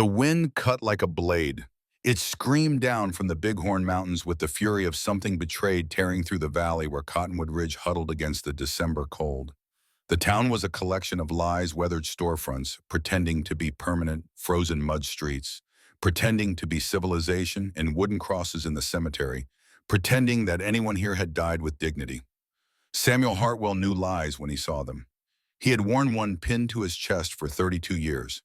The wind cut like a blade. It screamed down from the Bighorn Mountains with the fury of something betrayed tearing through the valley where Cottonwood Ridge huddled against the December cold. The town was a collection of lies, weathered storefronts, pretending to be permanent, frozen mud streets, pretending to be civilization and wooden crosses in the cemetery, pretending that anyone here had died with dignity. Samuel Hartwell knew lies when he saw them. He had worn one pinned to his chest for 32 years.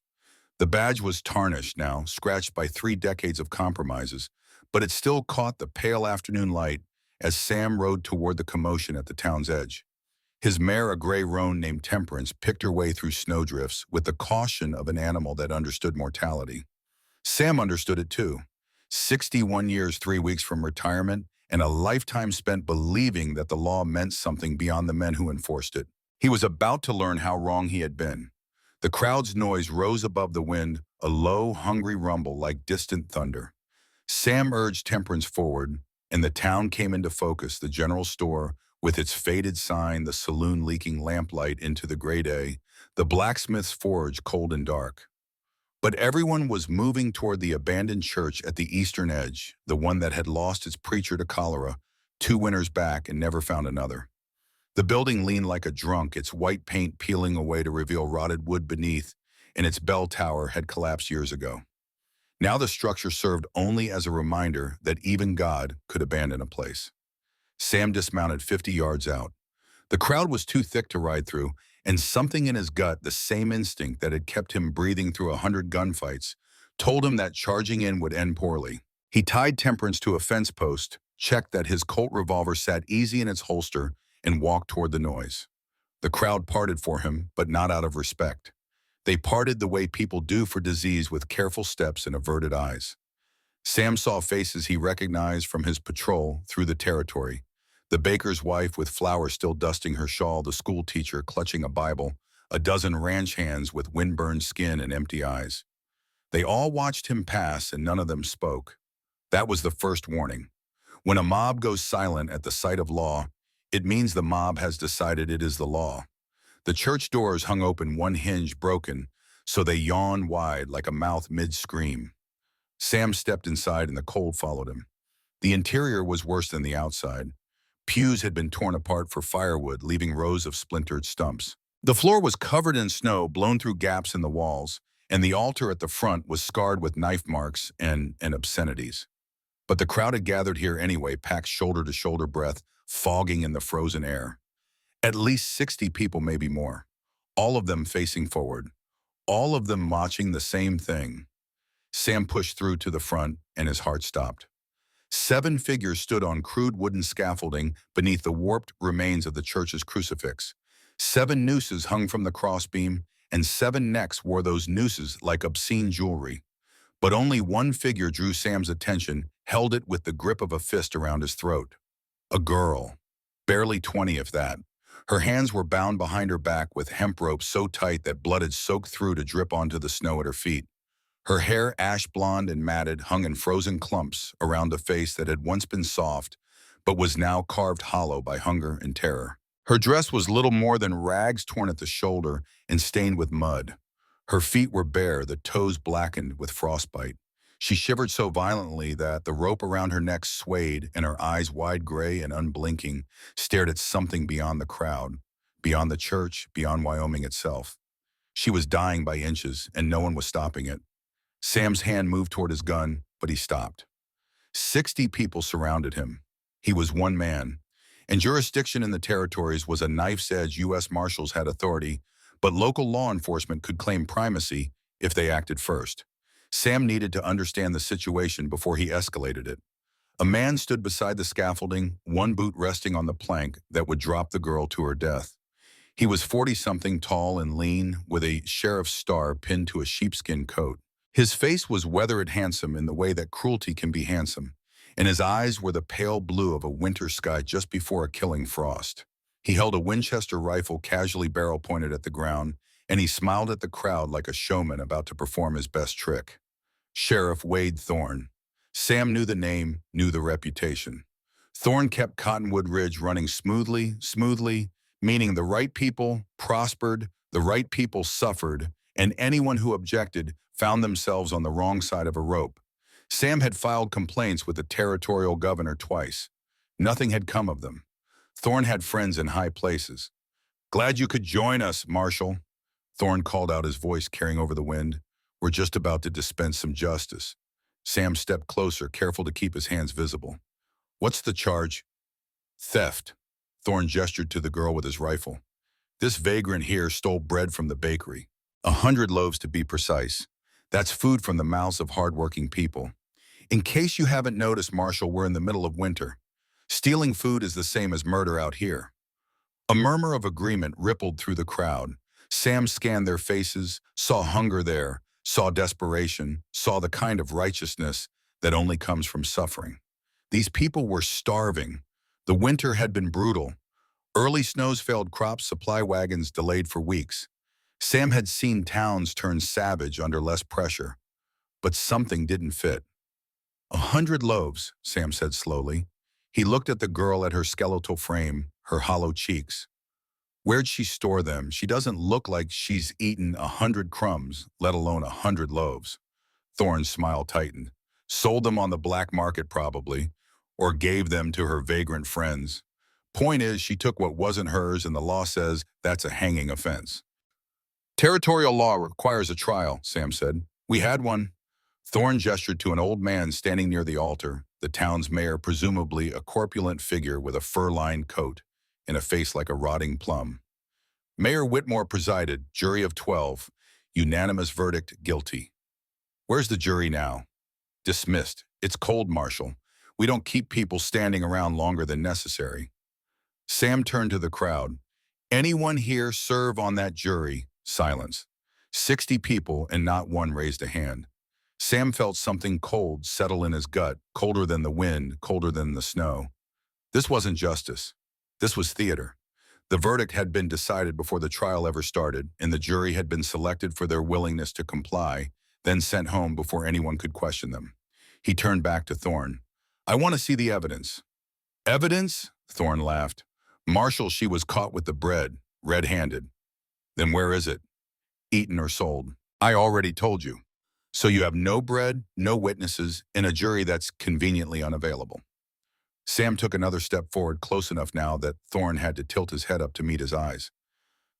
The badge was tarnished now, scratched by 3 decades of compromises, but it still caught the pale afternoon light as Sam rode toward the commotion at the town's edge. His mare, a gray roan named Temperance, picked her way through snowdrifts with the caution of an animal that understood mortality. Sam understood it too. 61 years, 3 weeks from retirement, and a lifetime spent believing that the law meant something beyond the men who enforced it. He was about to learn how wrong he had been. The crowd's noise rose above the wind, a low, hungry rumble like distant thunder. Sam urged Temperance forward, and the town came into focus, the general store, with its faded sign, the saloon leaking lamplight into the gray day, the blacksmith's forge cold and dark. But everyone was moving toward the abandoned church at the eastern edge, the one that had lost its preacher to cholera 2 winters back and never found another. The building leaned like a drunk, its white paint peeling away to reveal rotted wood beneath, and its bell tower had collapsed years ago. Now the structure served only as a reminder that even God could abandon a place. Sam dismounted 50 yards out. The crowd was too thick to ride through, and something in his gut, the same instinct that had kept him breathing through 100 gunfights, told him that charging in would end poorly. He tied Temperance to a fence post, checked that his Colt revolver sat easy in its holster, and walked toward the noise. The crowd parted for him, but not out of respect. They parted the way people do for disease, with careful steps and averted eyes. Sam saw faces he recognized from his patrol through the territory. The baker's wife with flowers still dusting her shawl, the school teacher clutching a Bible, a dozen ranch hands with windburned skin and empty eyes. They all watched him pass and none of them spoke. That was the first warning. When a mob goes silent at the sight of law, it means the mob has decided it is the law. The church doors hung open, one hinge broken, so they yawned wide like a mouth mid-scream. Sam stepped inside and the cold followed him. The interior was worse than the outside. Pews had been torn apart for firewood, leaving rows of splintered stumps. The floor was covered in snow, blown through gaps in the walls, and the altar at the front was scarred with knife marks and obscenities. But the crowd had gathered here anyway, packed shoulder to shoulder, breath fogging in the frozen air. At least 60 people, maybe more, all of them facing forward, all of them watching the same thing. Sam pushed through to the front, and his heart stopped. 7 figures stood on crude wooden scaffolding beneath the warped remains of the church's crucifix. 7 nooses hung from the crossbeam, and 7 necks wore those nooses like obscene jewelry. But only one figure drew Sam's attention, held it with the grip of a fist around his throat. A girl, barely 20 if that. Her hands were bound behind her back with hemp rope so tight that blood had soaked through to drip onto the snow at her feet. Her hair, ash blonde and matted, hung in frozen clumps around a face that had once been soft, but was now carved hollow by hunger and terror. Her dress was little more than rags torn at the shoulder and stained with mud. Her feet were bare, the toes blackened with frostbite. She shivered so violently that the rope around her neck swayed, and her eyes, wide gray and unblinking, stared at something beyond the crowd, beyond the church, beyond Wyoming itself. She was dying by inches, and no one was stopping it. Sam's hand moved toward his gun, but he stopped. 60 people surrounded him. He was one man, and jurisdiction in the territories was a knife's edge. U.S. Marshals had authority, but local law enforcement could claim primacy if they acted first. Sam needed to understand the situation before he escalated it. A man stood beside the scaffolding, one boot resting on the plank that would drop the girl to her death. He was 40-something, tall and lean, with a sheriff's star pinned to a sheepskin coat. His face was weathered handsome in the way that cruelty can be handsome, and his eyes were the pale blue of a winter sky just before a killing frost. He held a Winchester rifle casually barrel-pointed at the ground, and he smiled at the crowd like a showman about to perform his best trick. Sheriff Wade Thorne. Sam knew the name, knew the reputation. Thorne kept Cottonwood Ridge running smoothly, meaning the right people prospered, the right people suffered, and anyone who objected found themselves on the wrong side of a rope. Sam had filed complaints with the territorial governor twice. Nothing had come of them. Thorne had friends in high places. "Glad you could join us, Marshal," Thorne called out, his voice carrying over the wind. "We're just about to dispense some justice." Sam stepped closer, careful to keep his hands visible. "What's the charge?" "Theft." Thorne gestured to the girl with his rifle. "This vagrant here stole bread from the bakery. 100 loaves to be precise. That's food from the mouths of hardworking people. In case you haven't noticed, Marshal, we're in the middle of winter. Stealing food is the same as murder out here." A murmur of agreement rippled through the crowd. Sam scanned their faces, saw hunger there, saw desperation, saw the kind of righteousness that only comes from suffering. These people were starving. The winter had been brutal. Early snows failed crops, supply wagons delayed for weeks. Sam had seen towns turn savage under less pressure, but something didn't fit. 100 loaves, Sam said slowly. He looked at the girl, at her skeletal frame, her hollow cheeks. "Where'd she store them? She doesn't look like she's eaten 100 crumbs, let alone 100 loaves." Thorne's smile tightened. "Sold them on the black market probably, or gave them to her vagrant friends. Point is, she took what wasn't hers, and the law says that's a hanging offense." "Territorial law requires a trial," Sam said. "We had one." Thorne gestured to an old man standing near the altar, the town's mayor, presumably a corpulent figure with a fur-lined coat and a face like a rotting plum. Mayor Whitmore presided, jury of 12, unanimous verdict, guilty. "Where's the jury now?" "Dismissed. It's cold, Marshal. We don't keep people standing around longer than necessary." Sam turned to the crowd. "Anyone here serve on that jury?" Silence. 60 people, and not one raised a hand. Sam felt something cold settle in his gut, colder than the wind, colder than the snow. This wasn't justice. This was theater. The verdict had been decided before the trial ever started, and the jury had been selected for their willingness to comply, then sent home before anyone could question them. He turned back to Thorne. "I want to see the evidence." "Evidence?" Thorne laughed. "Marshal, she was caught with the bread, red-handed." "Then where is it?" "Eaten or sold." "I already told you." "So you have no bread, no witnesses, and a jury that's conveniently unavailable." Sam took another step forward, close enough now that Thorne had to tilt his head up to meet his eyes.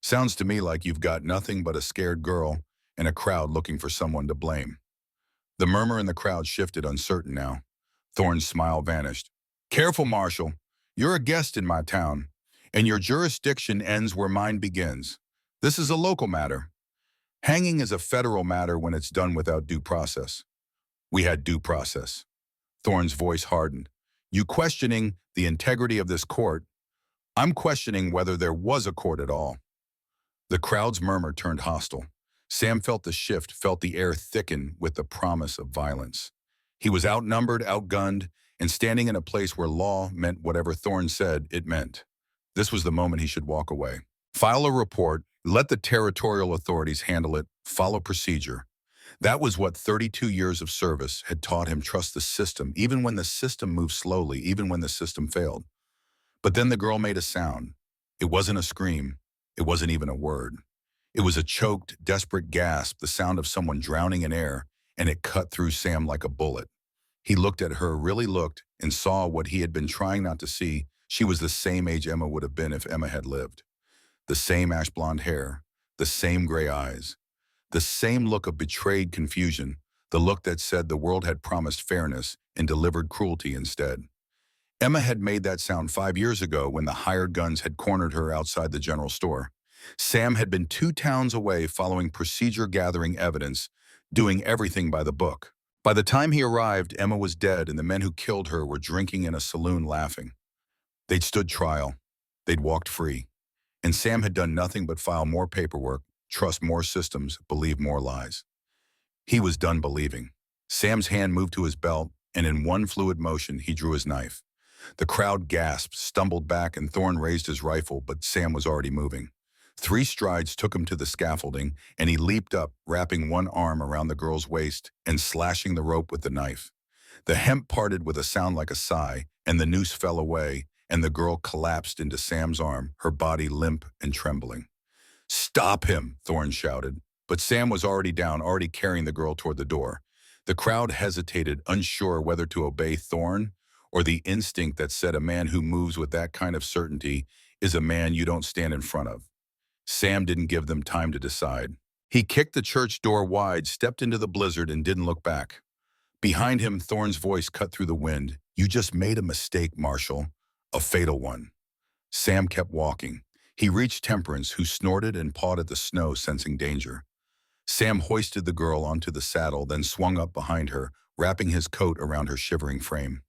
"Sounds to me like you've got nothing but a scared girl and a crowd looking for someone to blame." The murmur in the crowd shifted, uncertain now. Thorne's smile vanished. "Careful, Marshal. You're a guest in my town, and your jurisdiction ends where mine begins. This is a local matter. Hanging is a federal matter when it's done without due process." "We had due process." Thorne's voice hardened. "You questioning the integrity of this court? I'm questioning whether there was a court at all." The crowd's murmur turned hostile. Sam felt the shift, felt the air thicken with the promise of violence. He was outnumbered, outgunned, and standing in a place where law meant whatever Thorne said it meant. This was the moment he should walk away. File a report, let the territorial authorities handle it, follow procedure. That was what 32 years of service had taught him: trust the system, even when the system moved slowly, even when the system failed. But then the girl made a sound. It wasn't a scream. It wasn't even a word. It was a choked, desperate gasp, the sound of someone drowning in air, and it cut through Sam like a bullet. He looked at her, really looked, and saw what he had been trying not to see. She was the same age Emma would have been if Emma had lived. The same ash blonde hair, the same gray eyes, the same look of betrayed confusion, the look that said the world had promised fairness and delivered cruelty instead. Emma had made that sound 5 years ago when the hired guns had cornered her outside the general store. Sam had been 2 towns away, following procedure, gathering evidence, doing everything by the book. By the time he arrived, Emma was dead, and the men who killed her were drinking in a saloon laughing. They'd stood trial. They'd walked free. And Sam had done nothing but file more paperwork, trust more systems, believe more lies. He was done believing. Sam's hand moved to his belt, and in one fluid motion, he drew his knife. The crowd gasped, stumbled back, and Thorne raised his rifle, but Sam was already moving. 3 strides took him to the scaffolding, and he leaped up, wrapping one arm around the girl's waist and slashing the rope with the knife. The hemp parted with a sound like a sigh, and the noose fell away, and the girl collapsed into Sam's arm, her body limp and trembling. "Stop him!" Thorne shouted. But Sam was already down, already carrying the girl toward the door. The crowd hesitated, unsure whether to obey Thorne or the instinct that said a man who moves with that kind of certainty is a man you don't stand in front of. Sam didn't give them time to decide. He kicked the church door wide, stepped into the blizzard, and didn't look back. Behind him, Thorne's voice cut through the wind. "You just made a mistake, Marshall. A fatal one." Sam kept walking. He reached Temperance, who snorted and pawed at the snow, sensing danger. Sam hoisted the girl onto the saddle, then swung up behind her, wrapping his coat around her shivering frame.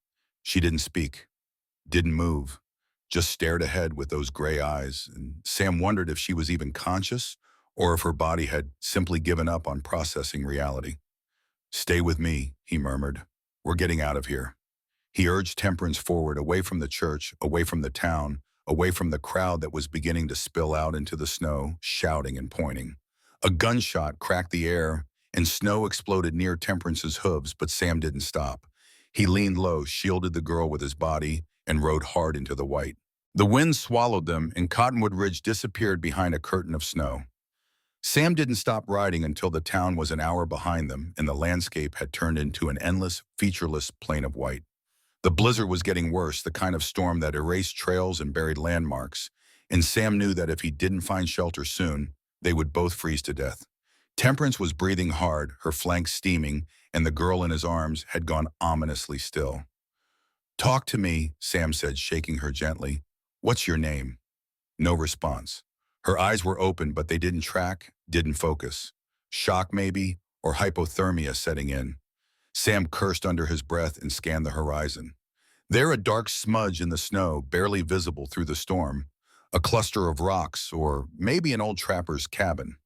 She didn't speak, didn't move, just stared ahead with those gray eyes, and Sam wondered if she was even conscious or if her body had simply given up on processing reality. "Stay with me," he murmured. "We're getting out of here." He urged Temperance forward, away from the church, away from the town, away from the crowd that was beginning to spill out into the snow, shouting and pointing. A gunshot cracked the air, and snow exploded near Temperance's hooves, but Sam didn't stop. He leaned low, shielded the girl with his body, and rode hard into the white. The wind swallowed them, and Cottonwood Ridge disappeared behind a curtain of snow. Sam didn't stop riding until the town was an hour behind them, and the landscape had turned into an endless, featureless plain of white. The blizzard was getting worse, the kind of storm that erased trails and buried landmarks, and Sam knew that if he didn't find shelter soon, they would both freeze to death. Temperance was breathing hard, her flanks steaming, and the girl in his arms had gone ominously still. "Talk to me," Sam said, shaking her gently. "What's your name?" No response. Her eyes were open, but they didn't track, didn't focus. Shock, maybe, or hypothermia setting in. Sam cursed under his breath and scanned the horizon. There, a dark smudge in the snow, barely visible through the storm. A cluster of rocks, or maybe an old trapper's cabin.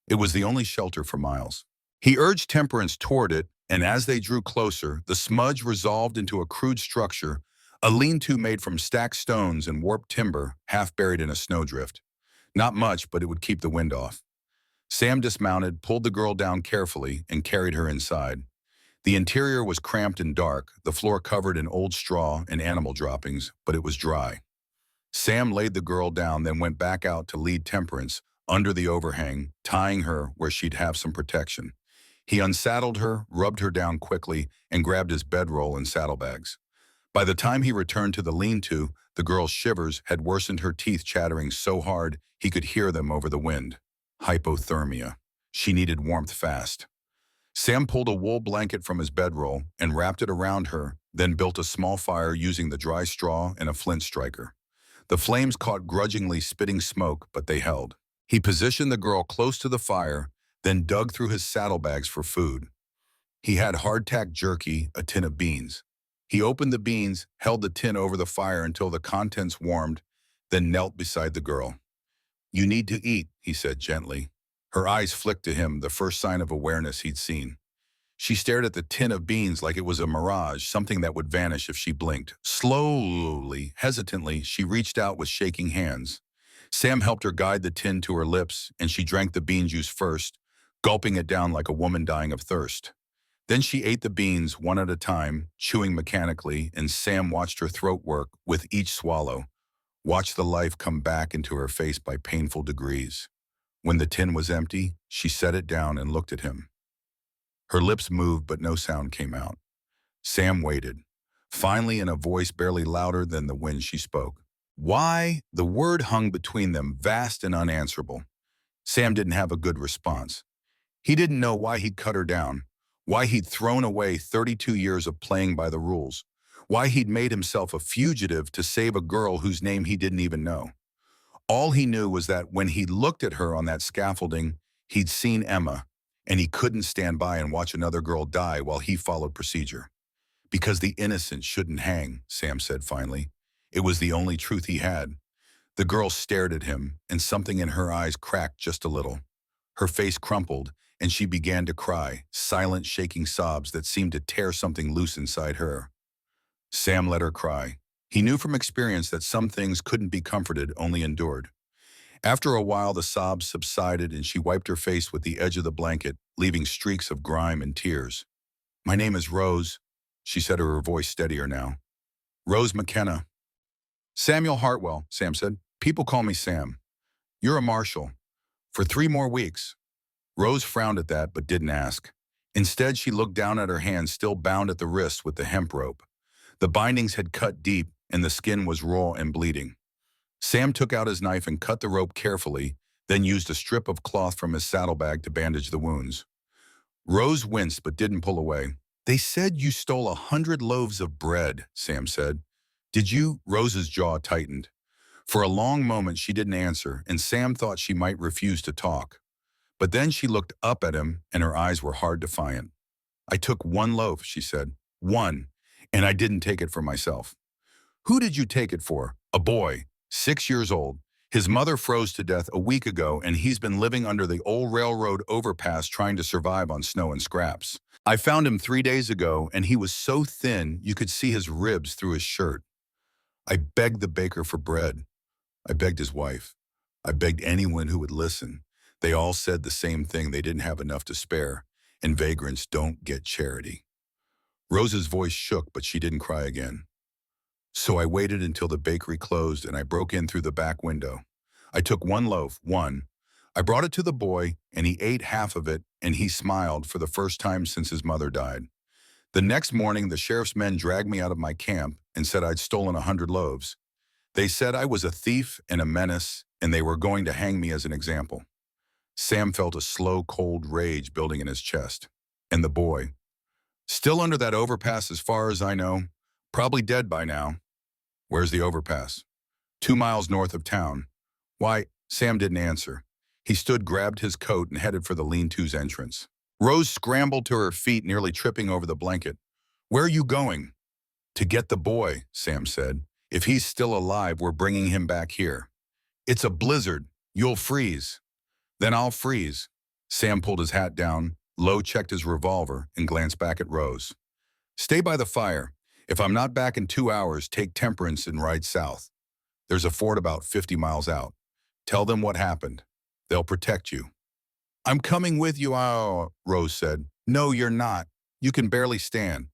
It was the only shelter for miles. He urged Temperance toward it, and as they drew closer, the smudge resolved into a crude structure, a lean-to made from stacked stones and warped timber, half buried in a snowdrift. Not much, but it would keep the wind off. Sam dismounted, pulled the girl down carefully, and carried her inside. The interior was cramped and dark, the floor covered in old straw and animal droppings, but it was dry. Sam laid the girl down, then went back out to lead Temperance under the overhang, tying her where she'd have some protection. He unsaddled her, rubbed her down quickly, and grabbed his bedroll and saddlebags. By the time he returned to the lean-to, the girl's shivers had worsened, her teeth chattering so hard he could hear them over the wind. Hypothermia. She needed warmth fast. Sam pulled a wool blanket from his bedroll and wrapped it around her, then built a small fire using the dry straw and a flint striker. The flames caught grudgingly, spitting smoke, but they held. He positioned the girl close to the fire, then dug through his saddlebags for food. He had hardtack jerky, a tin of beans. He opened the beans, held the tin over the fire until the contents warmed, then knelt beside the girl. "You need to eat," he said gently. Her eyes flicked to him, the first sign of awareness he'd seen. She stared at the tin of beans like it was a mirage, something that would vanish if she blinked. Slowly, hesitantly, she reached out with shaking hands. Sam helped her guide the tin to her lips, and she drank the bean juice first, gulping it down like a woman dying of thirst. Then she ate the beans one at a time, chewing mechanically, and Sam watched her throat work with each swallow, watched the life come back into her face by painful degrees. When the tin was empty, she set it down and looked at him. Her lips moved, but no sound came out. Sam waited. Finally, in a voice barely louder than the wind, she spoke. "Why?" The word hung between them, vast and unanswerable. Sam didn't have a good response. He didn't know why he'd cut her down, why he'd thrown away 32 years of playing by the rules, why he'd made himself a fugitive to save a girl whose name he didn't even know. All he knew was that when he looked at her on that scaffolding, he'd seen Emma, and he couldn't stand by and watch another girl die while he followed procedure. "Because the innocent shouldn't hang," Sam said finally. It was the only truth he had. The girl stared at him, and something in her eyes cracked just a little. Her face crumpled, and she began to cry, silent, shaking sobs that seemed to tear something loose inside her. Sam let her cry. He knew from experience that some things couldn't be comforted, only endured. After a while, the sobs subsided, and she wiped her face with the edge of the blanket, leaving streaks of grime and tears. "My name is Rose," she said, her voice steadier now. "Rose McKenna." "Samuel Hartwell," Sam said. "People call me Sam. You're a marshal. For 3 more weeks. Rose frowned at that but didn't ask. Instead, she looked down at her hands still bound at the wrists with the hemp rope. The bindings had cut deep and the skin was raw and bleeding. Sam took out his knife and cut the rope carefully, then used a strip of cloth from his saddlebag to bandage the wounds. Rose winced but didn't pull away. "They said you stole 100 loaves of bread," Sam said. "Did you?" Rose's jaw tightened. For a long moment she didn't answer, and Sam thought she might refuse to talk. But then she looked up at him, and her eyes were hard defiant. "I took 1 loaf," she said. "One. And I didn't take it for myself." "Who did you take it for?" "A boy, 6 years old. His mother froze to death a week ago, and he's been living under the old railroad overpass trying to survive on snow and scraps. I found him 3 days ago, and he was so thin you could see his ribs through his shirt. I begged the baker for bread. I begged his wife. I begged anyone who would listen. They all said the same thing: they didn't have enough to spare, and vagrants don't get charity." Rose's voice shook, but she didn't cry again. "So I waited until the bakery closed, and I broke in through the back window. I took 1 loaf, one. I brought it to the boy, and he ate half of it, and he smiled for the first time since his mother died. The next morning, the sheriff's men dragged me out of my camp and said I'd stolen 100 loaves. They said I was a thief and a menace, and they were going to hang me as an example." Sam felt a slow, cold rage building in his chest. "And the boy? Still under that overpass as far as I know. Probably dead by now." "Where's the overpass?" "2 miles north of town." "Why?" Sam didn't answer. He stood, grabbed his coat, and headed for the lean-to's entrance. Rose scrambled to her feet, nearly tripping over the blanket. "Where are you going?" "To get the boy," Sam said. "If he's still alive, we're bringing him back here." "It's a blizzard. You'll freeze." "Then I'll freeze." Sam pulled his hat down, checked his revolver, and glanced back at Rose. "Stay by the fire. If I'm not back in 2 hours, take Temperance and ride south. There's a fort about 50 miles out. Tell them what happened. They'll protect you." "I'm coming with you," Rose said. "No, you're not. You can barely stand."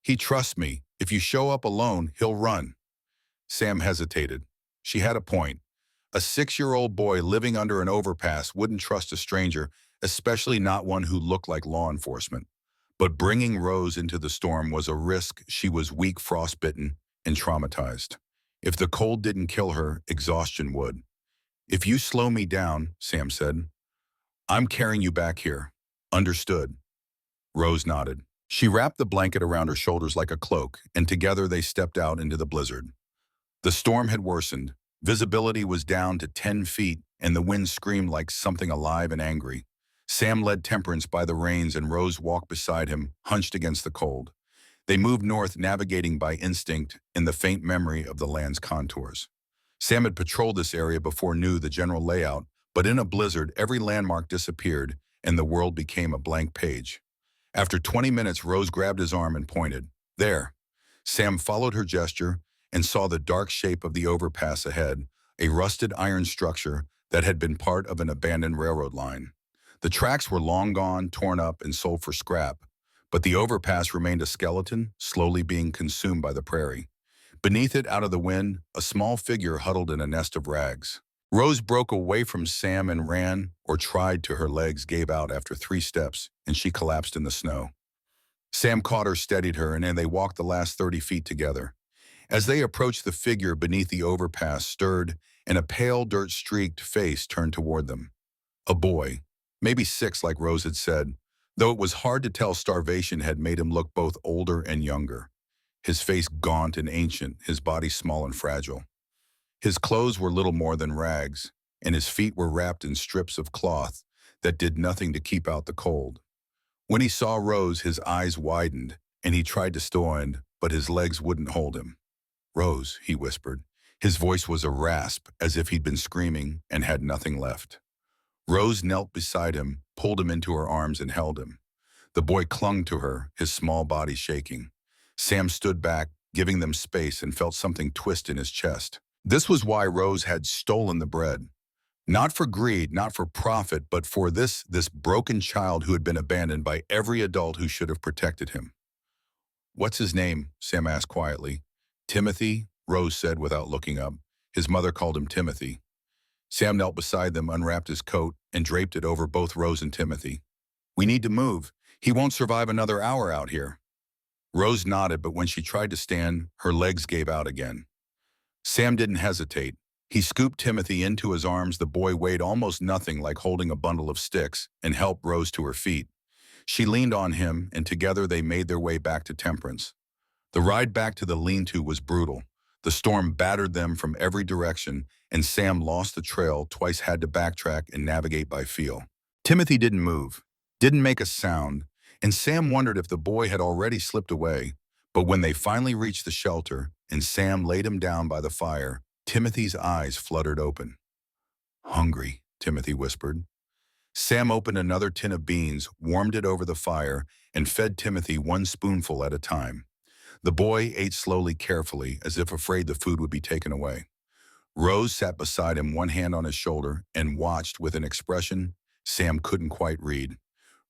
"He trusts me. If you show up alone, he'll run." Sam hesitated. She had a point. A 6-year-old boy living under an overpass wouldn't trust a stranger, especially not one who looked like law enforcement. But bringing Rose into the storm was a risk. She was weak, frostbitten, and traumatized. If the cold didn't kill her, exhaustion would. "If you slow me down," Sam said, "I'm carrying you back here." "Understood." Rose nodded. She wrapped the blanket around her shoulders like a cloak, and together they stepped out into the blizzard. The storm had worsened. Visibility was down to 10 feet, and the wind screamed like something alive and angry. Sam led Temperance by the reins, and Rose walked beside him, hunched against the cold. They moved north, navigating by instinct in the faint memory of the land's contours. Sam had patrolled this area before knew the general layout, but in a blizzard, every landmark disappeared, and the world became a blank page. After 20 minutes, Rose grabbed his arm and pointed. "There." Sam followed her gesture and saw the dark shape of the overpass ahead, a rusted iron structure that had been part of an abandoned railroad line. The tracks were long gone, torn up, and sold for scrap, but the overpass remained a skeleton, slowly being consumed by the prairie. Beneath it, out of the wind, a small figure huddled in a nest of rags. Rose broke away from Sam and ran, or tried to. Her legs gave out after 3 steps, and she collapsed in the snow. Sam caught her, steadied her, and then they walked the last 30 feet together. As they approached, the figure beneath the overpass stirred, and a pale, dirt-streaked face turned toward them. A boy, maybe 6 like Rose had said, though it was hard to tell. Starvation had made him look both older and younger. His face gaunt and ancient, his body small and fragile. His clothes were little more than rags, and his feet were wrapped in strips of cloth that did nothing to keep out the cold. When he saw Rose, his eyes widened, and he tried to stand, but his legs wouldn't hold him. "Rose," he whispered. His voice was a rasp, as if he'd been screaming and had nothing left. Rose knelt beside him, pulled him into her arms, and held him. The boy clung to her, his small body shaking. Sam stood back, giving them space, and felt something twist in his chest. This was why Rose had stolen the bread. Not for greed, not for profit, but for this broken child who had been abandoned by every adult who should have protected him. "What's his name?" Sam asked quietly. "Timothy," Rose said without looking up. His mother called him Timothy. Sam knelt beside them, unwrapped his coat, and draped it over both Rose and Timothy. We need to move. He won't survive another hour out here. Rose nodded, but when she tried to stand, her legs gave out again. Sam didn't hesitate. He scooped Timothy into his arms. The boy weighed almost nothing, like holding a bundle of sticks, and helped Rose to her feet. She leaned on him, and together they made their way back to Temperance. The ride back to the lean-to was brutal. The storm battered them from every direction, and Sam lost the trail, twice had to backtrack and navigate by feel. Timothy didn't move, didn't make a sound, and Sam wondered if the boy had already slipped away. But when they finally reached the shelter and Sam laid him down by the fire, Timothy's eyes fluttered open. "Hungry," Timothy whispered. Sam opened another tin of beans, warmed it over the fire, and fed Timothy one spoonful at a time. The boy ate slowly, carefully, as if afraid the food would be taken away. Rose sat beside him, one hand on his shoulder, and watched with an expression Sam couldn't quite read.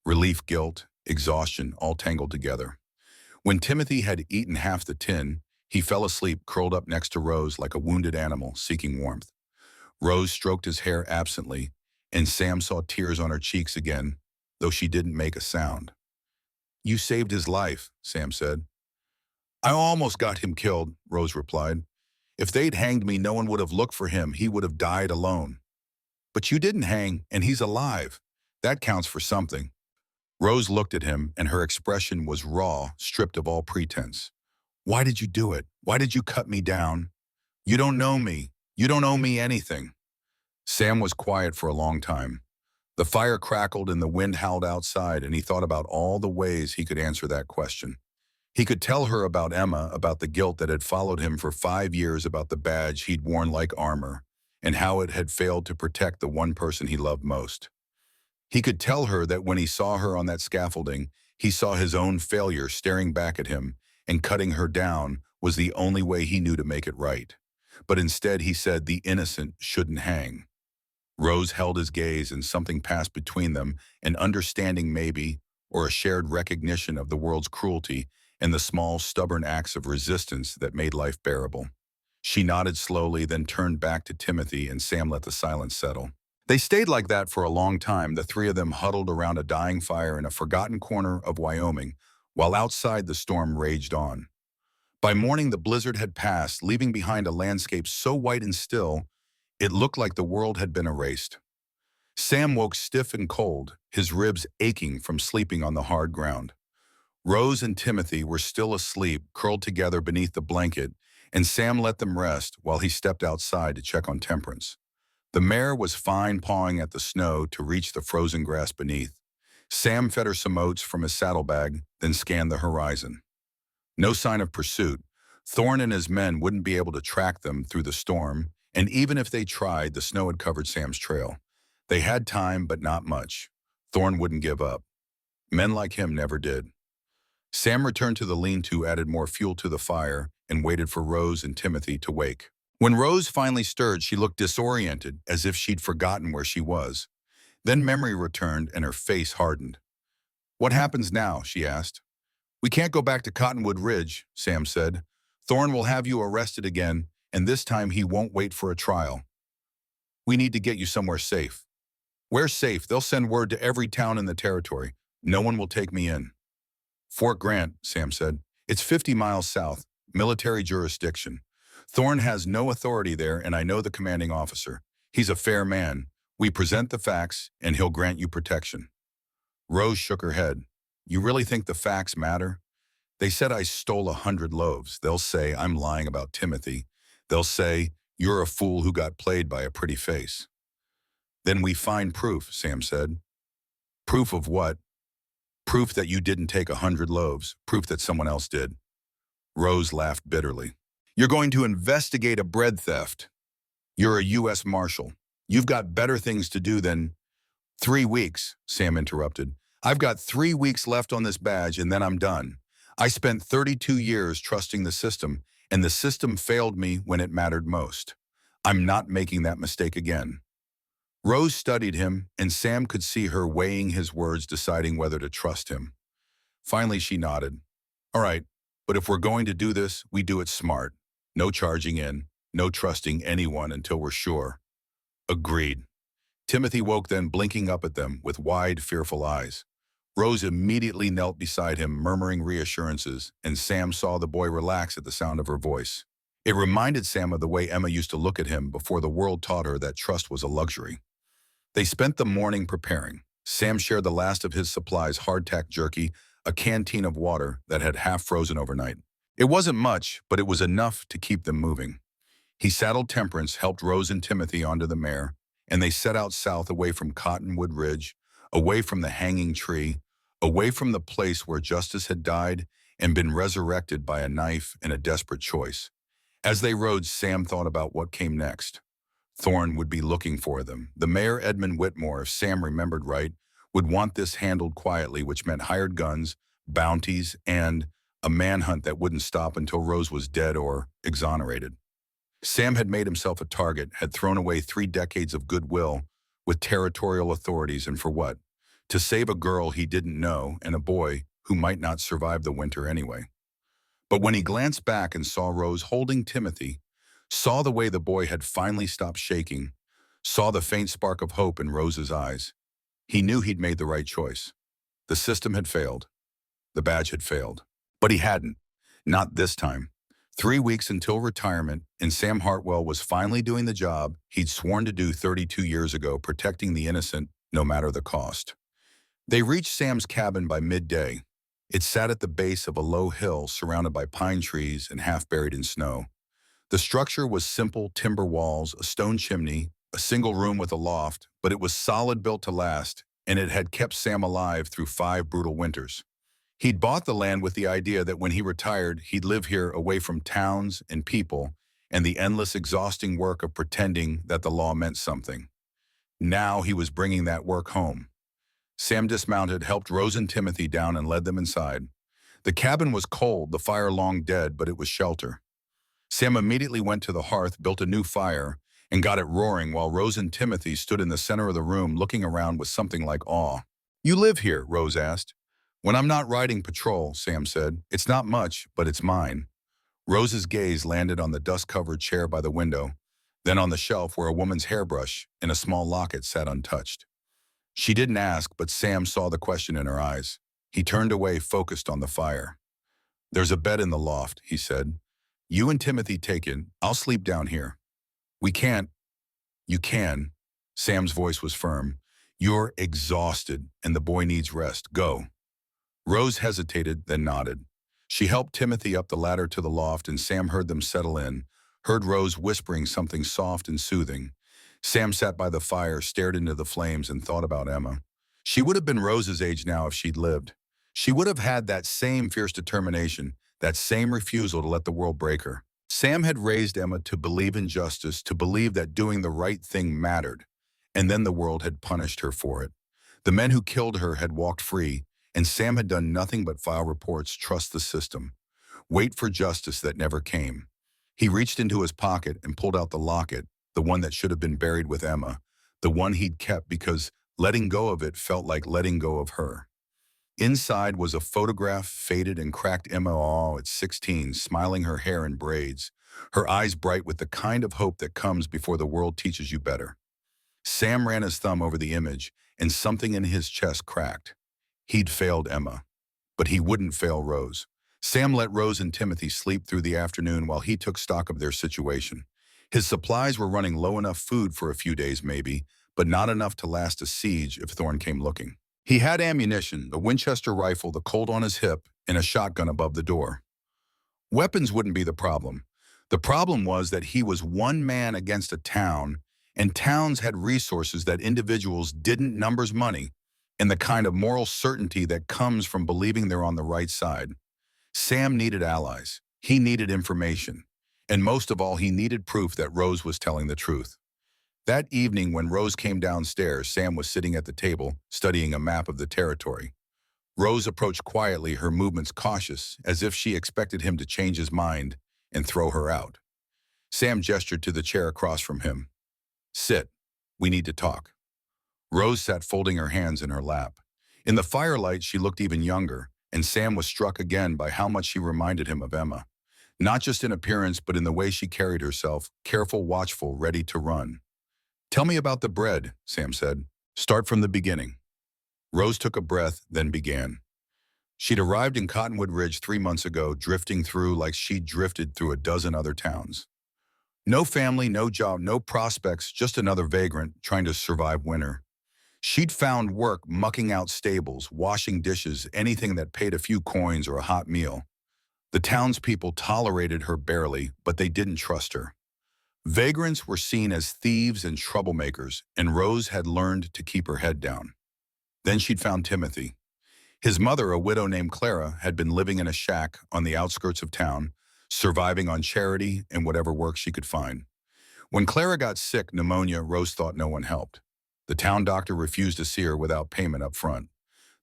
Relief, guilt, exhaustion, all tangled together. When Timothy had eaten half the tin, he fell asleep, curled up next to Rose like a wounded animal seeking warmth. Rose stroked his hair absently, and Sam saw tears on her cheeks again, though she didn't make a sound. "You saved his life," Sam said. "I almost got him killed," Rose replied. "If they'd hanged me, no one would have looked for him. He would have died alone. But you didn't hang, and he's alive. That counts for something." Rose looked at him, and her expression was raw, stripped of all pretense. "Why did you do it? Why did you cut me down? You don't know me. You don't owe me anything." Sam was quiet for a long time. The fire crackled and the wind howled outside, and he thought about all the ways he could answer that question. He could tell her about Emma, about the guilt that had followed him for 5 years, about the badge he'd worn like armor, and how it had failed to protect the one person he loved most. He could tell her that when he saw her on that scaffolding, he saw his own failure staring back at him, and cutting her down was the only way he knew to make it right. But instead he said the innocent shouldn't hang. Rose held his gaze, and something passed between them, an understanding maybe, or a shared recognition of the world's cruelty and the small, stubborn acts of resistance that made life bearable. She nodded slowly, then turned back to Timothy, and Sam let the silence settle. They stayed like that for a long time, the three of them huddled around a dying fire in a forgotten corner of Wyoming, while outside the storm raged on. By morning, the blizzard had passed, leaving behind a landscape so white and still, it looked like the world had been erased. Sam woke stiff and cold, his ribs aching from sleeping on the hard ground. Rose and Timothy were still asleep, curled together beneath the blanket, and Sam let them rest while he stepped outside to check on Temperance. The mare was fine, pawing at the snow to reach the frozen grass beneath. Sam fed her some oats from his saddlebag, then scanned the horizon. No sign of pursuit. Thorne and his men wouldn't be able to track them through the storm, and even if they tried, the snow had covered Sam's trail. They had time, but not much. Thorne wouldn't give up. Men like him never did. Sam returned to the lean-to, added more fuel to the fire, and waited for Rose and Timothy to wake. When Rose finally stirred, she looked disoriented, as if she'd forgotten where she was. Then memory returned, and her face hardened. "What happens now?" she asked. "We can't go back to Cottonwood Ridge," Sam said. "Thorne will have you arrested again, and this time he won't wait for a trial. We need to get you somewhere safe." "Where's safe? They'll send word to every town in the territory. No one will take me in." "Fort Grant," Sam said. "It's 50 miles south, military jurisdiction. Thorne has no authority there, and I know the commanding officer. He's a fair man. We present the facts, and he'll grant you protection." Rose shook her head. "You really think the facts matter? They said I stole 100 loaves. They'll say I'm lying about Timothy. They'll say you're a fool who got played by a pretty face." "Then we find proof," Sam said. "Proof of what?" "Proof that you didn't take 100 loaves. Proof that someone else did." Rose laughed bitterly. "You're going to investigate a bread theft. You're a U.S. Marshal. You've got better things to do than—" "3 weeks," Sam interrupted. "I've got 3 weeks left on this badge, and then I'm done. I spent 32 years trusting the system, and the system failed me when it mattered most. I'm not making that mistake again." Rose studied him, and Sam could see her weighing his words, deciding whether to trust him. Finally, she nodded. "All right, but if we're going to do this, we do it smart. No charging in, no trusting anyone until we're sure." Agreed. Timothy woke then, blinking up at them with wide, fearful eyes. Rose immediately knelt beside him, murmuring reassurances, and Sam saw the boy relax at the sound of her voice. It reminded Sam of the way Emma used to look at him before the world taught her that trust was a luxury. They spent the morning preparing. Sam shared the last of his supplies, hardtack jerky, a canteen of water that had half frozen overnight. It wasn't much, but it was enough to keep them moving. He saddled Temperance, helped Rose and Timothy onto the mare, and they set out south away from Cottonwood Ridge, away from the hanging tree, away from the place where justice had died and been resurrected by a knife and a desperate choice. As they rode, Sam thought about what came next. Thorne would be looking for them. The mayor, Edmund Whitmore, if Sam remembered right, would want this handled quietly, which meant hired guns, bounties, and a manhunt that wouldn't stop until Rose was dead or exonerated. Sam had made himself a target, had thrown away 3 decades of goodwill with territorial authorities, and for what? To save a girl he didn't know and a boy who might not survive the winter anyway. But when he glanced back and saw Rose holding Timothy, saw the way the boy had finally stopped shaking, saw the faint spark of hope in Rose's eyes, he knew he'd made the right choice. The system had failed. The badge had failed. But he hadn't. Not this time. 3 weeks until retirement, and Sam Hartwell was finally doing the job he'd sworn to do 32 years ago, protecting the innocent no matter the cost. They reached Sam's cabin by midday. It sat at the base of a low hill surrounded by pine trees and half buried in snow. The structure was simple timber walls, a stone chimney, a single room with a loft, but it was solid, built to last, and it had kept Sam alive through 5 brutal winters. He'd bought the land with the idea that when he retired, he'd live here away from towns and people and the endless, exhausting work of pretending that the law meant something. Now he was bringing that work home. Sam dismounted, helped Rose and Timothy down, and led them inside. The cabin was cold, the fire long dead, but it was shelter. Sam immediately went to the hearth, built a new fire, and got it roaring while Rose and Timothy stood in the center of the room looking around with something like awe. "You live here?" Rose asked. "When I'm not riding patrol," Sam said. "It's not much, but it's mine." Rose's gaze landed on the dust-covered chair by the window, then on the shelf where a woman's hairbrush and a small locket sat untouched. She didn't ask, but Sam saw the question in her eyes. He turned away, focused on the fire. "There's a bed in the loft," he said. "You and Timothy take it. I'll sleep down here." "We can't." "You can." Sam's voice was firm. "You're exhausted, and the boy needs rest. Go." Rose hesitated, then nodded. She helped Timothy up the ladder to the loft, and Sam heard them settle in, heard Rose whispering something soft and soothing. Sam sat by the fire, stared into the flames, and thought about Emma. She would have been Rose's age now if she'd lived. She would have had that same fierce determination, that same refusal to let the world break her. Sam had raised Emma to believe in justice, to believe that doing the right thing mattered, and then the world had punished her for it. The men who killed her had walked free, and Sam had done nothing but file reports, trust the system, wait for justice that never came. He reached into his pocket and pulled out the locket, the one that should have been buried with Emma, the one he'd kept because letting go of it felt like letting go of her. Inside was a photograph, faded and cracked Emma at 16, smiling, her hair in braids, her eyes bright with the kind of hope that comes before the world teaches you better. Sam ran his thumb over the image, and something in his chest cracked. He'd failed Emma, but he wouldn't fail Rose. Sam let Rose and Timothy sleep through the afternoon while he took stock of their situation. His supplies were running low, enough food for a few days maybe, but not enough to last a siege if Thorne came looking. He had ammunition, a Winchester rifle, the Colt on his hip, and a shotgun above the door. Weapons wouldn't be the problem. The problem was that he was one man against a town, and towns had resources that individuals didn't, numbers, money, and the kind of moral certainty that comes from believing they're on the right side. Sam needed allies. He needed information. And most of all, he needed proof that Rose was telling the truth. That evening, when Rose came downstairs, Sam was sitting at the table, studying a map of the territory. Rose approached quietly, her movements cautious, as if she expected him to change his mind and throw her out. Sam gestured to the chair across from him. "Sit. We need to talk." Rose sat folding her hands in her lap. In the firelight, she looked even younger, and Sam was struck again by how much she reminded him of Emma. Not just in appearance, but in the way she carried herself, careful, watchful, ready to run. Tell me about the bread, Sam said. Start from the beginning. Rose took a breath, then began. She'd arrived in Cottonwood Ridge 3 months ago, drifting through like she'd drifted through a dozen other towns. No family, no job, no prospects, just another vagrant trying to survive winter. She'd found work mucking out stables, washing dishes, anything that paid a few coins or a hot meal. The townspeople tolerated her barely, but they didn't trust her. Vagrants were seen as thieves and troublemakers, and Rose had learned to keep her head down. Then she'd found Timothy. His mother, a widow named Clara, had been living in a shack on the outskirts of town, surviving on charity and whatever work she could find. When Clara got sick, pneumonia, Rose thought no one helped. The town doctor refused to see her without payment up front.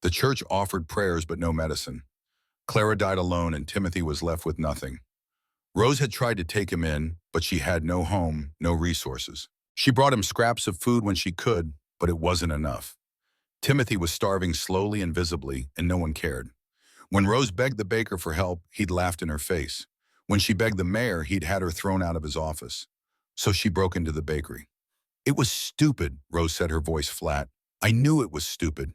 The church offered prayers but no medicine. Clara died alone and Timothy was left with nothing. Rose had tried to take him in, but she had no home, no resources. She brought him scraps of food when she could, but it wasn't enough. Timothy was starving slowly and visibly, and no one cared. When Rose begged the baker for help, he'd laughed in her face. When she begged the mayor, he'd had her thrown out of his office. So she broke into the bakery. It was stupid, Rose said, her voice flat. I knew it was stupid,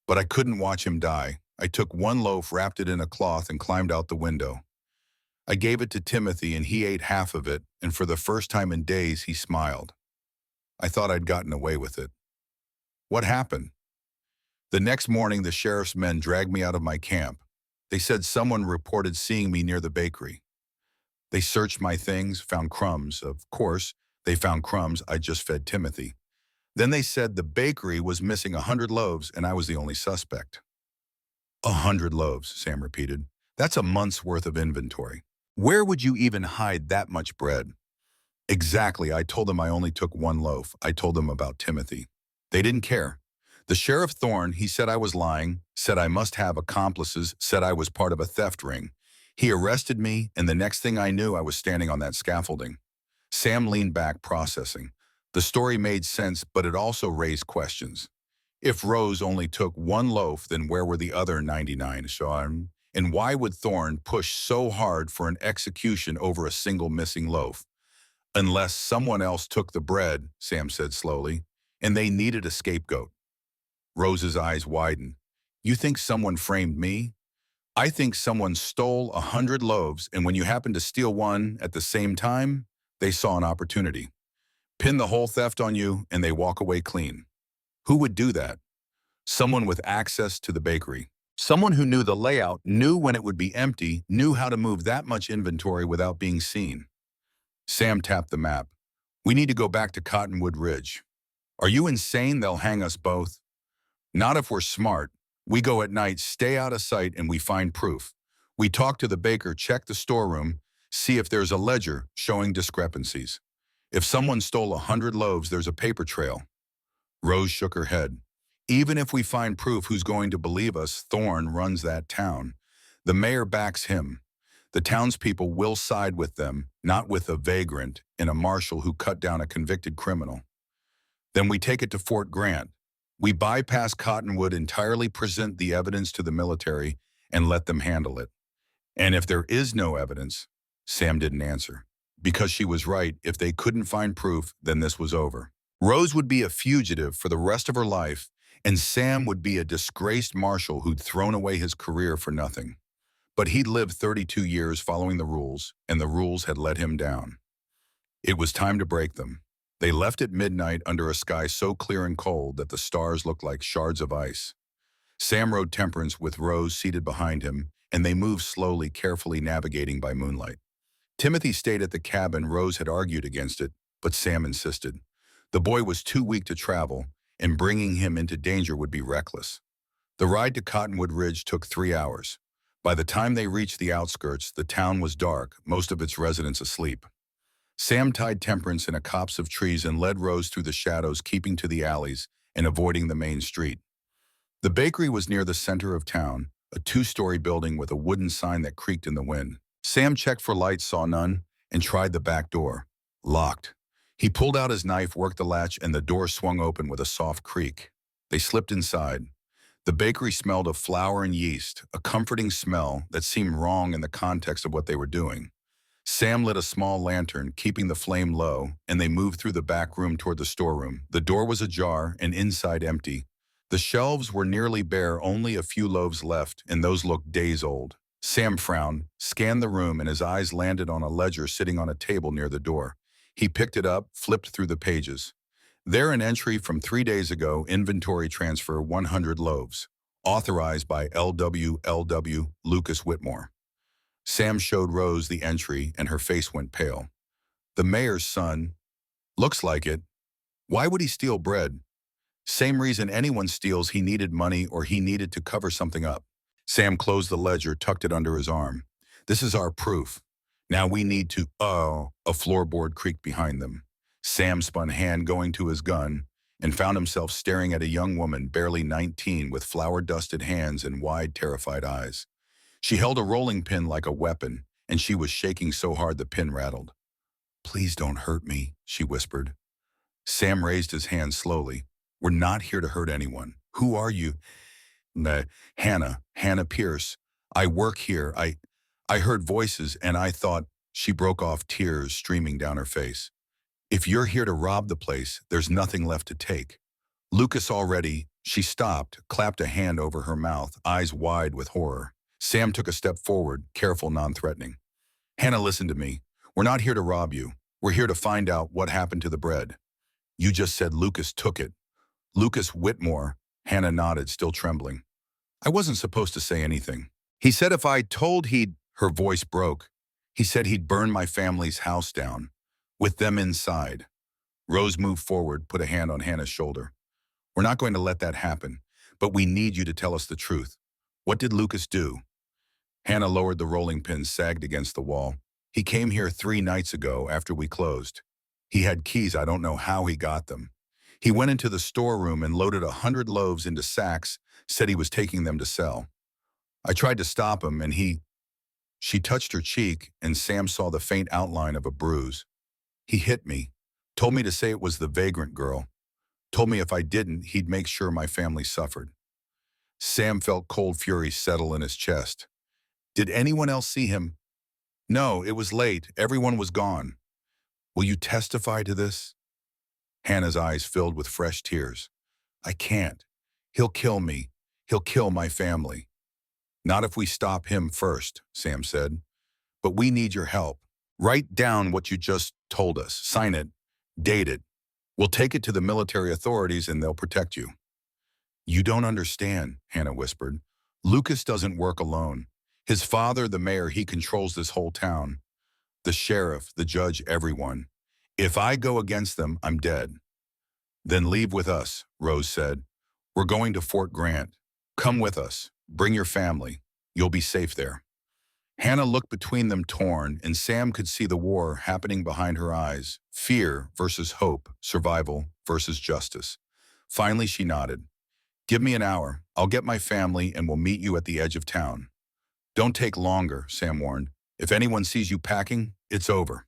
but I couldn't watch him die. I took one loaf, wrapped it in a cloth, and climbed out the window. I gave it to Timothy, and he ate half of it, and for the first time in days, he smiled. I thought I'd gotten away with it. What happened? The next morning, the sheriff's men dragged me out of my camp. They said someone reported seeing me near the bakery. They searched my things, found crumbs. Of course, they found crumbs I just fed Timothy. Then they said the bakery was missing 100 loaves, and I was the only suspect. 100 loaves, Sam repeated. That's a month's worth of inventory. Where would you even hide that much bread? Exactly, I told them I only took one loaf. I told them about Timothy. They didn't care. The Sheriff Thorne, he said I was lying, said I must have accomplices, said I was part of a theft ring. He arrested me, and the next thing I knew, I was standing on that scaffolding. Sam leaned back, processing. The story made sense, but it also raised questions. If Rose only took one loaf, then where were the other 99, Sean? And why would Thorne push so hard for an execution over a single missing loaf? Unless someone else took the bread, Sam said slowly, and they needed a scapegoat. Rose's eyes widened. You think someone framed me? I think someone stole 100 loaves, and when you happened to steal one at the same time, they saw an opportunity. Pin the whole theft on you, and they walk away clean. Who would do that? Someone with access to the bakery. Someone who knew the layout, knew when it would be empty, knew how to move that much inventory without being seen. Sam tapped the map. We need to go back to Cottonwood Ridge. Are you insane? They'll hang us both. Not if we're smart. We go at night, stay out of sight, and we find proof. We talk to the baker, check the storeroom, see if there's a ledger showing discrepancies. If someone stole 100 loaves, there's a paper trail. Rose shook her head. Even if we find proof, who's going to believe us? Thorne runs that town. The mayor backs him. The townspeople will side with them, not with a vagrant and a marshal who cut down a convicted criminal. Then we take it to Fort Grant. We bypass Cottonwood, entirely present the evidence to the military, and let them handle it. And if there is no evidence, Sam didn't answer. Because she was right, if they couldn't find proof, then this was over. Rose would be a fugitive for the rest of her life, and Sam would be a disgraced marshal who'd thrown away his career for nothing. But he'd lived 32 years following the rules, and the rules had let him down. It was time to break them. They left at midnight under a sky so clear and cold that the stars looked like shards of ice. Sam rode Temperance with Rose seated behind him, and they moved slowly, carefully navigating by moonlight. Timothy stayed at the cabin. Rose had argued against it, but Sam insisted. The boy was too weak to travel, and bringing him into danger would be reckless. The ride to Cottonwood Ridge took 3 hours. By the time they reached the outskirts, the town was dark, most of its residents asleep. Sam tied Temperance in a copse of trees and led Rose through the shadows, keeping to the alleys and avoiding the main street. The bakery was near the center of town, a 2-story building with a wooden sign that creaked in the wind. Sam checked for lights, saw none, and tried the back door. Locked. He pulled out his knife, worked the latch, and the door swung open with a soft creak. They slipped inside. The bakery smelled of flour and yeast, a comforting smell that seemed wrong in the context of what they were doing. Sam lit a small lantern, keeping the flame low, and they moved through the back room toward the storeroom. The door was ajar and inside empty. The shelves were nearly bare, only a few loaves left, and those looked days old. Sam frowned, scanned the room, and his eyes landed on a ledger sitting on a table near the door. He picked it up, flipped through the pages. There an entry from 3 days ago, inventory transfer 100 loaves, authorized by LWLW Lucas Whitmore. Sam showed Rose the entry, and her face went pale. The mayor's son. Looks like it. Why would he steal bread? Same reason anyone steals: he needed money or he needed to cover something up. Sam closed the ledger, tucked it under his arm. This is our proof. Now we need to— a floorboard creaked behind them. Sam spun, hand going to his gun, and found himself staring at a young woman, barely 19, with flour-dusted hands and wide, terrified eyes. She held a rolling pin like a weapon, and she was shaking so hard the pin rattled. "Please don't hurt me," she whispered. Sam raised his hand slowly. "We're not here to hurt anyone. Who are you?" Hannah Pierce. "I work here. I heard voices and I thought—" She broke off, tears streaming down her face. "If you're here to rob the place, there's nothing left to take. Lucas already—" She stopped, clapped a hand over her mouth, eyes wide with horror. Sam took a step forward, careful, non-threatening. "Hannah, listen to me. We're not here to rob you. We're here to find out what happened to the bread." "You just said Lucas took it." "Lucas Whitmore." Hannah nodded, still trembling. "I wasn't supposed to say anything. He said if I told he'd—" Her voice broke. "He said he'd burn my family's house down, with them inside." Rose moved forward, put a hand on Hannah's shoulder. "We're not going to let that happen, but we need you to tell us the truth. What did Lucas do?" Hannah lowered the rolling pin, sagged against the wall. "He came here 3 nights ago after we closed. He had keys. I don't know how he got them. He went into the storeroom and loaded 100 loaves into sacks, said he was taking them to sell. I tried to stop him and he—" She touched her cheek, and Sam saw the faint outline of a bruise. "He hit me, told me to say it was the vagrant girl. Told me if I didn't, he'd make sure my family suffered." Sam felt cold fury settle in his chest. "Did anyone else see him?" "No, it was late. Everyone was gone." "Will you testify to this?" Hannah's eyes filled with fresh tears. "I can't. He'll kill me. He'll kill my family." "Not if we stop him first," Sam said. "But we need your help. Write down what you just told us. Sign it. Date it. We'll take it to the military authorities and they'll protect you." "You don't understand," Hannah whispered. "Lucas doesn't work alone. His father, the mayor, he controls this whole town. The sheriff, the judge, everyone. If I go against them, I'm dead." "Then leave with us," Rose said. "We're going to Fort Grant. Come with us. Bring your family. You'll be safe there." Hannah looked between them, torn, and Sam could see the war happening behind her eyes. Fear versus hope, survival versus justice. Finally, she nodded. "Give me an hour. I'll get my family and we'll meet you at the edge of town." "Don't take longer," Sam warned. "If anyone sees you packing, it's over."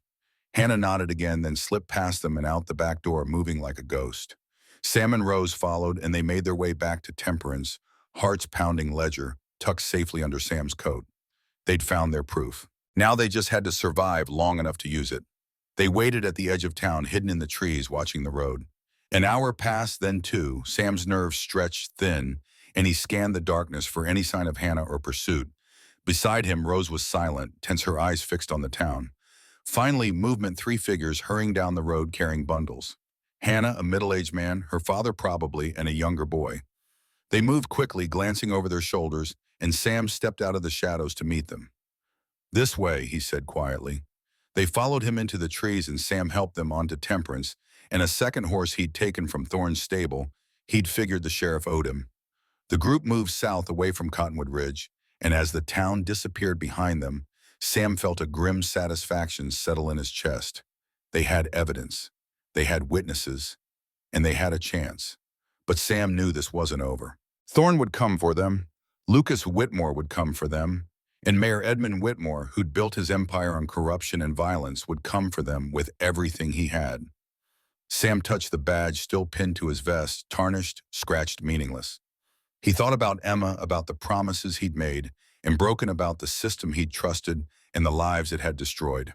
Hannah nodded again, then slipped past them and out the back door, moving like a ghost. Sam and Rose followed, and they made their way back to Temperance, hearts pounding, ledger tucked safely under Sam's coat. They'd found their proof. Now they just had to survive long enough to use it. They waited at the edge of town, hidden in the trees, watching the road. An hour passed, then 2. Sam's nerves stretched thin, and he scanned the darkness for any sign of Hannah or pursuit. Beside him, Rose was silent, tense, her eyes fixed on the town. Finally, movement, 3 figures hurrying down the road carrying bundles. Hannah, a middle-aged man, her father probably, and a younger boy. They moved quickly, glancing over their shoulders, and Sam stepped out of the shadows to meet them. "This way," he said quietly. They followed him into the trees, and Sam helped them onto Temperance, and a second horse he'd taken from Thorne's stable. He'd figured the sheriff owed him. The group moved south away from Cottonwood Ridge, and as the town disappeared behind them, Sam felt a grim satisfaction settle in his chest. They had evidence, they had witnesses, and they had a chance. But Sam knew this wasn't over. Thorne would come for them, Lucas Whitmore would come for them, and Mayor Edmund Whitmore, who'd built his empire on corruption and violence, would come for them with everything he had. Sam touched the badge still pinned to his vest, tarnished, scratched, meaningless. He thought about Emma, about the promises he'd made, and broken, about the system he'd trusted and the lives it had destroyed.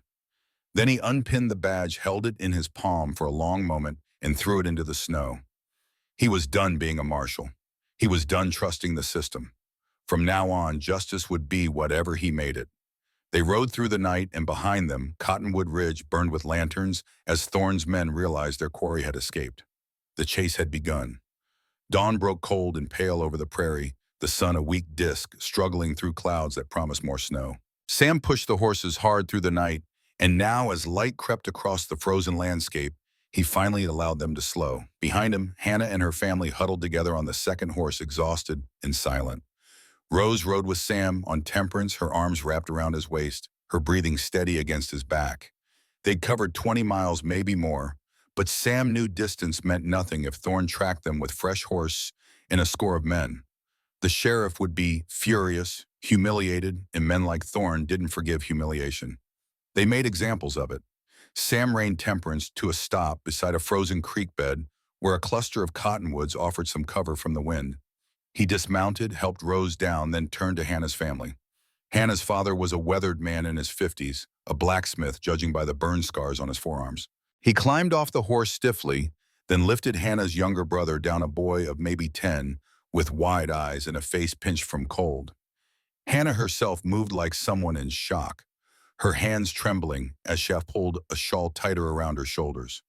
Then he unpinned the badge, held it in his palm for a long moment, and threw it into the snow. He was done being a marshal. He was done trusting the system. From now on, justice would be whatever he made it. They rode through the night, and behind them, Cottonwood Ridge burned with lanterns as Thorne's men realized their quarry had escaped. The chase had begun. Dawn broke cold and pale over the prairie, the sun a weak disk struggling through clouds that promised more snow. Sam pushed the horses hard through the night, and now as light crept across the frozen landscape, he finally allowed them to slow. Behind him, Hannah and her family huddled together on the second horse, exhausted and silent. Rose rode with Sam on Temperance, her arms wrapped around his waist, her breathing steady against his back. They'd covered 20 miles, maybe more, but Sam knew distance meant nothing if Thorne tracked them with fresh horse and a score of men. The sheriff would be furious, humiliated, and men like Thorne didn't forgive humiliation. They made examples of it. Sam reined Temperance to a stop beside a frozen creek bed where a cluster of cottonwoods offered some cover from the wind. He dismounted, helped Rose down, then turned to Hannah's family. Hannah's father was a weathered man in his 50s, a blacksmith judging by the burn scars on his forearms. He climbed off the horse stiffly, then lifted Hannah's younger brother down, a boy of maybe 10, with wide eyes and a face pinched from cold. Hannah herself moved like someone in shock, her hands trembling as she pulled a shawl tighter around her shoulders.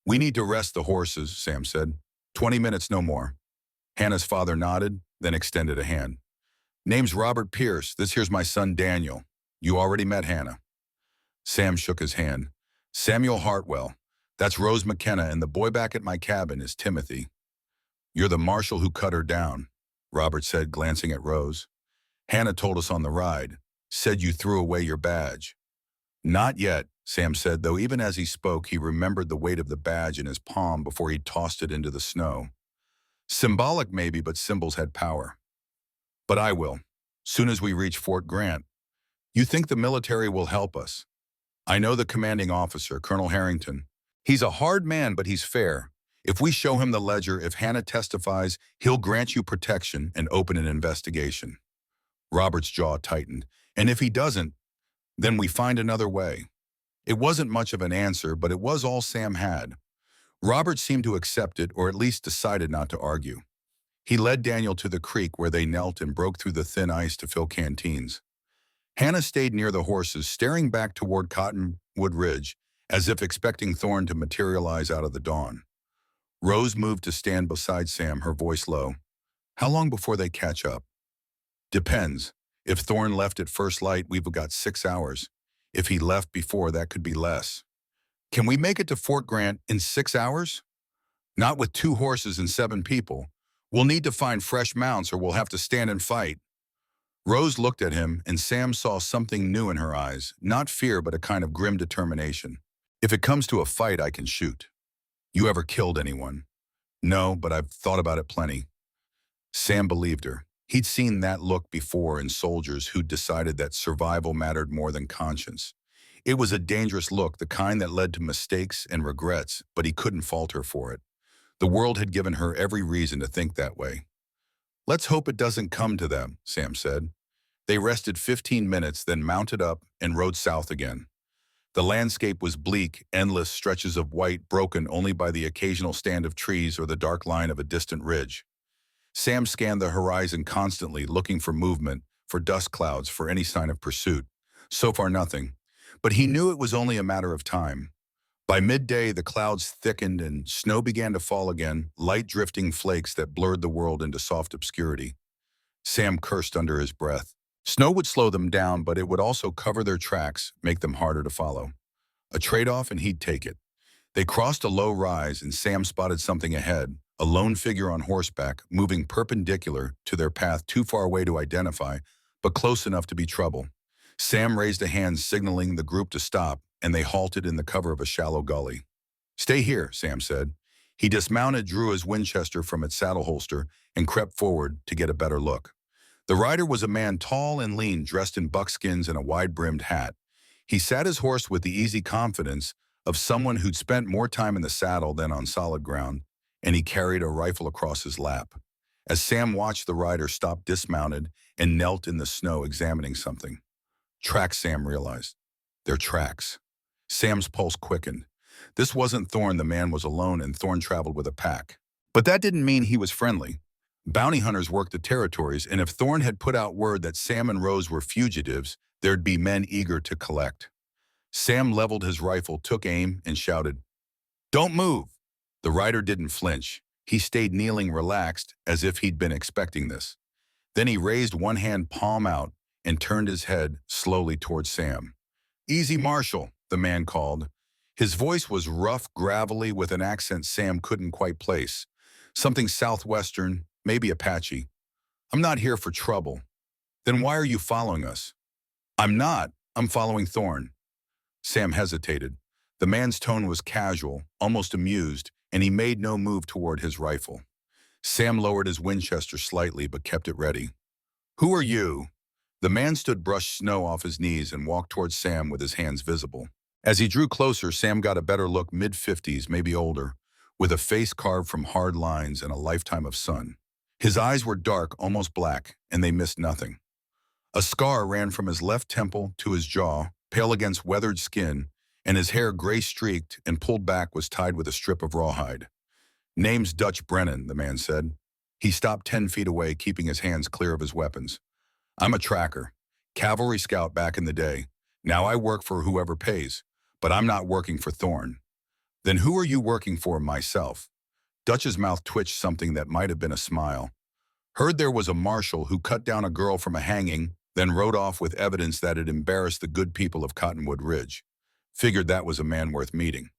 "We need to rest the horses," Sam said. 20 minutes, no more." Hannah's father nodded, then extended a hand. "Name's Robert Pierce. This here's my son Daniel. You already met Hannah." Sam shook his hand. "Samuel Hartwell. That's Rose McKenna, and the boy back at my cabin is Timothy." "You're the marshal who cut her down," Robert said, glancing at Rose. "Hannah told us on the ride. Said you threw away your badge." "Not yet," Sam said, though even as he spoke, he remembered the weight of the badge in his palm before he tossed it into the snow. Symbolic maybe, but symbols had power. "But I will, soon as we reach Fort Grant. You think the military will help us?" "I know the commanding officer, Colonel Harrington. He's a hard man, but he's fair. If we show him the ledger, if Hannah testifies, he'll grant you protection and open an investigation." Robert's jaw tightened. "And if he doesn't, then we find another way." It wasn't much of an answer, but it was all Sam had. Robert seemed to accept it, or at least decided not to argue. He led Daniel to the creek where they knelt and broke through the thin ice to fill canteens. Hannah stayed near the horses, staring back toward Cottonwood Ridge, as if expecting Thorne to materialize out of the dawn. Rose moved to stand beside Sam, her voice low. "How long before they catch up?" "Depends. If Thorne left at first light, we've got 6 hours. If he left before, that could be less." "Can we make it to Fort Grant in 6 hours?" "Not with 2 horses and 7 people. We'll need to find fresh mounts or we'll have to stand and fight." Rose looked at him, and Sam saw something new in her eyes, not fear but a kind of grim determination. "If it comes to a fight, I can shoot." "You ever killed anyone?" "No, but I've thought about it plenty." Sam believed her. He'd seen that look before in soldiers who'd decided that survival mattered more than conscience. It was a dangerous look, the kind that led to mistakes and regrets, but he couldn't fault her for it. The world had given her every reason to think that way. "Let's hope it doesn't come to them," Sam said. They rested 15 minutes, then mounted up and rode south again. The landscape was bleak, endless stretches of white broken only by the occasional stand of trees or the dark line of a distant ridge. Sam scanned the horizon constantly, looking for movement, for dust clouds, for any sign of pursuit. So far, nothing. But he knew it was only a matter of time. By midday, the clouds thickened and snow began to fall again, light drifting flakes that blurred the world into soft obscurity. Sam cursed under his breath. Snow would slow them down, but it would also cover their tracks, make them harder to follow. A trade-off, and he'd take it. They crossed a low rise, and Sam spotted something ahead, a lone figure on horseback, moving perpendicular to their path, too far away to identify, but close enough to be trouble. Sam raised a hand, signaling the group to stop, and they halted in the cover of a shallow gully. "Stay here," Sam said. He dismounted, drew his Winchester from its saddle holster, and crept forward to get a better look. The rider was a man tall and lean, dressed in buckskins and a wide-brimmed hat. He sat his horse with the easy confidence of someone who'd spent more time in the saddle than on solid ground, and he carried a rifle across his lap. As Sam watched, the rider stopped, dismounted, and knelt in the snow examining something. Tracks, Sam realized. They're tracks. Sam's pulse quickened. This wasn't Thorne. The man was alone, and Thorne traveled with a pack. But that didn't mean he was friendly. Bounty hunters worked the territories, and if Thorne had put out word that Sam and Rose were fugitives, there'd be men eager to collect. Sam leveled his rifle, took aim, and shouted, "Don't move!" The rider didn't flinch. He stayed kneeling, relaxed, as if he'd been expecting this. Then he raised one hand, palm out, and turned his head slowly towards Sam. "Easy, Marshal," the man called. His voice was rough, gravelly, with an accent Sam couldn't quite place. Something southwestern, maybe Apache. "I'm not here for trouble." "Then why are you following us?" "I'm not. I'm following Thorne." Sam hesitated. The man's tone was casual, almost amused, and he made no move toward his rifle. Sam lowered his Winchester slightly but kept it ready. "Who are you?" The man stood, brushed snow off his knees, and walked towards Sam with his hands visible. As he drew closer, Sam got a better look, mid-50s, maybe older, with a face carved from hard lines and a lifetime of sun. His eyes were dark, almost black, and they missed nothing. A scar ran from his left temple to his jaw, pale against weathered skin, and his hair, gray-streaked and pulled back, was tied with a strip of rawhide. "Name's Dutch Brennan," the man said. He stopped 10 feet away, keeping his hands clear of his weapons. "I'm a tracker, cavalry scout back in the day. Now I work for whoever pays, but I'm not working for Thorne." "Then who are you working for?" "Myself." Dutch's mouth twitched, something that might have been a smile. "Heard there was a marshal who cut down a girl from a hanging, then rode off with evidence that it embarrassed the good people of Cottonwood Ridge. Figured that was a man worth meeting."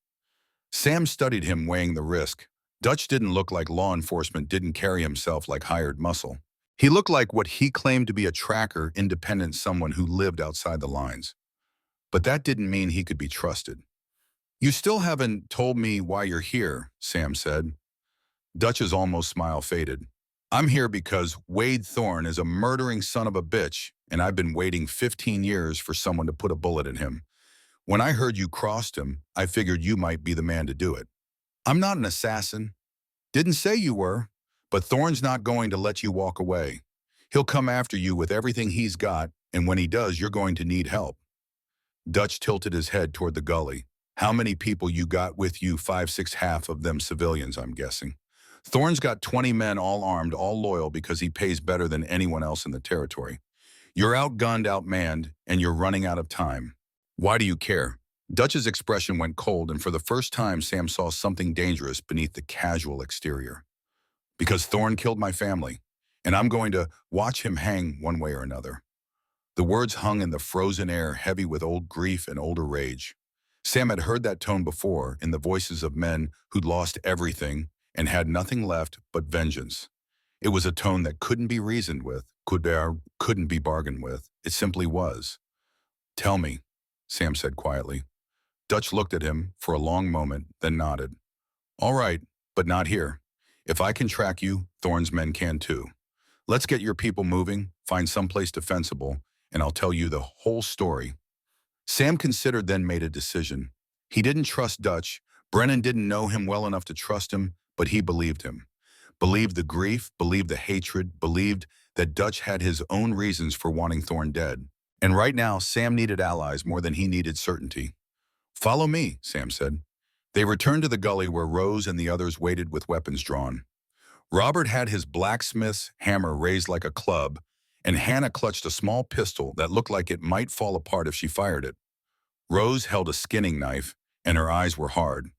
Sam studied him, weighing the risk. Dutch didn't look like law enforcement, didn't carry himself like hired muscle. He looked like what he claimed to be: a tracker, independent, someone who lived outside the lines. But that didn't mean he could be trusted. "You still haven't told me why you're here," Sam said. Dutch's almost smile faded. "I'm here because Wade Thorne is a murdering son of a bitch, and I've been waiting 15 years for someone to put a bullet in him. When I heard you crossed him, I figured you might be the man to do it." "I'm not an assassin." "Didn't say you were, but Thorne's not going to let you walk away. He'll come after you with everything he's got, and when he does, you're going to need help." Dutch tilted his head toward the gully. "How many people you got with you?" "5, 6, half of them civilians, I'm guessing." "Thorne's got 20 men, all armed, all loyal, because he pays better than anyone else in the territory. You're outgunned, outmanned, and you're running out of time. Why do you care?" Dutch's expression went cold, and for the first time Sam saw something dangerous beneath the casual exterior. "Because Thorne killed my family, and I'm going to watch him hang one way or another." The words hung in the frozen air, heavy with old grief and older rage. Sam had heard that tone before, in the voices of men who'd lost everything and had nothing left but vengeance. It was a tone that couldn't be reasoned with, couldn't be bargained with. It simply was. "Tell me," Sam said quietly. Dutch looked at him for a long moment, then nodded. "All right, but not here. If I can track you, Thorne's men can too. Let's get your people moving, find someplace defensible, and I'll tell you the whole story." Sam considered, then made a decision. He didn't trust Dutch. Brennan didn't know him well enough to trust him, but he believed him. Believed the grief, believed the hatred, believed that Dutch had his own reasons for wanting Thorne dead. And right now, Sam needed allies more than he needed certainty. "Follow me," Sam said. They returned to the gully where Rose and the others waited with weapons drawn. Robert had his blacksmith's hammer raised like a club, and Hannah clutched a small pistol that looked like it might fall apart if she fired it. Rose held a skinning knife, and her eyes were hard.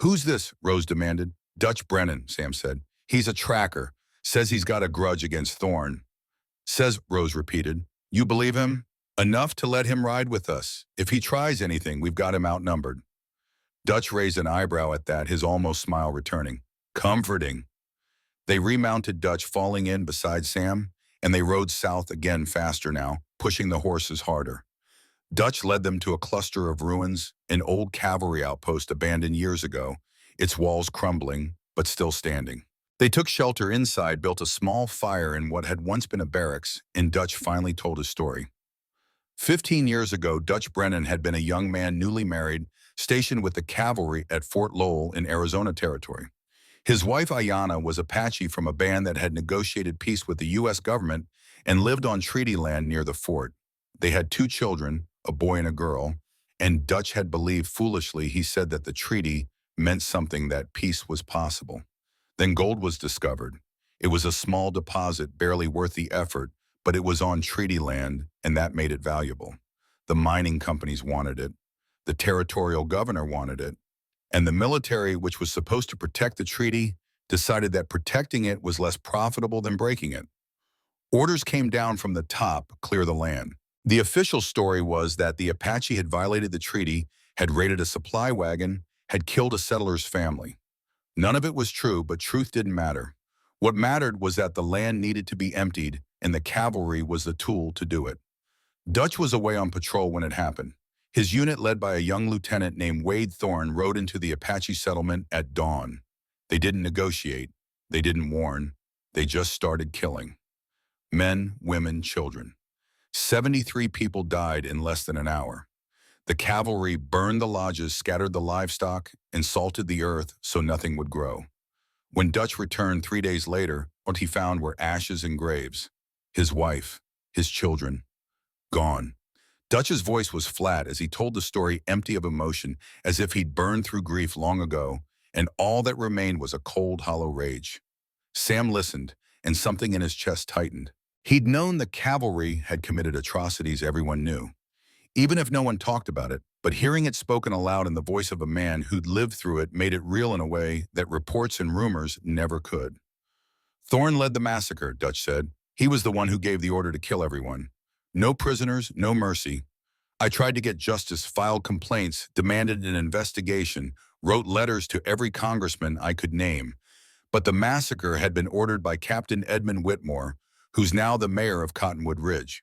"Who's this?" Rose demanded. "Dutch Brennan," Sam said. "He's a tracker. Says he's got a grudge against Thorne." "Says," Rose repeated. "You believe him?" "Enough to let him ride with us. If he tries anything, we've got him outnumbered." Dutch raised an eyebrow at that, his almost smile returning. "Comforting." They remounted, Dutch falling in beside Sam, and they rode south again, faster now, pushing the horses harder. Dutch led them to a cluster of ruins, an old cavalry outpost abandoned years ago, its walls crumbling, but still standing. They took shelter inside, built a small fire in what had once been a barracks, and Dutch finally told his story. 15 years ago, Dutch Brennan had been a young man, newly married, stationed with the cavalry at Fort Lowell in Arizona Territory. His wife, Ayanna, was Apache from a band that had negotiated peace with the U.S. government and lived on treaty land near the fort. They had 2 children, a boy and a girl, And Dutch had believed foolishly. He said that the treaty meant something, that peace was possible. Then gold was discovered. It was a small deposit, barely worth the effort, but it was on treaty land, and that made it valuable. The mining companies wanted it. The territorial governor wanted it. And the military, which was supposed to protect the treaty, decided that protecting it was less profitable than breaking it. Orders came down from the top, clear the land. The official story was that the Apache had violated the treaty, had raided a supply wagon, had killed a settler's family. None of it was true, but truth didn't matter. What mattered was that the land needed to be emptied, and the cavalry was the tool to do it. Dutch was away on patrol when it happened. His unit, led by a young lieutenant named Wade Thorne, rode into the Apache settlement at dawn. They didn't negotiate. They didn't warn. They just started killing. Men, women, children. 73 people died in less than an hour. The cavalry burned the lodges, scattered the livestock, and salted the earth so nothing would grow. When Dutch returned 3 days later, what he found were ashes and graves. His wife, his children, gone. Dutch's voice was flat as he told the story, empty of emotion, as if he'd burned through grief long ago, and all that remained was a cold, hollow rage. Sam listened, and something in his chest tightened. He'd known the cavalry had committed atrocities everyone knew, even if no one talked about it, but hearing it spoken aloud in the voice of a man who'd lived through it made it real in a way that reports and rumors never could. Thorne led the massacre, Dutch said. He was the one who gave the order to kill everyone. No prisoners, no mercy. I tried to get justice, filed complaints, demanded an investigation, wrote letters to every congressman I could name. But the massacre had been ordered by Captain Edmund Whitmore, who's now the mayor of Cottonwood Ridge.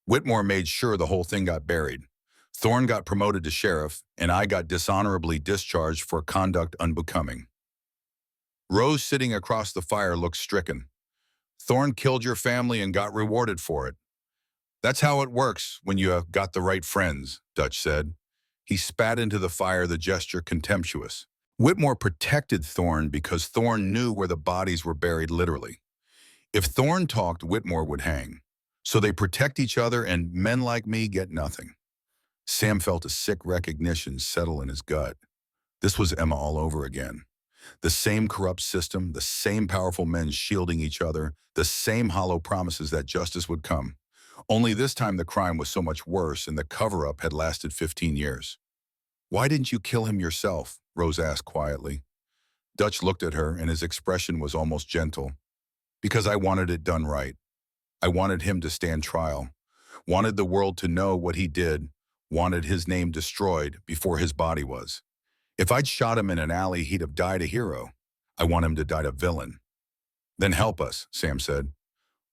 Whitmore made sure the whole thing got buried. Thorne got promoted to sheriff, and I got dishonorably discharged for conduct unbecoming. Rose, sitting across the fire, looked stricken. Thorne killed your family and got rewarded for it. That's how it works when you have got the right friends, Dutch said. He spat into the fire, the gesture contemptuous. Whitmore protected Thorne because Thorne knew where the bodies were buried, literally. If Thorne talked, Whitmore would hang. So they protect each other, and men like me get nothing. Sam felt a sick recognition settle in his gut. This was Emma all over again. The same corrupt system, the same powerful men shielding each other, the same hollow promises that justice would come. Only this time the crime was so much worse, and the cover-up had lasted 15 years. "Why didn't you kill him yourself?" Rose asked quietly. Dutch looked at her, and his expression was almost gentle. "Because I wanted it done right. I wanted him to stand trial, wanted the world to know what he did, wanted his name destroyed before his body was. If I'd shot him in an alley, he'd have died a hero. I want him to die a villain." "Then help us," Sam said.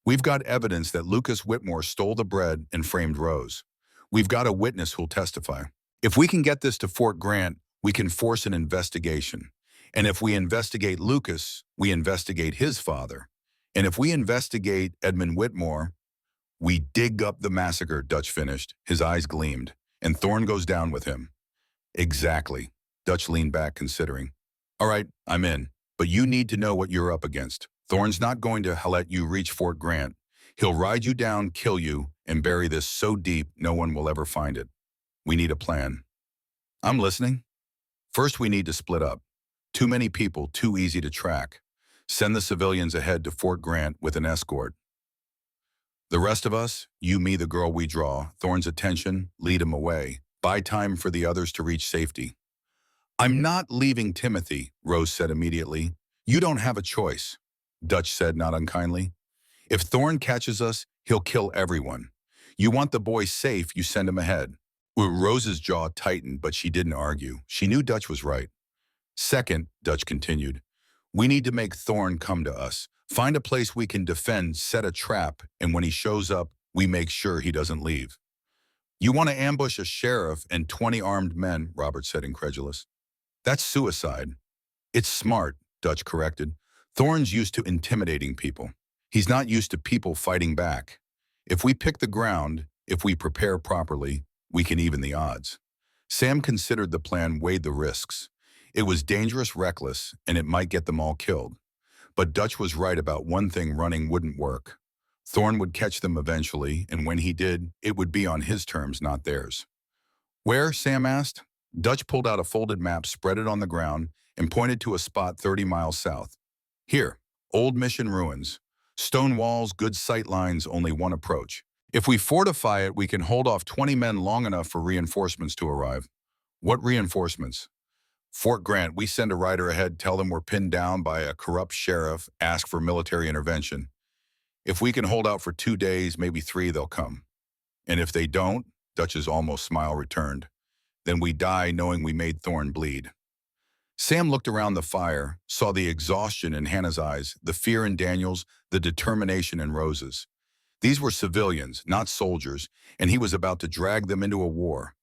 "We've got evidence that Lucas Whitmore stole the bread and framed Rose. We've got a witness who'll testify. If we can get this to Fort Grant, we can force an investigation. And if we investigate Lucas, we investigate his father. And if we investigate Edmund Whitmore, we dig up the massacre," Dutch finished. His eyes gleamed. "And Thorne goes down with him." "Exactly." Dutch leaned back, considering. "All right, I'm in. But you need to know what you're up against. Thorne's not going to let you reach Fort Grant. He'll ride you down, kill you, and bury this so deep no one will ever find it. We need a plan." "I'm listening." "First, we need to split up. Too many people, too easy to track. Send the civilians ahead to Fort Grant with an escort. The rest of us, you, me, the girl, we draw Thorne's attention, lead him away. Buy time for the others to reach safety." "I'm not leaving Timothy," Rose said immediately. "You don't have a choice," Dutch said, not unkindly. "If Thorne catches us, he'll kill everyone. You want the boy safe, you send him ahead." Rose's jaw tightened, but she didn't argue. She knew Dutch was right. "Second," Dutch continued, "we need to make Thorne come to us. Find a place we can defend, set a trap, and when he shows up, we make sure he doesn't leave." "You want to ambush a sheriff and 20 armed men," Robert said, incredulous. "That's suicide." "It's smart," Dutch corrected. "Thorne's used to intimidating people. He's not used to people fighting back. If we pick the ground, if we prepare properly, we can even the odds." Sam considered the plan, weighed the risks. It was dangerous, reckless, and it might get them all killed. But Dutch was right about one thing: running wouldn't work. Thorne would catch them eventually, and when he did, it would be on his terms, not theirs. Where? Sam asked. Dutch pulled out a folded map, spread it on the ground, and pointed to a spot 30 miles south. Here, old mission ruins. Stone walls, good sight lines, only one approach. If we fortify it, we can hold off 20 men long enough for reinforcements to arrive. What reinforcements? Fort Grant, we send a rider ahead, tell them we're pinned down by a corrupt sheriff, ask for military intervention. If we can hold out for 2 days, maybe 3, they'll come. And if they don't, Dutch's almost smile returned. Then we die knowing we made Thorne bleed. Sam looked around the fire, saw the exhaustion in Hannah's eyes, the fear in Daniel's, the determination in Rose's. These were civilians, not soldiers, and he was about to drag them into a war.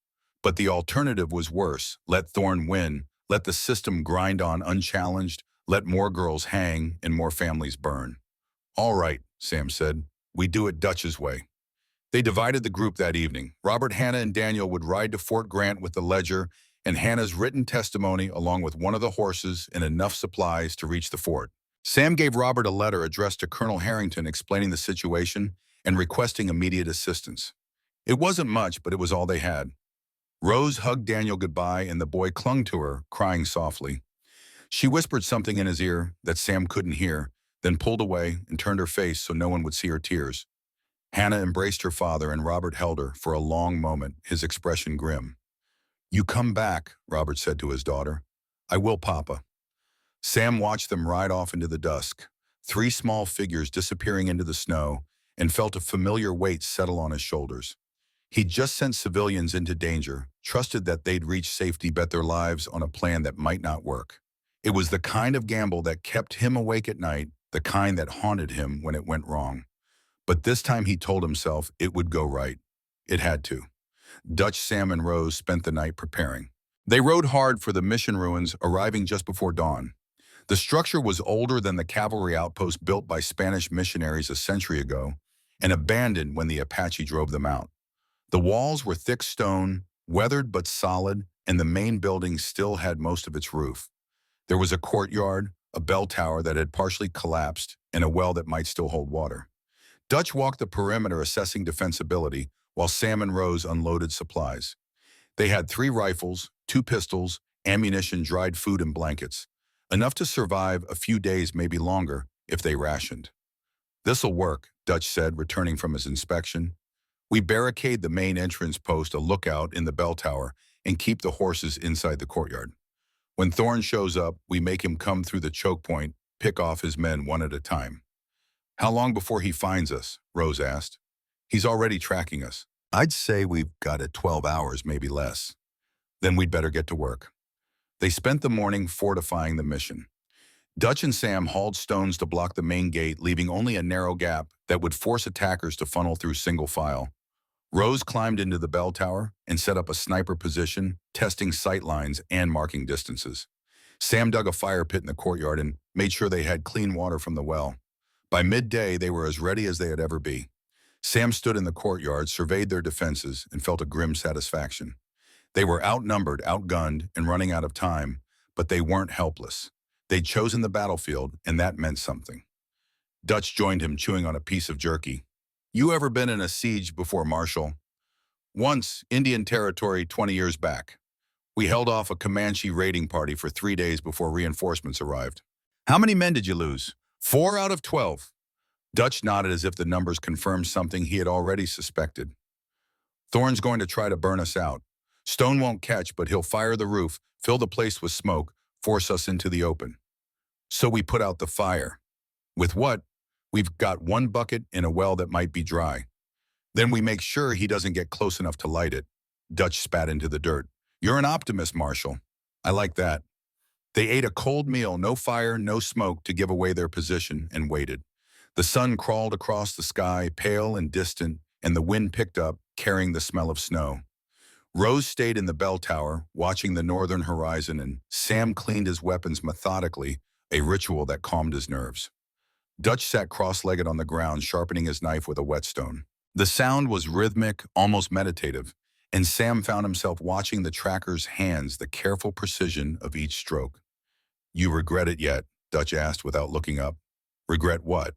But the alternative was worse. Let Thorne win, let the system grind on unchallenged, let more girls hang and more families burn. All right, Sam said. We do it Dutch's way. They divided the group that evening. Robert, Hannah, and Daniel would ride to Fort Grant with the ledger and Hannah's written testimony along with one of the horses and enough supplies to reach the fort. Sam gave Robert a letter addressed to Colonel Harrington explaining the situation and requesting immediate assistance. It wasn't much, but it was all they had. Rose hugged Daniel goodbye and the boy clung to her, crying softly. She whispered something in his ear that Sam couldn't hear, then pulled away and turned her face so no one would see her tears. Hannah embraced her father and Robert held her for a long moment, his expression grim. You come back, Robert said to his daughter. I will, Papa. Sam watched them ride off into the dusk, 3 small figures disappearing into the snow, and felt a familiar weight settle on his shoulders. He'd just sent civilians into danger, trusted that they'd reach safety, bet their lives on a plan that might not work. It was the kind of gamble that kept him awake at night, the kind that haunted him when it went wrong. But this time he told himself it would go right. It had to. Dutch, Sam, and Rose spent the night preparing. They rode hard for the mission ruins, arriving just before dawn. The structure was older than the cavalry outpost built by Spanish missionaries a century ago and abandoned when the Apache drove them out. The walls were thick stone, weathered but solid, and the main building still had most of its roof. There was a courtyard, a bell tower that had partially collapsed, and a well that might still hold water. Dutch walked the perimeter assessing defensibility, while Sam and Rose unloaded supplies. They had 3 rifles, 2 pistols, ammunition, dried food, and blankets. Enough to survive a few days, maybe longer, if they rationed. This'll work, Dutch said, returning from his inspection. We barricade the main entrance post, a lookout in the bell tower, and keep the horses inside the courtyard. When Thorne shows up, we make him come through the choke point, pick off his men one at a time. How long before he finds us? Rose asked. He's already tracking us. I'd say we've got it 12 hours, maybe less. Then we'd better get to work. They spent the morning fortifying the mission. Dutch and Sam hauled stones to block the main gate, leaving only a narrow gap that would force attackers to funnel through single file. Rose climbed into the bell tower and set up a sniper position, testing sight lines and marking distances. Sam dug a fire pit in the courtyard and made sure they had clean water from the well. By midday, they were as ready as they'd ever be. Sam stood in the courtyard, surveyed their defenses, and felt a grim satisfaction. They were outnumbered, outgunned, and running out of time, but they weren't helpless. They'd chosen the battlefield, and that meant something. Dutch joined him, chewing on a piece of jerky. You ever been in a siege before, Marshal? Once, Indian Territory 20 years back. We held off a Comanche raiding party for 3 days before reinforcements arrived. How many men did you lose? 4 out of 12. Dutch nodded as if the numbers confirmed something he had already suspected. Thorne's going to try to burn us out. Stone won't catch, but he'll fire the roof, fill the place with smoke, force us into the open. So we put out the fire. With what? We've got 1 bucket in a well that might be dry. Then we make sure he doesn't get close enough to light it. Dutch spat into the dirt. You're an optimist, Marshal. I like that. They ate a cold meal, no fire, no smoke to give away their position, and waited. The sun crawled across the sky, pale and distant, and the wind picked up, carrying the smell of snow. Rose stayed in the bell tower, watching the northern horizon, and Sam cleaned his weapons methodically, a ritual that calmed his nerves. Dutch sat cross-legged on the ground, sharpening his knife with a whetstone. The sound was rhythmic, almost meditative, and Sam found himself watching the tracker's hands, the careful precision of each stroke. You regret it yet? Dutch asked without looking up. Regret what?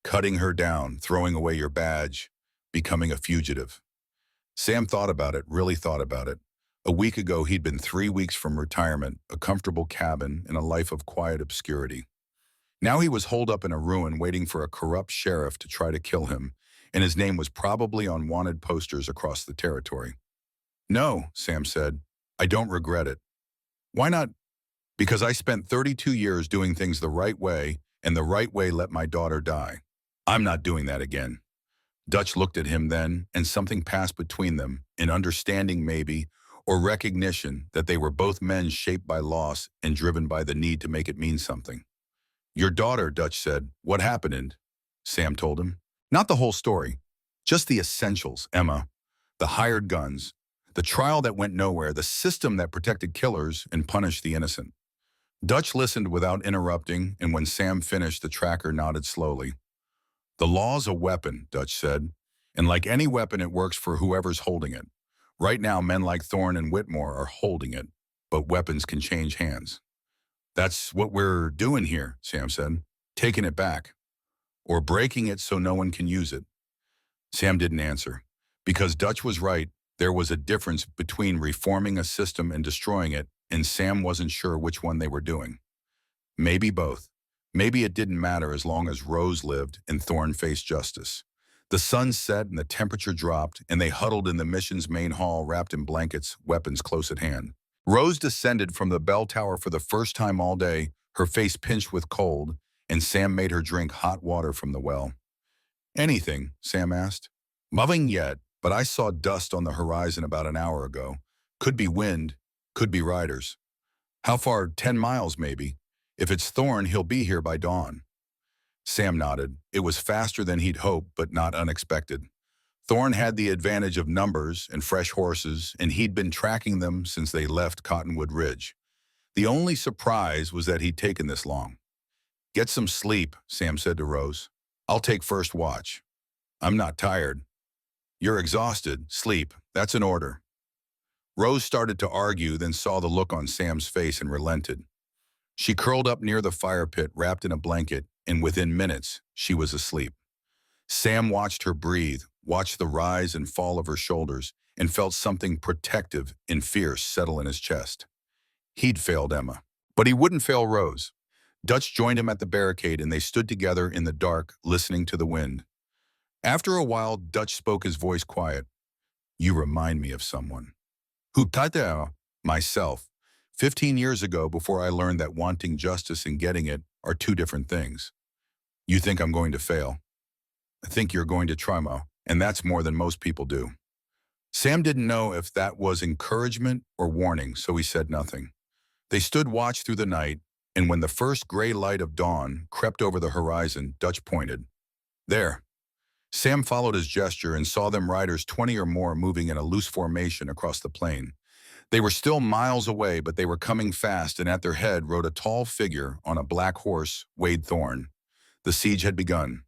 Cutting her down, throwing away your badge, becoming a fugitive. Sam thought about it, really thought about it. A week ago, he'd been 3 weeks from retirement, a comfortable cabin, and a life of quiet obscurity. Now he was holed up in a ruin waiting for a corrupt sheriff to try to kill him, and his name was probably on wanted posters across the territory. No, Sam said. I don't regret it. Why not? Because I spent 32 years doing things the right way, and the right way let my daughter die. I'm not doing that again. Dutch looked at him then, and something passed between them, an understanding maybe, or recognition that they were both men shaped by loss and driven by the need to make it mean something. Your daughter, Dutch said. What happened? Sam told him. Not the whole story. Just the essentials, Emma. The hired guns. The trial that went nowhere. The system that protected killers and punished the innocent. Dutch listened without interrupting, and when Sam finished, the tracker nodded slowly. The law's a weapon, Dutch said. And like any weapon, it works for whoever's holding it. Right now, men like Thorne and Whitmore are holding it. But weapons can change hands. That's what we're doing here, Sam said. Taking it back. Or breaking it so no one can use it. Sam didn't answer. Because Dutch was right, there was a difference between reforming a system and destroying it, and Sam wasn't sure which one they were doing. Maybe both. Maybe it didn't matter as long as Rose lived and Thorne faced justice. The sun set and the temperature dropped, and they huddled in the mission's main hall wrapped in blankets, weapons close at hand. Rose descended from the bell tower for the first time all day, her face pinched with cold, and Sam made her drink hot water from the well. Anything? Sam asked. Nothing yet, but I saw dust on the horizon about an hour ago. Could be wind, could be riders. How far? 10 miles, maybe. If it's Thorne, he'll be here by dawn. Sam nodded. It was faster than he'd hoped, but not unexpected. Thorne had the advantage of numbers and fresh horses, and he'd been tracking them since they left Cottonwood Ridge. The only surprise was that he'd taken this long. Get some sleep, Sam said to Rose. I'll take first watch. I'm not tired. You're exhausted. Sleep. That's an order. Rose started to argue, then saw the look on Sam's face and relented. She curled up near the fire pit, wrapped in a blanket, and within minutes, she was asleep. Sam watched her breathe, watched the rise and fall of her shoulders, and felt something protective and fierce settle in his chest. He'd failed Emma, but he wouldn't fail Rose. Dutch joined him at the barricade, and they stood together in the dark, listening to the wind. After a while, Dutch spoke, his voice quiet. You remind me of someone. Who tada? Myself. 15 years ago, before I learned that wanting justice and getting it are two different things. You think I'm going to fail? I think you're going to try, Mo, and that's more than most people do. Sam didn't know if that was encouragement or warning, so he said nothing. They stood watch through the night, and when the first gray light of dawn crept over the horizon, Dutch pointed. There. Sam followed his gesture and saw them riders 20 or more moving in a loose formation across the plain. They were still miles away, but they were coming fast, and at their head rode a tall figure on a black horse, Wade Thorne. The siege had begun.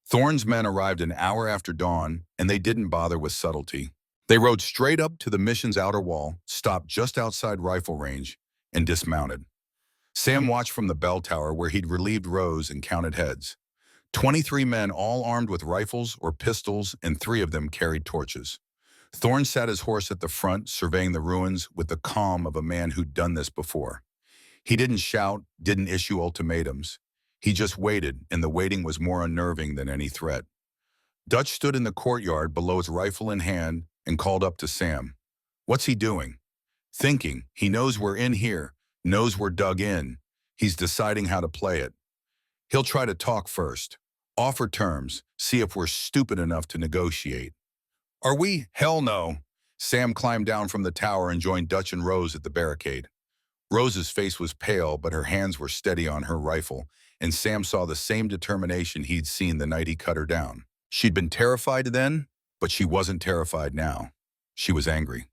Thorne's men arrived an hour after dawn, and they didn't bother with subtlety. They rode straight up to the mission's outer wall, stopped just outside rifle range, and dismounted. Sam watched from the bell tower where he'd relieved Rose and counted heads. 23 men, all armed with rifles or pistols, and 3 of them carried torches. Thorne sat his horse at the front, surveying the ruins with the calm of a man who'd done this before. He didn't shout, didn't issue ultimatums. He just waited, and the waiting was more unnerving than any threat. Dutch stood in the courtyard below, his rifle in hand, and called up to Sam. What's he doing? Thinking. He knows we're in here, knows we're dug in. He's deciding how to play it. He'll try to talk first, offer terms, see if we're stupid enough to negotiate. Are we? Hell no. Sam climbed down from the tower and joined Dutch and Rose at the barricade. Rose's face was pale, but her hands were steady on her rifle, and Sam saw the same determination he'd seen the night he cut her down. She'd been terrified then, but she wasn't terrified now. She was angry.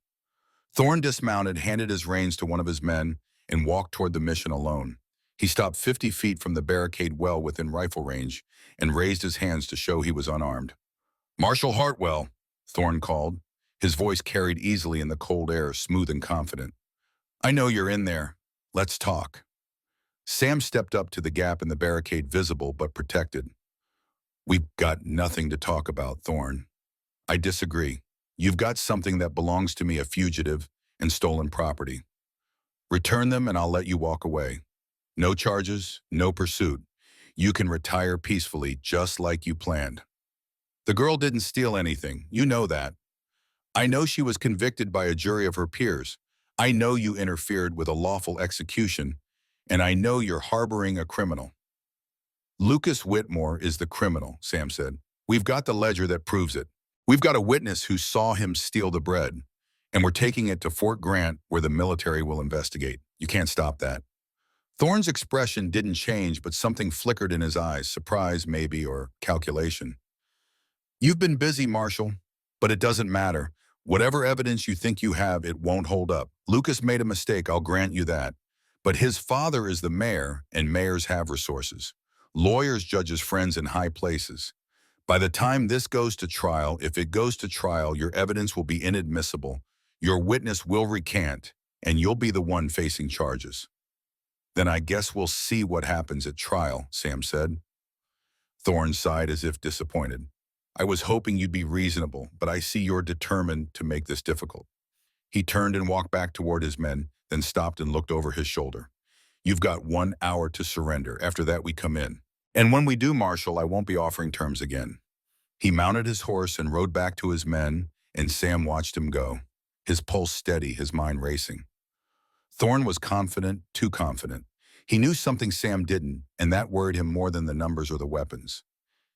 Thorne dismounted, handed his reins to one of his men, and walked toward the mission alone. He stopped 50 feet from the barricade well within rifle range and raised his hands to show he was unarmed. Marshal Hartwell, Thorne called. His voice carried easily in the cold air, smooth and confident. I know you're in there. Let's talk. Sam stepped up to the gap in the barricade, visible but protected. We've got nothing to talk about, Thorne. I disagree. You've got something that belongs to me, a fugitive, and stolen property. Return them and I'll let you walk away. No charges, no pursuit. You can retire peacefully, just like you planned. The girl didn't steal anything. You know that. I know she was convicted by a jury of her peers. I know you interfered with a lawful execution, and I know you're harboring a criminal. Lucas Whitmore is the criminal, Sam said. We've got the ledger that proves it. We've got a witness who saw him steal the bread, and we're taking it to Fort Grant where the military will investigate. You can't stop that. Thorne's expression didn't change, but something flickered in his eyes, surprise maybe, or calculation. You've been busy, Marshal, but it doesn't matter. Whatever evidence you think you have, it won't hold up. Lucas made a mistake, I'll grant you that. But his father is the mayor, and mayors have resources. Lawyers, judges, friends in high places. By the time this goes to trial, if it goes to trial, your evidence will be inadmissible. Your witness will recant, and you'll be the one facing charges. Then I guess we'll see what happens at trial, Sam said. Thorne sighed as if disappointed. I was hoping you'd be reasonable, but I see you're determined to make this difficult. He turned and walked back toward his men, then stopped and looked over his shoulder. You've got 1 hour to surrender. After that, we come in. And when we do, Marshal, I won't be offering terms again. He mounted his horse and rode back to his men, and Sam watched him go, his pulse steady, his mind racing. Thorne was confident, too confident. He knew something Sam didn't, and that worried him more than the numbers or the weapons.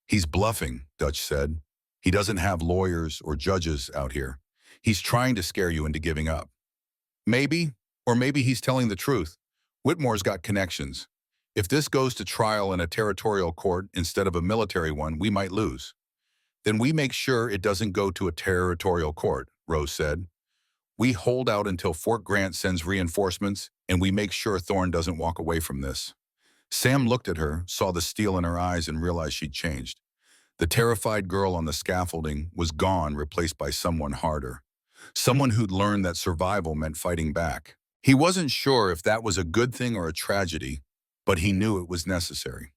He's bluffing, Dutch said. He doesn't have lawyers or judges out here. He's trying to scare you into giving up. Maybe, or maybe he's telling the truth. Whitmore's got connections. If this goes to trial in a territorial court instead of a military one, we might lose. Then we make sure it doesn't go to a territorial court, Rose said. We hold out until Fort Grant sends reinforcements, and we make sure Thorne doesn't walk away from this. Sam looked at her, saw the steel in her eyes, and realized she'd changed. The terrified girl on the scaffolding was gone, replaced by someone harder. Someone who'd learned that survival meant fighting back. He wasn't sure if that was a good thing or a tragedy, but he knew it was necessary.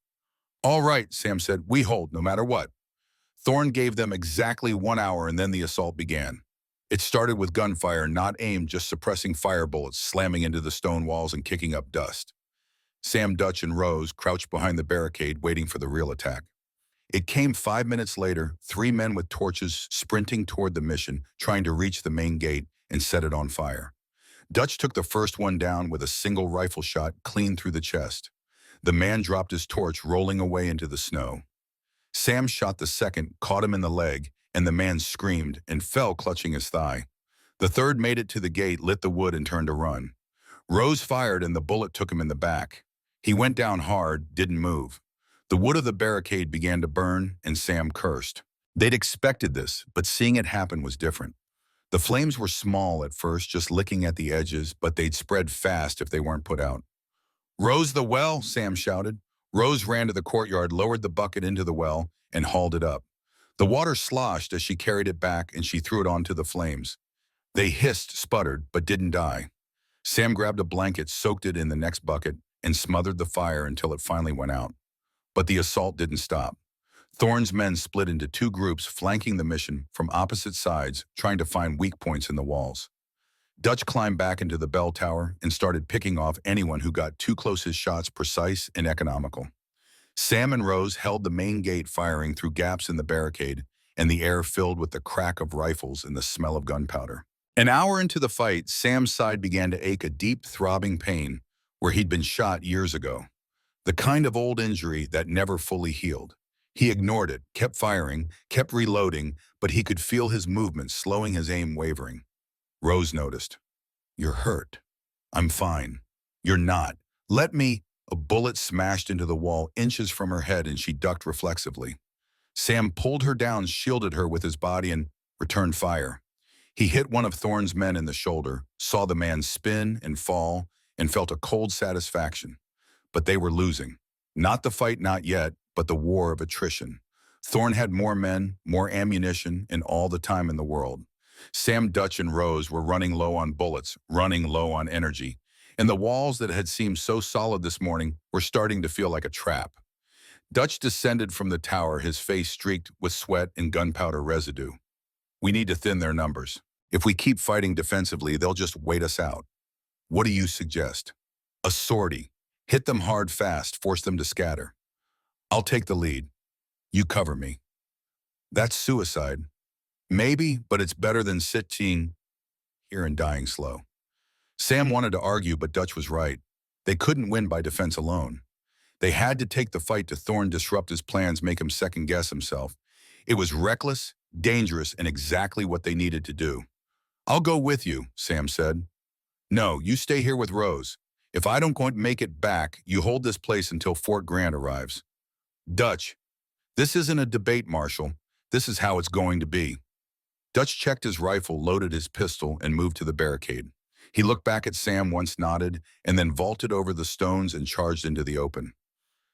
All right, Sam said, we hold, no matter what. Thorne gave them exactly 1 hour, and then the assault began. It started with gunfire, not aimed, just suppressing fire bullets, slamming into the stone walls and kicking up dust. Sam, Dutch, and Rose crouched behind the barricade, waiting for the real attack. It came 5 minutes later, 3 men with torches sprinting toward the mission, trying to reach the main gate and set it on fire. Dutch took the first one down with a single rifle shot clean through the chest. The man dropped his torch, rolling away into the snow. Sam shot the second, caught him in the leg, and the man screamed and fell, clutching his thigh. The third made it to the gate, lit the wood, and turned to run. Rose fired, and the bullet took him in the back. He went down hard, didn't move. The wood of the barricade began to burn, and Sam cursed. They'd expected this, but seeing it happen was different. The flames were small at first, just licking at the edges, but they'd spread fast if they weren't put out. Rose the well, Sam shouted. Rose ran to the courtyard, lowered the bucket into the well, and hauled it up. The water sloshed as she carried it back, and she threw it onto the flames. They hissed, sputtered, but didn't die. Sam grabbed a blanket, soaked it in the next bucket, and smothered the fire until it finally went out. But the assault didn't stop. Thorne's men split into 2 groups, flanking the mission from opposite sides, trying to find weak points in the walls. Dutch climbed back into the bell tower and started picking off anyone who got too close, his shots precise and economical. Sam and Rose held the main gate, firing through gaps in the barricade, and the air filled with the crack of rifles and the smell of gunpowder. An hour into the fight, Sam's side began to ache, a deep, throbbing pain where he'd been shot years ago. The kind of old injury that never fully healed. He ignored it, kept firing, kept reloading, but he could feel his movements slowing, his aim wavering. Rose noticed. You're hurt. I'm fine. You're not. Let me. A bullet smashed into the wall inches from her head, and she ducked reflexively. Sam pulled her down, shielded her with his body, and returned fire. He hit one of Thorne's men in the shoulder, saw the man spin and fall, and felt a cold satisfaction. But they were losing. Not the fight, not yet, but the war of attrition. Thorne had more men, more ammunition, and all the time in the world. Sam, Dutch, and Rose were running low on bullets, running low on energy, and the walls that had seemed so solid this morning were starting to feel like a trap. Dutch descended from the tower, his face streaked with sweat and gunpowder residue. We need to thin their numbers. If we keep fighting defensively, they'll just wait us out. What do you suggest? A sortie. Hit them hard fast, force them to scatter. I'll take the lead. You cover me. That's suicide. Maybe, but it's better than sitting here and dying slow. Sam wanted to argue, but Dutch was right. They couldn't win by defense alone. They had to take the fight to Thorne, disrupt his plans, make him second-guess himself. It was reckless, dangerous, and exactly what they needed to do. I'll go with you, Sam said. No, you stay here with Rose. If I don't quite make it back, you hold this place until Fort Grant arrives. Dutch, this isn't a debate, Marshal. This is how it's going to be. Dutch checked his rifle, loaded his pistol, and moved to the barricade. He looked back at Sam, once nodded, and then vaulted over the stones and charged into the open.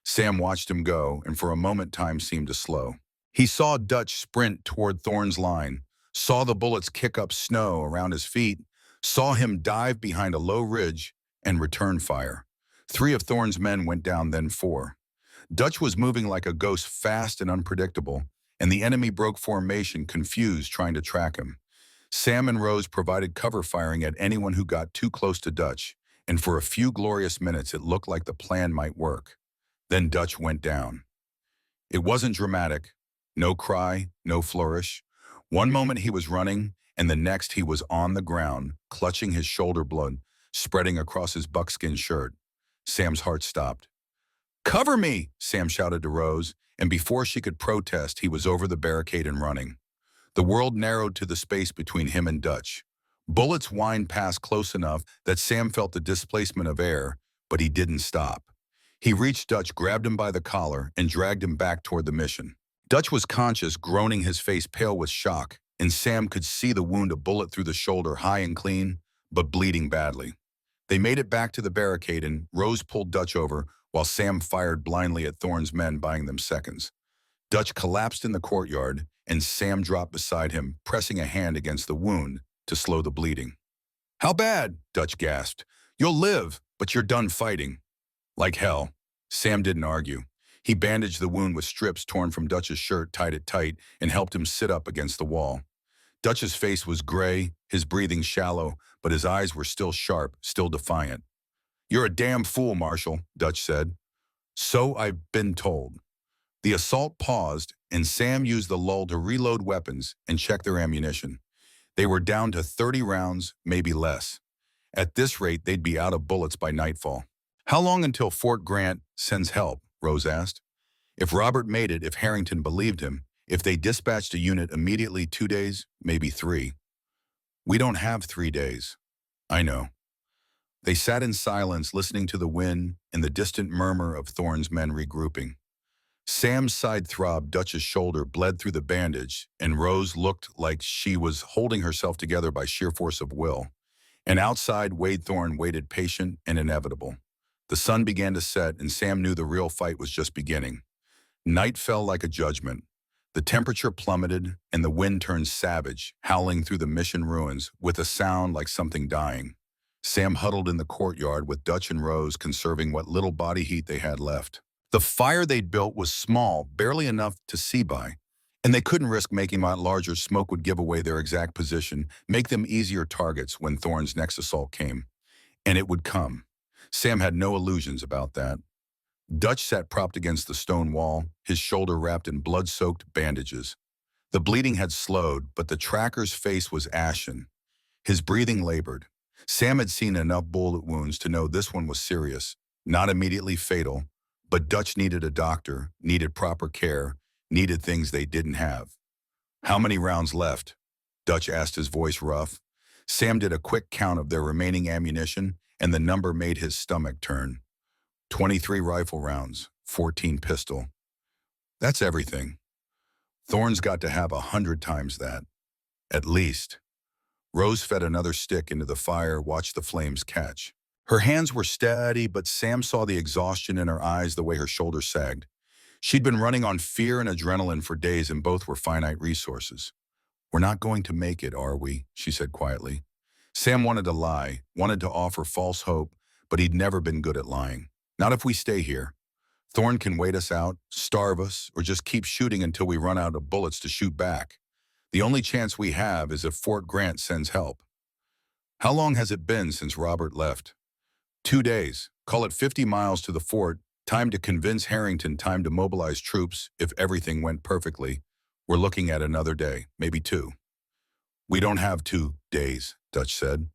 Sam watched him go, and for a moment time seemed to slow. He saw Dutch sprint toward Thorne's line, saw the bullets kick up snow around his feet, saw him dive behind a low ridge and return fire. 3 of Thorne's men went down, then 4. Dutch was moving like a ghost, fast and unpredictable, and the enemy broke formation, confused, trying to track him. Sam and Rose provided cover, firing at anyone who got too close to Dutch, and for a few glorious minutes it looked like the plan might work. Then Dutch went down. It wasn't dramatic. No cry, no flourish. One moment he was running, and the next he was on the ground, clutching his shoulder blood, spreading across his buckskin shirt. Sam's heart stopped. Cover me, Sam shouted to Rose, and before she could protest, he was over the barricade and running. The world narrowed to the space between him and Dutch. Bullets whined past close enough that Sam felt the displacement of air, but he didn't stop. He reached Dutch, grabbed him by the collar, and dragged him back toward the mission. Dutch was conscious, groaning, his face pale with shock, and Sam could see the wound, a bullet through the shoulder, high and clean, but bleeding badly. They made it back to the barricade, and Rose pulled Dutch over, while Sam fired blindly at Thorne's men, buying them seconds. Dutch collapsed in the courtyard, and Sam dropped beside him, pressing a hand against the wound to slow the bleeding. How bad? Dutch gasped. You'll live, but you're done fighting. Like hell. Sam didn't argue. He bandaged the wound with strips torn from Dutch's shirt, tied it tight, and helped him sit up against the wall. Dutch's face was gray, his breathing shallow, but his eyes were still sharp, still defiant. You're a damn fool, Marshal, Dutch said. So I've been told. The assault paused, and Sam used the lull to reload weapons and check their ammunition. They were down to 30 rounds, maybe less. At this rate, they'd be out of bullets by nightfall. How long until Fort Grant sends help? Rose asked. If Robert made it, if Harrington believed him, if they dispatched a unit immediately, 2 days, maybe 3. We don't have 3 days. I know. They sat in silence, listening to the wind and the distant murmur of Thorne's men regrouping. Sam's side throbbed, Dutch's shoulder bled through the bandage, and Rose looked like she was holding herself together by sheer force of will. And outside, Wade Thorne waited, patient and inevitable. The sun began to set, and Sam knew the real fight was just beginning. Night fell like a judgment. The temperature plummeted, and the wind turned savage, howling through the mission ruins with a sound like something dying. Sam huddled in the courtyard with Dutch and Rose, conserving what little body heat they had left. The fire they'd built was small, barely enough to see by, and they couldn't risk making it larger. Smoke would give away their exact position, make them easier targets when Thorne's next assault came. And it would come. Sam had no illusions about that. Dutch sat propped against the stone wall, his shoulder wrapped in blood-soaked bandages. The bleeding had slowed, but the tracker's face was ashen. His breathing labored. Sam had seen enough bullet wounds to know this one was serious, not immediately fatal, but Dutch needed a doctor, needed proper care, needed things they didn't have. How many rounds left? Dutch asked, his voice rough. Sam did a quick count of their remaining ammunition, and the number made his stomach turn. 23 rifle rounds, 14 pistol. That's everything. Thorne's got to have 100 times that. At least. Rose fed another stick into the fire, watched the flames catch. Her hands were steady, but Sam saw the exhaustion in her eyes, the way her shoulders sagged. She'd been running on fear and adrenaline for days, and both were finite resources. We're not going to make it, are we? She said quietly. Sam wanted to lie, wanted to offer false hope, but he'd never been good at lying. Not if we stay here. Thorne can wait us out, starve us, or just keep shooting until we run out of bullets to shoot back. The only chance we have is if Fort Grant sends help. How long has it been since Robert left? 2 days. Call it 50 miles to the fort. Time to convince Harrington, time to mobilize troops if everything went perfectly. We're looking at another day, maybe two. We don't have 2 days, Dutch said.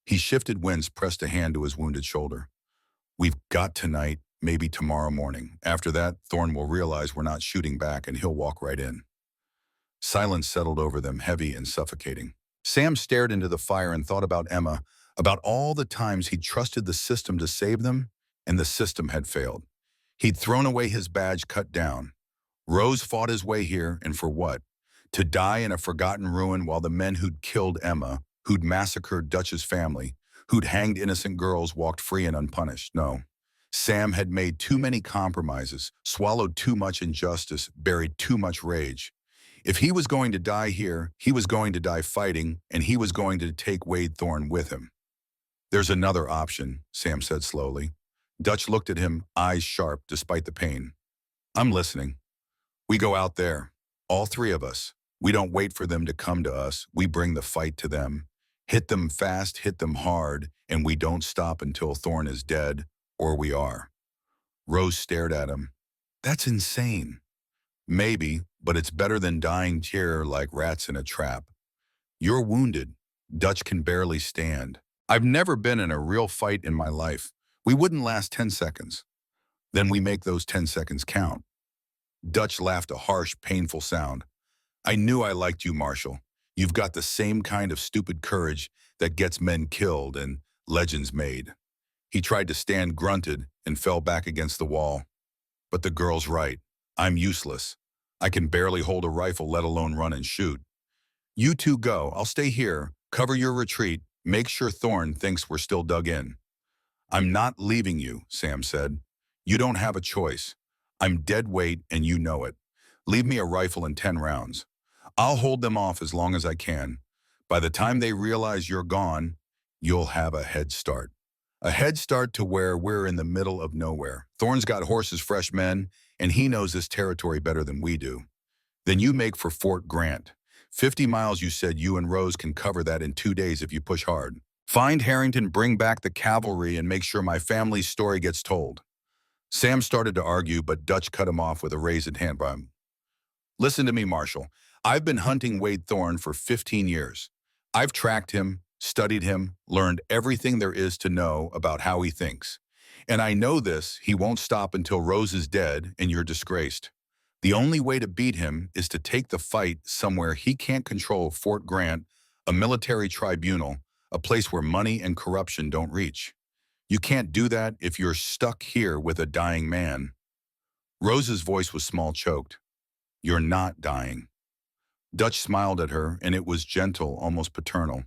He shifted wince, pressed a hand to his wounded shoulder. We've got tonight, maybe tomorrow morning. After that, Thorne will realize we're not shooting back and he'll walk right in. Silence settled over them, heavy and suffocating. Sam stared into the fire and thought about Emma, about all the times he'd trusted the system to save them, and the system had failed. He'd thrown away his badge cut down. Rose fought his way here, and for what? To die in a forgotten ruin while the men who'd killed Emma, who'd massacred Dutch's family, who'd hanged innocent girls walked free and unpunished. No. Sam had made too many compromises, swallowed too much injustice, buried too much rage. If he was going to die here, he was going to die fighting, and he was going to take Wade Thorne with him. There's another option, Sam said slowly. Dutch looked at him, eyes sharp despite the pain. I'm listening. We go out there, all three of us. We don't wait for them to come to us. We bring the fight to them. Hit them fast, hit them hard, and we don't stop until Thorne is dead, or we are. Rose stared at him. That's insane. Maybe, but it's better than dying here like rats in a trap. You're wounded. Dutch can barely stand. I've never been in a real fight in my life. We wouldn't last 10 seconds. Then we make those 10 seconds count. Dutch laughed a harsh, painful sound. I knew I liked you, Marshall. You've got the same kind of stupid courage that gets men killed and legends made. He tried to stand, grunted, and fell back against the wall. But the girl's right. I'm useless. I can barely hold a rifle, let alone run and shoot. You two go. I'll stay here. Cover your retreat. Make sure Thorne thinks we're still dug in. I'm not leaving you, Sam said. You don't have a choice. I'm dead weight and you know it. Leave me a rifle and 10 rounds. I'll hold them off as long as I can. By the time they realize you're gone, you'll have a head start. A head start to where we're in the middle of nowhere. Thorne's got horses, fresh men, and he knows this territory better than we do. Then you make for Fort Grant. 50 miles, you said. You and Rose can cover that in 2 days if you push hard. Find Harrington, bring back the cavalry, and make sure my family's story gets told. Sam started to argue, but Dutch cut him off with a raised hand. Listen to me, Marshall. I've been hunting Wade Thorne for 15 years. I've tracked him, studied him, learned everything there is to know about how he thinks. And I know this, he won't stop until Rose is dead and you're disgraced. The only way to beat him is to take the fight somewhere he can't control. Fort Grant, a military tribunal, a place where money and corruption don't reach. You can't do that if you're stuck here with a dying man. Rose's voice was small, choked. You're not dying. Dutch smiled at her, and it was gentle, almost paternal.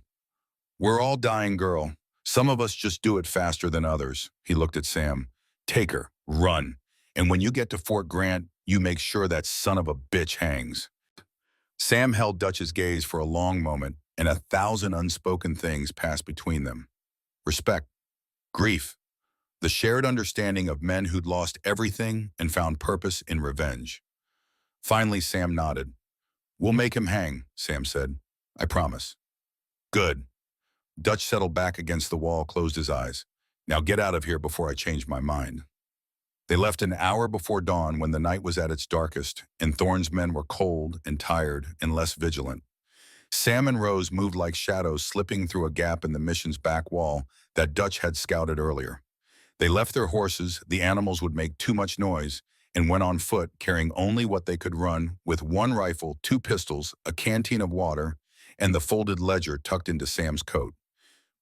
We're all dying, girl. Some of us just do it faster than others. He looked at Sam. Take her, run. And when you get to Fort Grant, you make sure that son of a bitch hangs. Sam held Dutch's gaze for a long moment, and 1,000 unspoken things passed between them. Respect, grief, the shared understanding of men who'd lost everything and found purpose in revenge. Finally, Sam nodded. We'll make him hang, Sam said. I promise. Good. Dutch settled back against the wall, closed his eyes. Now get out of here before I change my mind. They left an hour before dawn when the night was at its darkest, and Thorne's men were cold and tired and less vigilant. Sam and Rose moved like shadows, slipping through a gap in the mission's back wall that Dutch had scouted earlier. They left their horses, the animals would make too much noise, and went on foot, carrying only what they could run, with 1 rifle, 2 pistols, a canteen of water, and the folded ledger tucked into Sam's coat.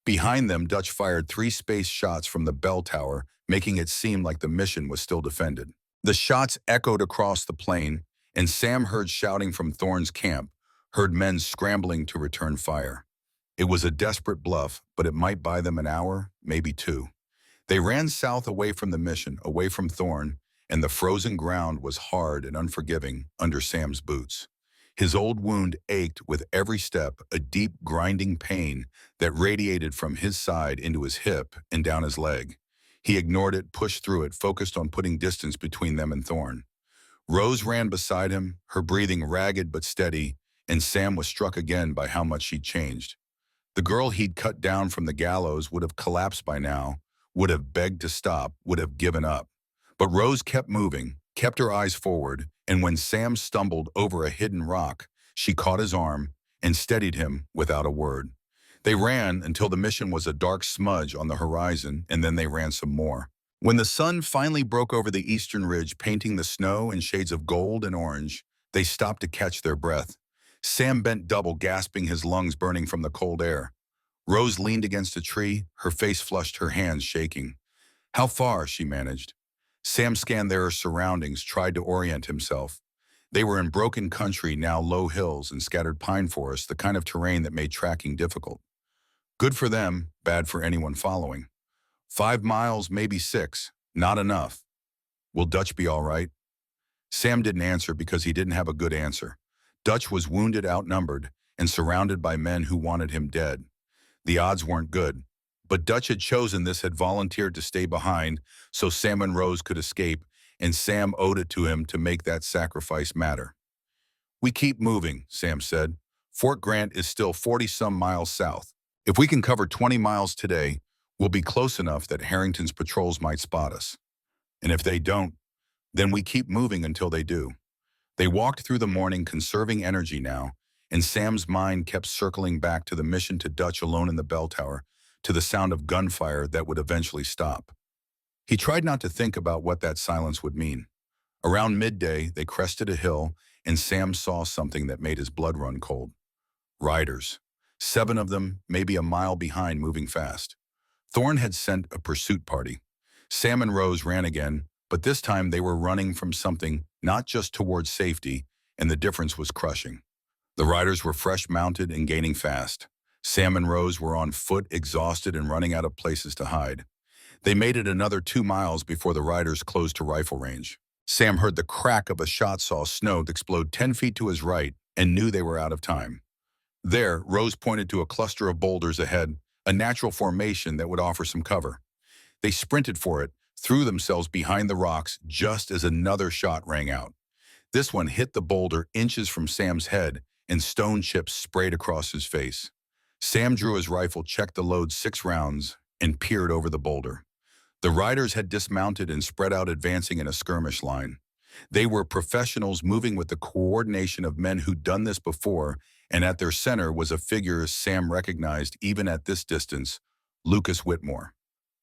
Behind them, Dutch fired 3 spaced shots from the bell tower, making it seem like the mission was still defended. The shots echoed across the plain, and Sam heard shouting from Thorne's camp, heard men scrambling to return fire. It was a desperate bluff, but it might buy them an hour, maybe 2. They ran south away from the mission, away from Thorne, and the frozen ground was hard and unforgiving under Sam's boots. His old wound ached with every step, a deep, grinding pain that radiated from his side into his hip and down his leg. He ignored it, pushed through it, focused on putting distance between them and Thorne. Rose ran beside him, her breathing ragged but steady, and Sam was struck again by how much she'd changed. The girl he'd cut down from the gallows would have collapsed by now, would have begged to stop, would have given up. But Rose kept moving, kept her eyes forward, and when Sam stumbled over a hidden rock, she caught his arm and steadied him without a word. They ran until the mission was a dark smudge on the horizon, and then they ran some more. When the sun finally broke over the eastern ridge, painting the snow in shades of gold and orange, they stopped to catch their breath. Sam bent double, gasping, his lungs burning from the cold air. Rose leaned against a tree, her face flushed, her hands shaking. "How far?" she managed. Sam scanned their surroundings, tried to orient himself. They were in broken country, now low hills and scattered pine forests, the kind of terrain that made tracking difficult. Good for them, bad for anyone following. 5 miles, maybe 6. Not enough. "Will Dutch be all right?" Sam didn't answer because he didn't have a good answer. Dutch was wounded, outnumbered, and surrounded by men who wanted him dead. The odds weren't good. But Dutch had chosen this, had volunteered to stay behind so Sam and Rose could escape, and Sam owed it to him to make that sacrifice matter. "We keep moving," Sam said. "Fort Grant is still 40-some miles south. If we can cover 20 miles today, we'll be close enough that Harrington's patrols might spot us. And if they don't, then we keep moving until they do." They walked through the morning, conserving energy now, and Sam's mind kept circling back to the mission, to Dutch alone in the bell tower, to the sound of gunfire that would eventually stop. He tried not to think about what that silence would mean. Around midday, they crested a hill, and Sam saw something that made his blood run cold. Riders. 7 of them, maybe a mile behind, moving fast. Thorne had sent a pursuit party. Sam and Rose ran again, but this time they were running from something, not just towards safety, and the difference was crushing. The riders were fresh mounted and gaining fast. Sam and Rose were on foot, exhausted and running out of places to hide. They made it another 2 miles before the riders closed to rifle range. Sam heard the crack of a shot, saw snow explode 10 feet to his right, and knew they were out of time. There, Rose pointed to a cluster of boulders ahead, a natural formation that would offer some cover. They sprinted for it, threw themselves behind the rocks just as another shot rang out. This one hit the boulder inches from Sam's head, and stone chips sprayed across his face. Sam drew his rifle, checked the load, 6 rounds, and peered over the boulder. The riders had dismounted and spread out, advancing in a skirmish line. They were professionals, moving with the coordination of men who'd done this before, and at their center was a figure Sam recognized even at this distance: Lucas Whitmore.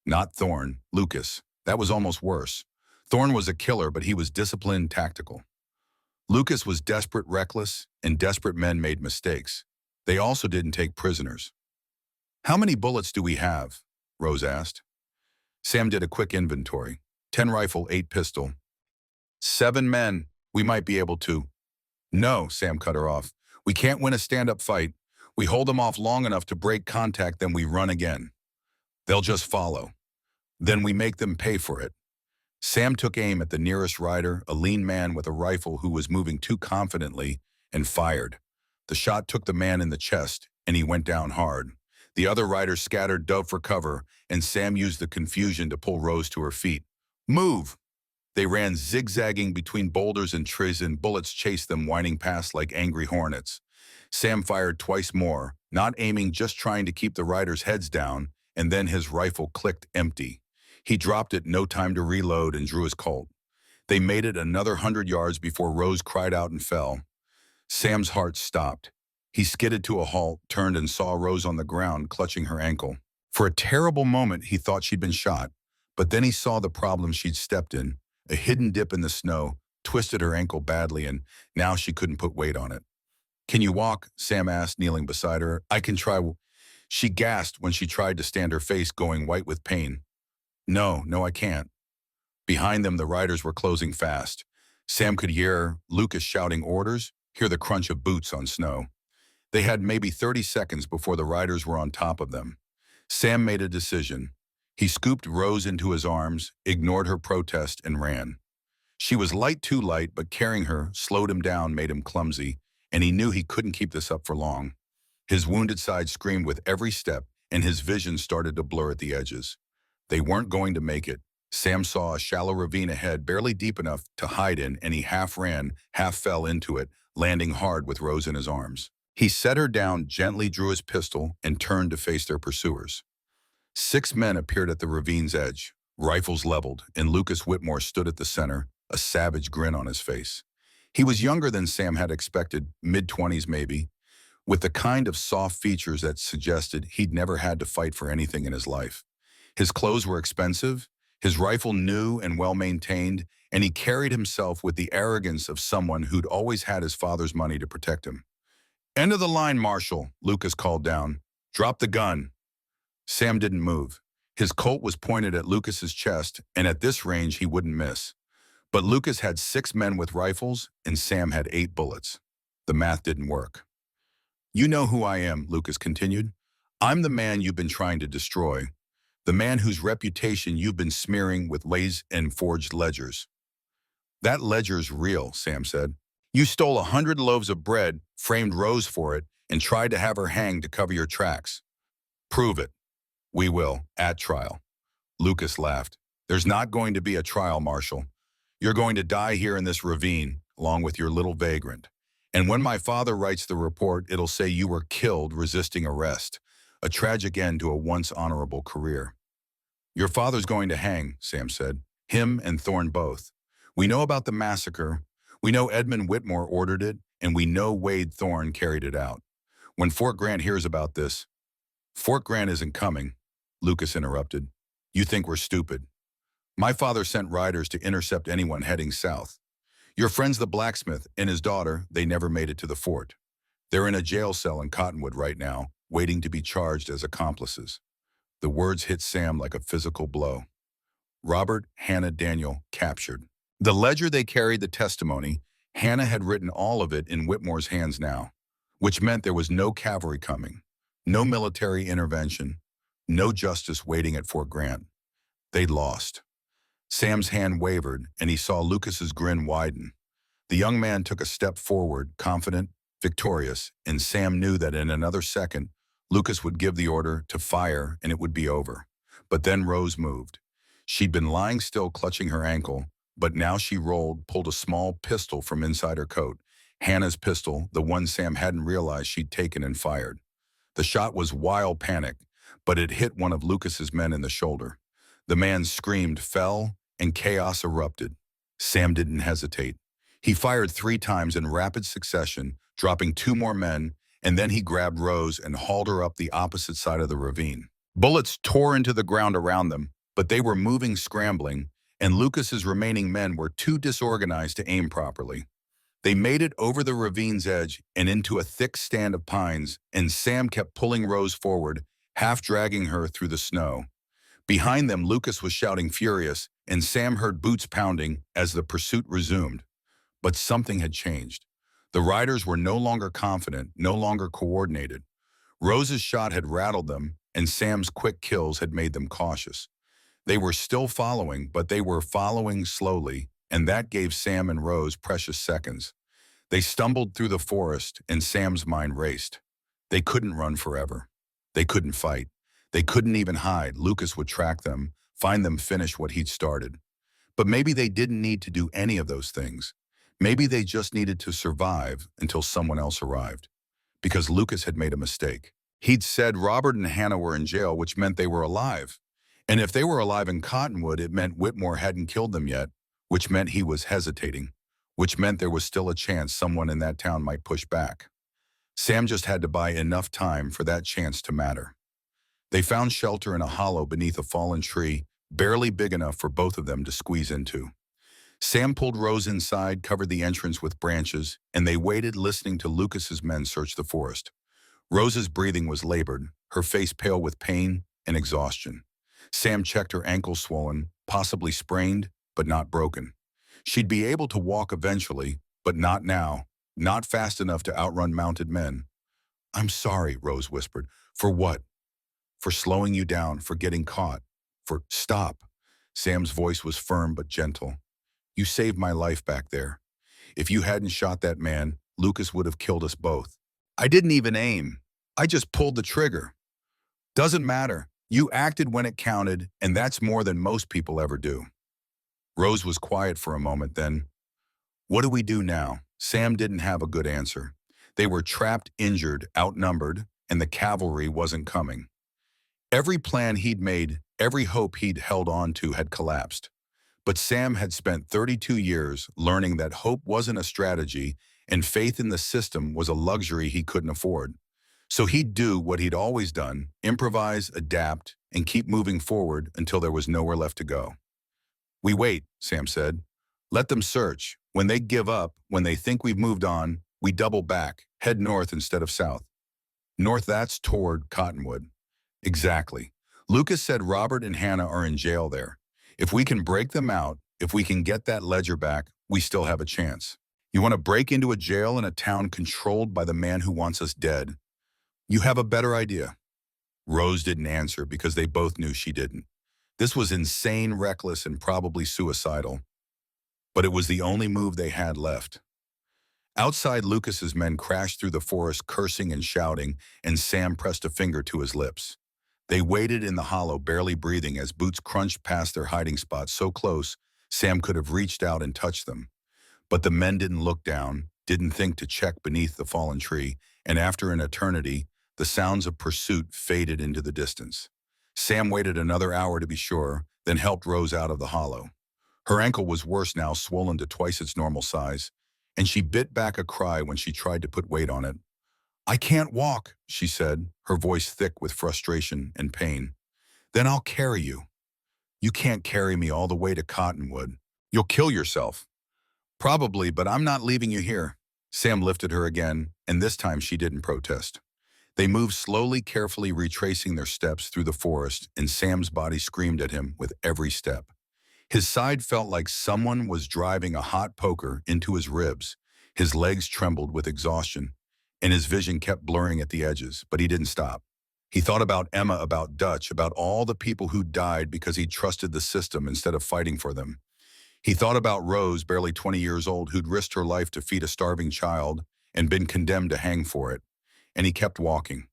Not Thorne, Lucas. That was almost worse. Thorne was a killer, but he was disciplined, tactical. Lucas was desperate, reckless, and desperate men made mistakes. They also didn't take prisoners. "How many bullets do we have?" Rose asked. Sam did a quick inventory. 10 rifle, 8 pistol. 7 men. We might be able to. "No," Sam cut her off. "We can't win a stand-up fight. We hold them off long enough to break contact, then we run again. They'll just follow. Then we make them pay for it." Sam took aim at the nearest rider, a lean man with a rifle who was moving too confidently, and fired. The shot took the man in the chest, and he went down hard. The other riders scattered, dove for cover, and Sam used the confusion to pull Rose to her feet. "Move!" They ran zigzagging between boulders and trees, and bullets chased them, whining past like angry hornets. Sam fired twice more, not aiming, just trying to keep the riders' heads down, and then his rifle clicked empty. He dropped it, no time to reload, and drew his Colt. They made it another 100 yards before Rose cried out and fell. Sam's heart stopped. He skidded to a halt, turned, and saw Rose on the ground, clutching her ankle. For a terrible moment, he thought she'd been shot, but then he saw the problem she'd stepped in. A hidden dip in the snow twisted her ankle badly, and now she couldn't put weight on it. "Can you walk?" Sam asked, kneeling beside her. "I can try." She gasped when she tried to stand, her face going white with pain. No, I can't." Behind them, the riders were closing fast. Sam could hear Lucas shouting orders, hear the crunch of boots on snow. They had maybe 30 seconds before the riders were on top of them. Sam made a decision. He scooped Rose into his arms, ignored her protest, and ran. She was light, too light, but carrying her slowed him down, made him clumsy, and he knew he couldn't keep this up for long. His wounded side screamed with every step, and his vision started to blur at the edges. They weren't going to make it. Sam saw a shallow ravine ahead, barely deep enough to hide in, and he half ran, half fell into it, landing hard with Rose in his arms. He set her down, gently drew his pistol, and turned to face their pursuers. 6 men appeared at the ravine's edge, rifles leveled, and Lucas Whitmore stood at the center, a savage grin on his face. He was younger than Sam had expected, mid-20s maybe, with the kind of soft features that suggested he'd never had to fight for anything in his life. His clothes were expensive, his rifle new and well-maintained, and he carried himself with the arrogance of someone who'd always had his father's money to protect him. "End of the line, Marshal," Lucas called down. "Drop the gun." Sam didn't move. His Colt was pointed at Lucas's chest, and at this range he wouldn't miss. But Lucas had 6 men with rifles, and Sam had 8 bullets. The math didn't work. "You know who I am," Lucas continued. "I'm the man you've been trying to destroy, the man whose reputation you've been smearing with lays and forged ledgers." "That ledger's real," Sam said. "You stole 100 loaves of bread, framed Rose for it, and tried to have her hanged to cover your tracks. Prove it." "We will, at trial." Lucas laughed. "There's not going to be a trial, Marshal. You're going to die here in this ravine, along with your little vagrant. And when my father writes the report, it'll say you were killed resisting arrest, a tragic end to a once honorable career." "Your father's going to hang," Sam said. "Him and Thorne both. We know about the massacre. We know Edmund Whitmore ordered it, and we know Wade Thorne carried it out. When Fort Grant hears about this—" "Fort Grant isn't coming," Lucas interrupted. "You think we're stupid. My father sent riders to intercept anyone heading south. Your friend's the blacksmith and his daughter, they never made it to the fort. They're in a jail cell in Cottonwood right now, waiting to be charged as accomplices." The words hit Sam like a physical blow. Robert, Hannah, Daniel, captured. The ledger they carried the testimony, Hannah had written all of it in Whitmore's hands now, which meant there was no cavalry coming, no military intervention, no justice waiting at Fort Grant. They'd lost. Sam's hand wavered, and he saw Lucas's grin widen. The young man took a step forward, confident, victorious, and Sam knew that in another second, Lucas would give the order to fire and it would be over. But then Rose moved. She'd been lying still, clutching her ankle, but now she rolled, pulled a small pistol from inside her coat. Hannah's pistol, the one Sam hadn't realized she'd taken, and fired. The shot was wild panic, but it hit one of Lucas's men in the shoulder. The man screamed, fell, and chaos erupted. Sam didn't hesitate. He fired 3 times in rapid succession, dropping 2 more men, and then he grabbed Rose and hauled her up the opposite side of the ravine. Bullets tore into the ground around them, but they were moving, scrambling, and Lucas's remaining men were too disorganized to aim properly. They made it over the ravine's edge and into a thick stand of pines, and Sam kept pulling Rose forward, half dragging her through the snow. Behind them, Lucas was shouting furious, and Sam heard boots pounding as the pursuit resumed. But something had changed. The riders were no longer confident, no longer coordinated. Rose's shot had rattled them, and Sam's quick kills had made them cautious. They were still following, but they were following slowly, and that gave Sam and Rose precious seconds. They stumbled through the forest, and Sam's mind raced. They couldn't run forever. They couldn't fight. They couldn't even hide. Lucas would track them, find them, finish what he'd started. But maybe they didn't need to do any of those things. Maybe they just needed to survive until someone else arrived. Because Lucas had made a mistake. He'd said Robert and Hannah were in jail, which meant they were alive. And if they were alive in Cottonwood, it meant Whitmore hadn't killed them yet, which meant he was hesitating, which meant there was still a chance someone in that town might push back. Sam just had to buy enough time for that chance to matter. They found shelter in a hollow beneath a fallen tree, barely big enough for both of them to squeeze into. Sam pulled Rose inside, covered the entrance with branches, and they waited, listening to Lucas's men search the forest. Rose's breathing was labored, her face pale with pain and exhaustion. Sam checked her ankle, swollen, possibly sprained, but not broken. She'd be able to walk eventually, but not now, not fast enough to outrun mounted men. "I'm sorry," Rose whispered. "For what?" "For slowing you down, for getting caught, for—" "Stop." Sam's voice was firm but gentle. "You saved my life back there. If you hadn't shot that man, Lucas would have killed us both. I didn't even aim. I just pulled the trigger. Doesn't matter. You acted when it counted, and that's more than most people ever do." Rose was quiet for a moment, then, "What do we do now?" Sam didn't have a good answer. They were trapped, injured, outnumbered, and the cavalry wasn't coming. Every plan he'd made, every hope he'd held on to had collapsed. But Sam had spent 32 years learning that hope wasn't a strategy and faith in the system was a luxury he couldn't afford. So he'd do what he'd always done, improvise, adapt, and keep moving forward until there was nowhere left to go. "We wait," Sam said. "Let them search. When they give up, when they think we've moved on, we double back, head north instead of south." "North, that's toward Cottonwood." "Exactly. Lucas said Robert and Hannah are in jail there. If we can break them out, if we can get that ledger back, we still have a chance." "You want to break into a jail in a town controlled by the man who wants us dead? You have a better idea." Rose didn't answer because they both knew she didn't. This was insane, reckless, and probably suicidal. But it was the only move they had left. Outside, Lucas's men crashed through the forest, cursing and shouting, and Sam pressed a finger to his lips. They waited in the hollow, barely breathing, as boots crunched past their hiding spot so close Sam could have reached out and touched them. But the men didn't look down, didn't think to check beneath the fallen tree, and after an eternity, the sounds of pursuit faded into the distance. Sam waited another hour to be sure, then helped Rose out of the hollow. Her ankle was worse now, swollen to twice its normal size, and she bit back a cry when she tried to put weight on it. "I can't walk," she said, her voice thick with frustration and pain. "Then I'll carry you." "You can't carry me all the way to Cottonwood. You'll kill yourself." "Probably, but I'm not leaving you here." Sam lifted her again, and this time she didn't protest. They moved slowly, carefully retracing their steps through the forest, and Sam's body screamed at him with every step. His side felt like someone was driving a hot poker into his ribs. His legs trembled with exhaustion, and his vision kept blurring at the edges, but he didn't stop. He thought about Emma, about Dutch, about all the people who died because he trusted the system instead of fighting for them. He thought about Rose, barely 20 years old, who'd risked her life to feed a starving child and been condemned to hang for it. And he kept walking.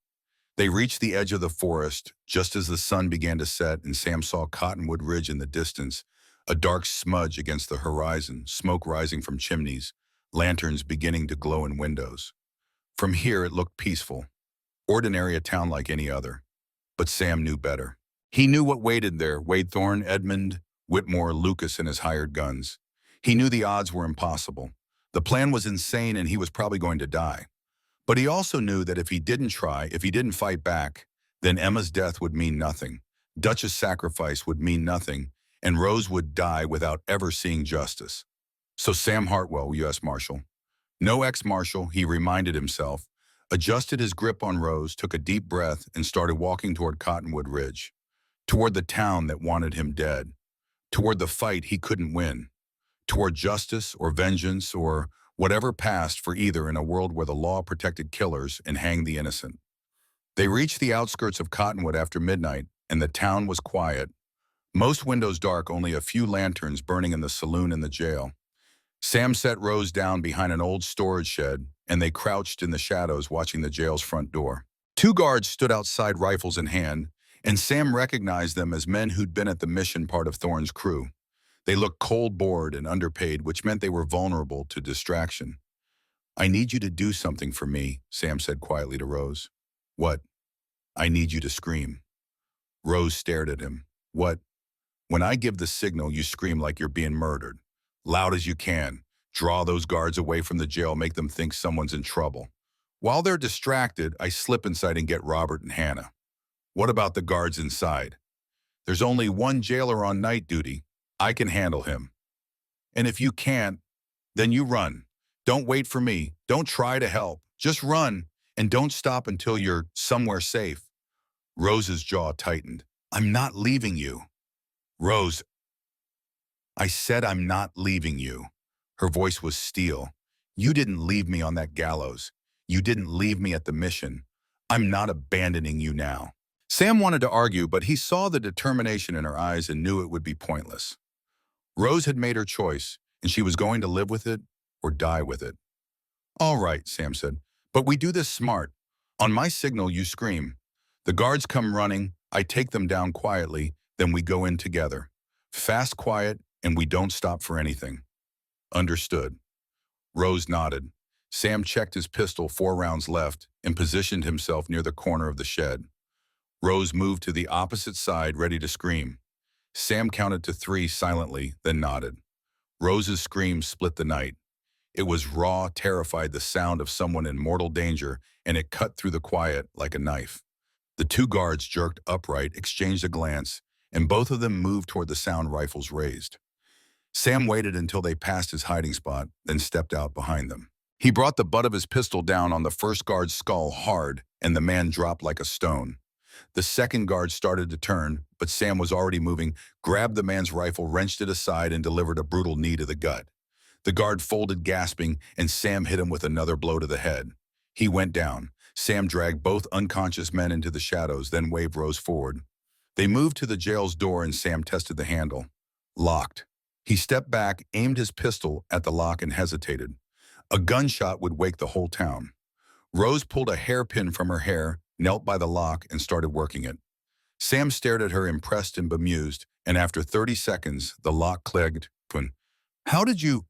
They reached the edge of the forest just as the sun began to set, and Sam saw Cottonwood Ridge in the distance, a dark smudge against the horizon, smoke rising from chimneys, lanterns beginning to glow in windows. From here, it looked peaceful, ordinary, a town like any other. But Sam knew better. He knew what waited there: Wade Thorne, Edmund, Whitmore, Lucas, and his hired guns. He knew the odds were impossible. The plan was insane, and he was probably going to die. But he also knew that if he didn't try, if he didn't fight back, then Emma's death would mean nothing. Dutch's sacrifice would mean nothing, and Rose would die without ever seeing justice. So Sam Hartwell, U.S. Marshal. No ex-marshal, he reminded himself, adjusted his grip on Rose, took a deep breath, and started walking toward Cottonwood Ridge, toward the town that wanted him dead, toward the fight he couldn't win, toward justice or vengeance or whatever passed for either in a world where the law protected killers and hanged the innocent. They reached the outskirts of Cottonwood after midnight, and the town was quiet. Most windows dark, only a few lanterns burning in the saloon and the jail. Sam set Rose down behind an old storage shed, and they crouched in the shadows watching the jail's front door. Two guards stood outside, rifles in hand, and Sam recognized them as men who'd been at the mission part of Thorne's crew. They looked cold, bored, and underpaid, which meant they were vulnerable to distraction. "I need you to do something for me," Sam said quietly to Rose. "What?" "I need you to scream." Rose stared at him. "What?" "When I give the signal, you scream like you're being murdered. Loud as you can. Draw those guards away from the jail, make them think someone's in trouble. While they're distracted, I slip inside and get Robert and Hannah." "What about the guards inside?" "There's only one jailer on night duty. I can handle him." "And if you can't, then you run. Don't wait for me. Don't try to help. Just run, and don't stop until you're somewhere safe." Rose's jaw tightened. "I'm not leaving you." "Rose, I said I'm not leaving you." Her voice was steel. "You didn't leave me on that gallows. You didn't leave me at the mission. I'm not abandoning you now." Sam wanted to argue, but he saw the determination in her eyes and knew it would be pointless. Rose had made her choice, and she was going to live with it or die with it. "All right," Sam said, "but we do this smart. On my signal, you scream. The guards come running, I take them down quietly, then we go in together. Fast, quiet, and we don't stop for anything." "Understood." Rose nodded. Sam checked his pistol 4 rounds left and positioned himself near the corner of the shed. Rose moved to the opposite side, ready to scream. Sam counted to 3 silently, then nodded. Rose's scream split the night. It was raw, terrified, the sound of someone in mortal danger, and it cut through the quiet like a knife. The 2 guards jerked upright, exchanged a glance, and both of them moved toward the sound, rifles raised. Sam waited until they passed his hiding spot, then stepped out behind them. He brought the butt of his pistol down on the first guard's skull hard, and the man dropped like a stone. The second guard started to turn, but Sam was already moving, grabbed the man's rifle, wrenched it aside, and delivered a brutal knee to the gut. The guard folded, gasping, and Sam hit him with another blow to the head. He went down. Sam dragged both unconscious men into the shadows, then waved Rose forward. They moved to the jail's door, and Sam tested the handle. Locked. He stepped back, aimed his pistol at the lock, and hesitated. A gunshot would wake the whole town. Rose pulled a hairpin from her hair, knelt by the lock, and started working it. Sam stared at her, impressed and bemused, and after 30 seconds, the lock clicked. "How did you—"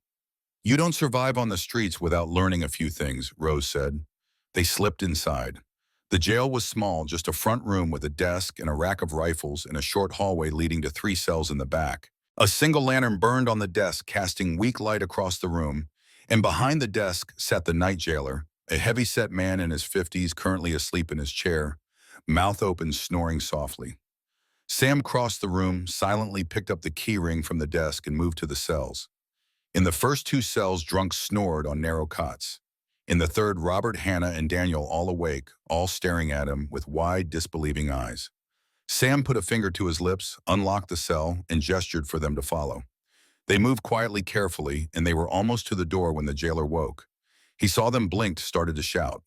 "You don't survive on the streets without learning a few things," Rose said. They slipped inside. The jail was small, just a front room with a desk and a rack of rifles and a short hallway leading to 3 cells in the back. A single lantern burned on the desk, casting weak light across the room, and behind the desk sat the night jailer, a heavy-set man in his 50s, currently asleep in his chair, mouth open, snoring softly. Sam crossed the room, silently picked up the key ring from the desk, and moved to the cells. In the first 2 cells, drunks snored on narrow cots. In the third, Robert, Hannah, and Daniel, all awake, all staring at him with wide, disbelieving eyes. Sam put a finger to his lips, unlocked the cell, and gestured for them to follow. They moved quietly, carefully, and they were almost to the door when the jailer woke. He saw them, blinked, started to shout.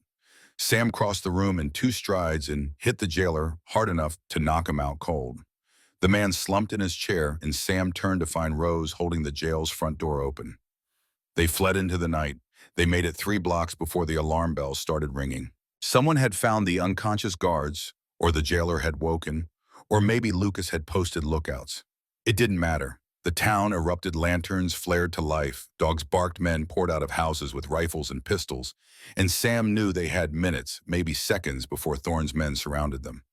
Sam crossed the room in 2 strides and hit the jailer hard enough to knock him out cold. The man slumped in his chair, and Sam turned to find Rose holding the jail's front door open. They fled into the night. They made it 3 blocks before the alarm bells started ringing. Someone had found the unconscious guards, or the jailer had woken, or maybe Lucas had posted lookouts. It didn't matter. The town erupted, lanterns flared to life, dogs barked, men poured out of houses with rifles and pistols, and Sam knew they had minutes, maybe seconds, before Thorne's men surrounded them.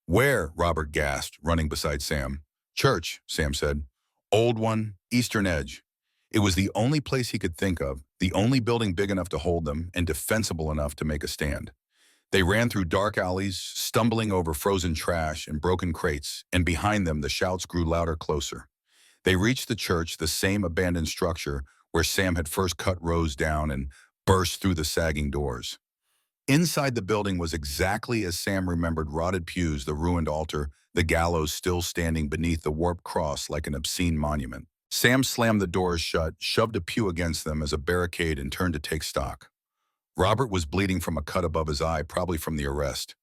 "Where?" Robert gasped, running beside Sam. "Church," Sam said. "Old one, eastern edge." It was the only place he could think of, the only building big enough to hold them and defensible enough to make a stand. They ran through dark alleys, stumbling over frozen trash and broken crates, and behind them the shouts grew louder, closer. They reached the church, the same abandoned structure where Sam had first cut Rose down, and burst through the sagging doors. Inside the building was exactly as Sam remembered: rotted pews, the ruined altar, the gallows still standing beneath the warped cross like an obscene monument. Sam slammed the doors shut, shoved a pew against them as a barricade, and turned to take stock. Robert was bleeding from a cut above his eye, probably from the arrest.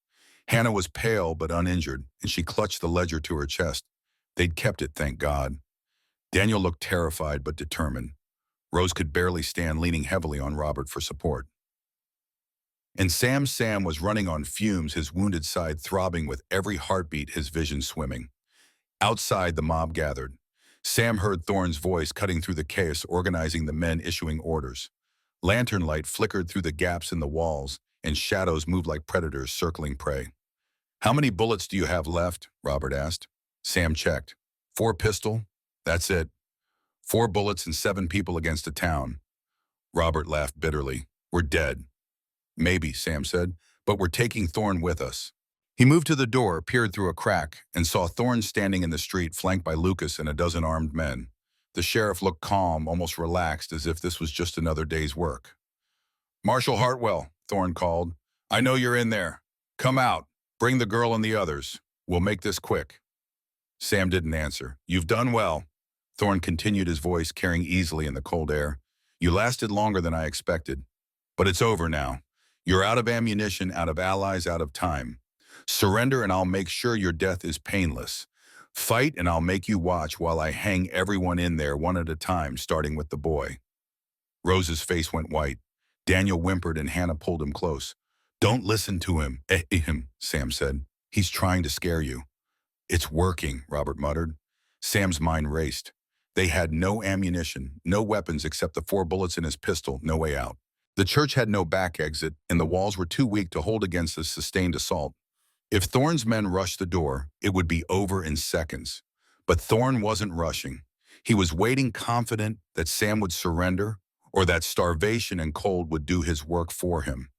Hannah was pale but uninjured, and she clutched the ledger to her chest. They'd kept it, thank God. Daniel looked terrified but determined. Rose could barely stand, leaning heavily on Robert for support. And Sam was running on fumes, his wounded side throbbing with every heartbeat, his vision swimming. Outside, the mob gathered. Sam heard Thorne's voice cutting through the chaos, organizing the men, issuing orders. Lantern light flickered through the gaps in the walls, and shadows moved like predators circling prey. "How many bullets do you have left?" Robert asked. Sam checked. 4 pistol. That's it. 4 bullets and 7 people against a town. Robert laughed bitterly. "We're dead." "Maybe," Sam said, "but we're taking Thorne with us." He moved to the door, peered through a crack, and saw Thorne standing in the street, flanked by Lucas and a dozen armed men. The sheriff looked calm, almost relaxed, as if this was just another day's work. "Marshal Hartwell," Thorne called. "I know you're in there. Come out. Bring the girl and the others. We'll make this quick." Sam didn't answer. "You've done well." Thorne continued, his voice carrying easily in the cold air. "You lasted longer than I expected. But it's over now. You're out of ammunition, out of allies, out of time. Surrender and I'll make sure your death is painless. Fight and I'll make you watch while I hang everyone in there one at a time, starting with the boy." Rose's face went white. Daniel whimpered and Hannah pulled him close. "Don't listen to him, Sam said. "He's trying to scare you." "It's working," Robert muttered. Sam's mind raced. They had no ammunition, no weapons except the 4 bullets in his pistol, no way out. The church had no back exit, and the walls were too weak to hold against the sustained assault. If Thorne's men rushed the door, it would be over in seconds. But Thorne wasn't rushing. He was waiting, confident that Sam would surrender or that starvation and cold would do his work for him,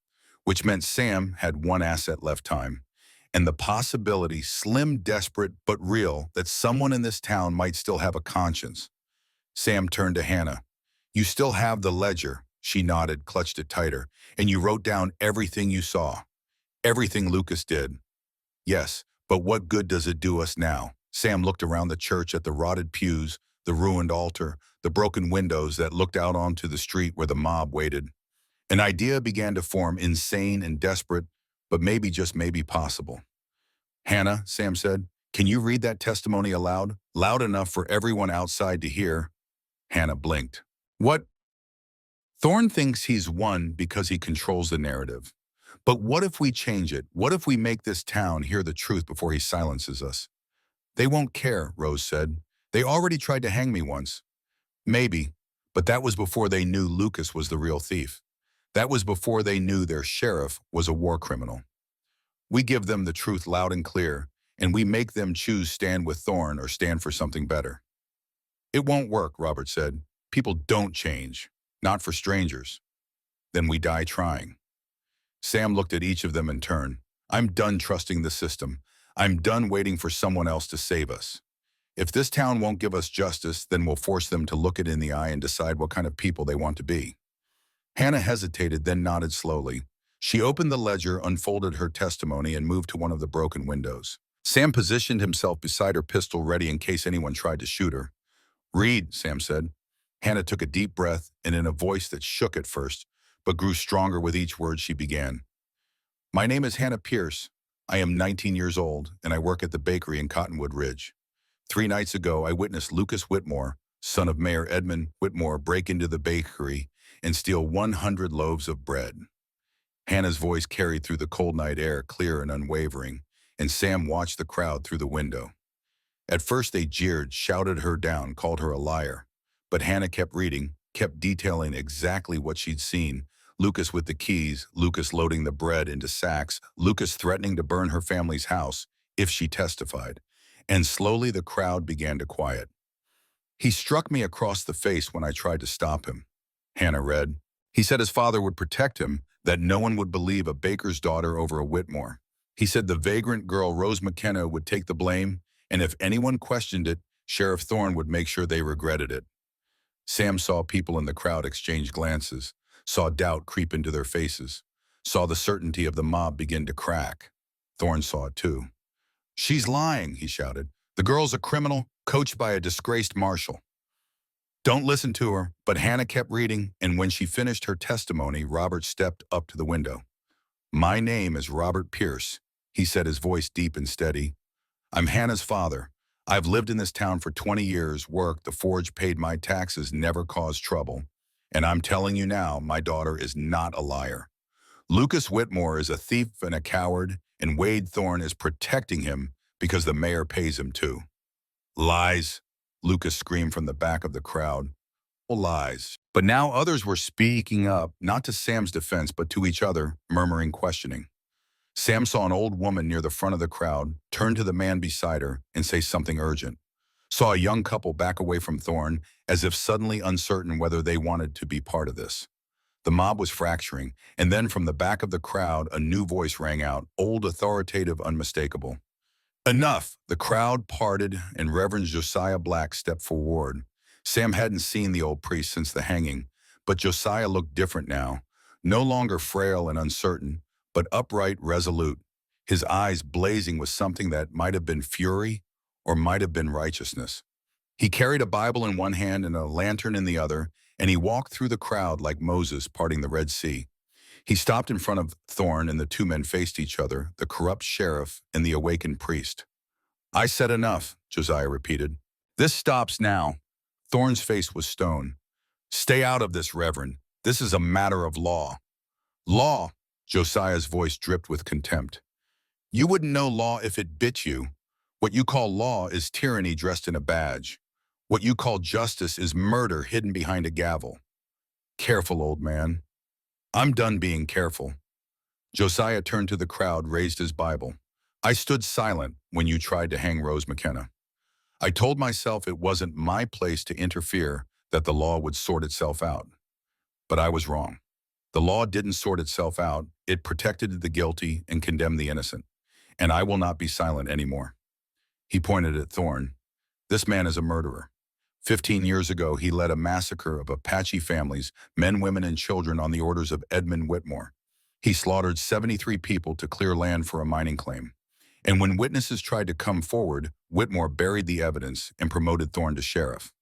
which meant Sam had one asset left: time. And the possibility, slim, desperate, but real, that someone in this town might still have a conscience. Sam turned to Hannah. "You still have the ledger." She nodded, clutched it tighter. "And you wrote down everything you saw. Everything Lucas did." "Yes, but what good does it do us now?" Sam looked around the church at the rotted pews, the ruined altar, the broken windows that looked out onto the street where the mob waited. An idea began to form, insane and desperate, but maybe, just maybe, possible. "Hannah," Sam said, "can you read that testimony aloud? Loud enough for everyone outside to hear?" Hannah blinked. "What?" "Thorne thinks he's won because he controls the narrative. But what if we change it? What if we make this town hear the truth before he silences us?" "They won't care," Rose said. "They already tried to hang me once." "Maybe, but that was before they knew Lucas was the real thief. That was before they knew their sheriff was a war criminal. We give them the truth loud and clear, and we make them choose stand with Thorne or stand for something better." "It won't work," Robert said. "People don't change. Not for strangers." "Then we die trying." Sam looked at each of them in turn. "I'm done trusting the system. I'm done waiting for someone else to save us. If this town won't give us justice, then we'll force them to look it in the eye and decide what kind of people they want to be." Hannah hesitated, then nodded slowly. She opened the ledger, unfolded her testimony, and moved to one of the broken windows. Sam positioned himself beside her, pistol ready in case anyone tried to shoot her. "Read," Sam said. Hannah took a deep breath, and in a voice that shook at first, but grew stronger with each word, she began. "My name is Hannah Pierce. I am 19 years old, and I work at the bakery in Cottonwood Ridge. 3 nights ago, I witnessed Lucas Whitmore, son of Mayor Edmund Whitmore, break into the bakery and steal 100 loaves of bread." Hannah's voice carried through the cold night air, clear and unwavering, and Sam watched the crowd through the window. At first they jeered, shouted her down, called her a liar. But Hannah kept reading, kept detailing exactly what she'd seen. Lucas with the keys, Lucas loading the bread into sacks, Lucas threatening to burn her family's house if she testified. And slowly the crowd began to quiet. "He struck me across the face when I tried to stop him," Hannah read. "He said his father would protect him, that no one would believe a baker's daughter over a Whitmore. He said the vagrant girl Rose McKenna would take the blame, and if anyone questioned it, Sheriff Thorne would make sure they regretted it." Sam saw people in the crowd exchange glances, saw doubt creep into their faces, saw the certainty of the mob begin to crack. Thorne saw it too. "She's lying," he shouted. "The girl's a criminal, coached by a disgraced marshal." "Don't listen to her," but Hannah kept reading, and when she finished her testimony, Robert stepped up to the window. "My name is Robert Pierce," he said, his voice deep and steady. "I'm Hannah's father. I've lived in this town for 20 years, worked the forge, paid my taxes, never caused trouble. And I'm telling you now, my daughter is not a liar. Lucas Whitmore is a thief and a coward, and Wade Thorne is protecting him because the mayor pays him to." "Lies," Lucas screamed from the back of the crowd. "All lies." But now others were speaking up, not to Sam's defense, but to each other, murmuring, questioning. Sam saw an old woman near the front of the crowd turn to the man beside her and say something urgent. Saw a young couple back away from Thorne, as if suddenly uncertain whether they wanted to be part of this. The mob was fracturing, and then from the back of the crowd, a new voice rang out, old, authoritative, unmistakable. "Enough!" The crowd parted, and Reverend Josiah Black stepped forward. Sam hadn't seen the old priest since the hanging, but Josiah looked different now, no longer frail and uncertain, but upright, resolute, his eyes blazing with something that might have been fury or might have been righteousness. He carried a Bible in one hand and a lantern in the other, and he walked through the crowd like Moses parting the Red Sea. He stopped in front of Thorne, and the two men faced each other, the corrupt sheriff and the awakened priest. "I said enough," Josiah repeated. "This stops now." Thorne's face was stone. "Stay out of this, Reverend. This is a matter of law." "Law?" Josiah's voice dripped with contempt. "You wouldn't know law if it bit you. What you call law is tyranny dressed in a badge. What you call justice is murder hidden behind a gavel. Careful, old man. I'm done being careful. Josiah turned to the crowd, raised his Bible. I stood silent when you tried to hang Rose McKenna. I told myself it wasn't my place to interfere, that the law would sort itself out. But I was wrong. The law didn't sort itself out. It protected the guilty and condemned the innocent. And I will not be silent anymore. He pointed at Thorne. This man is a murderer. 15 years ago, he led a massacre of Apache families, men, women, and children on the orders of Edmund Whitmore. He slaughtered 73 people to clear land for a mining claim. And when witnesses tried to come forward, Whitmore buried the evidence and promoted Thorne to sheriff.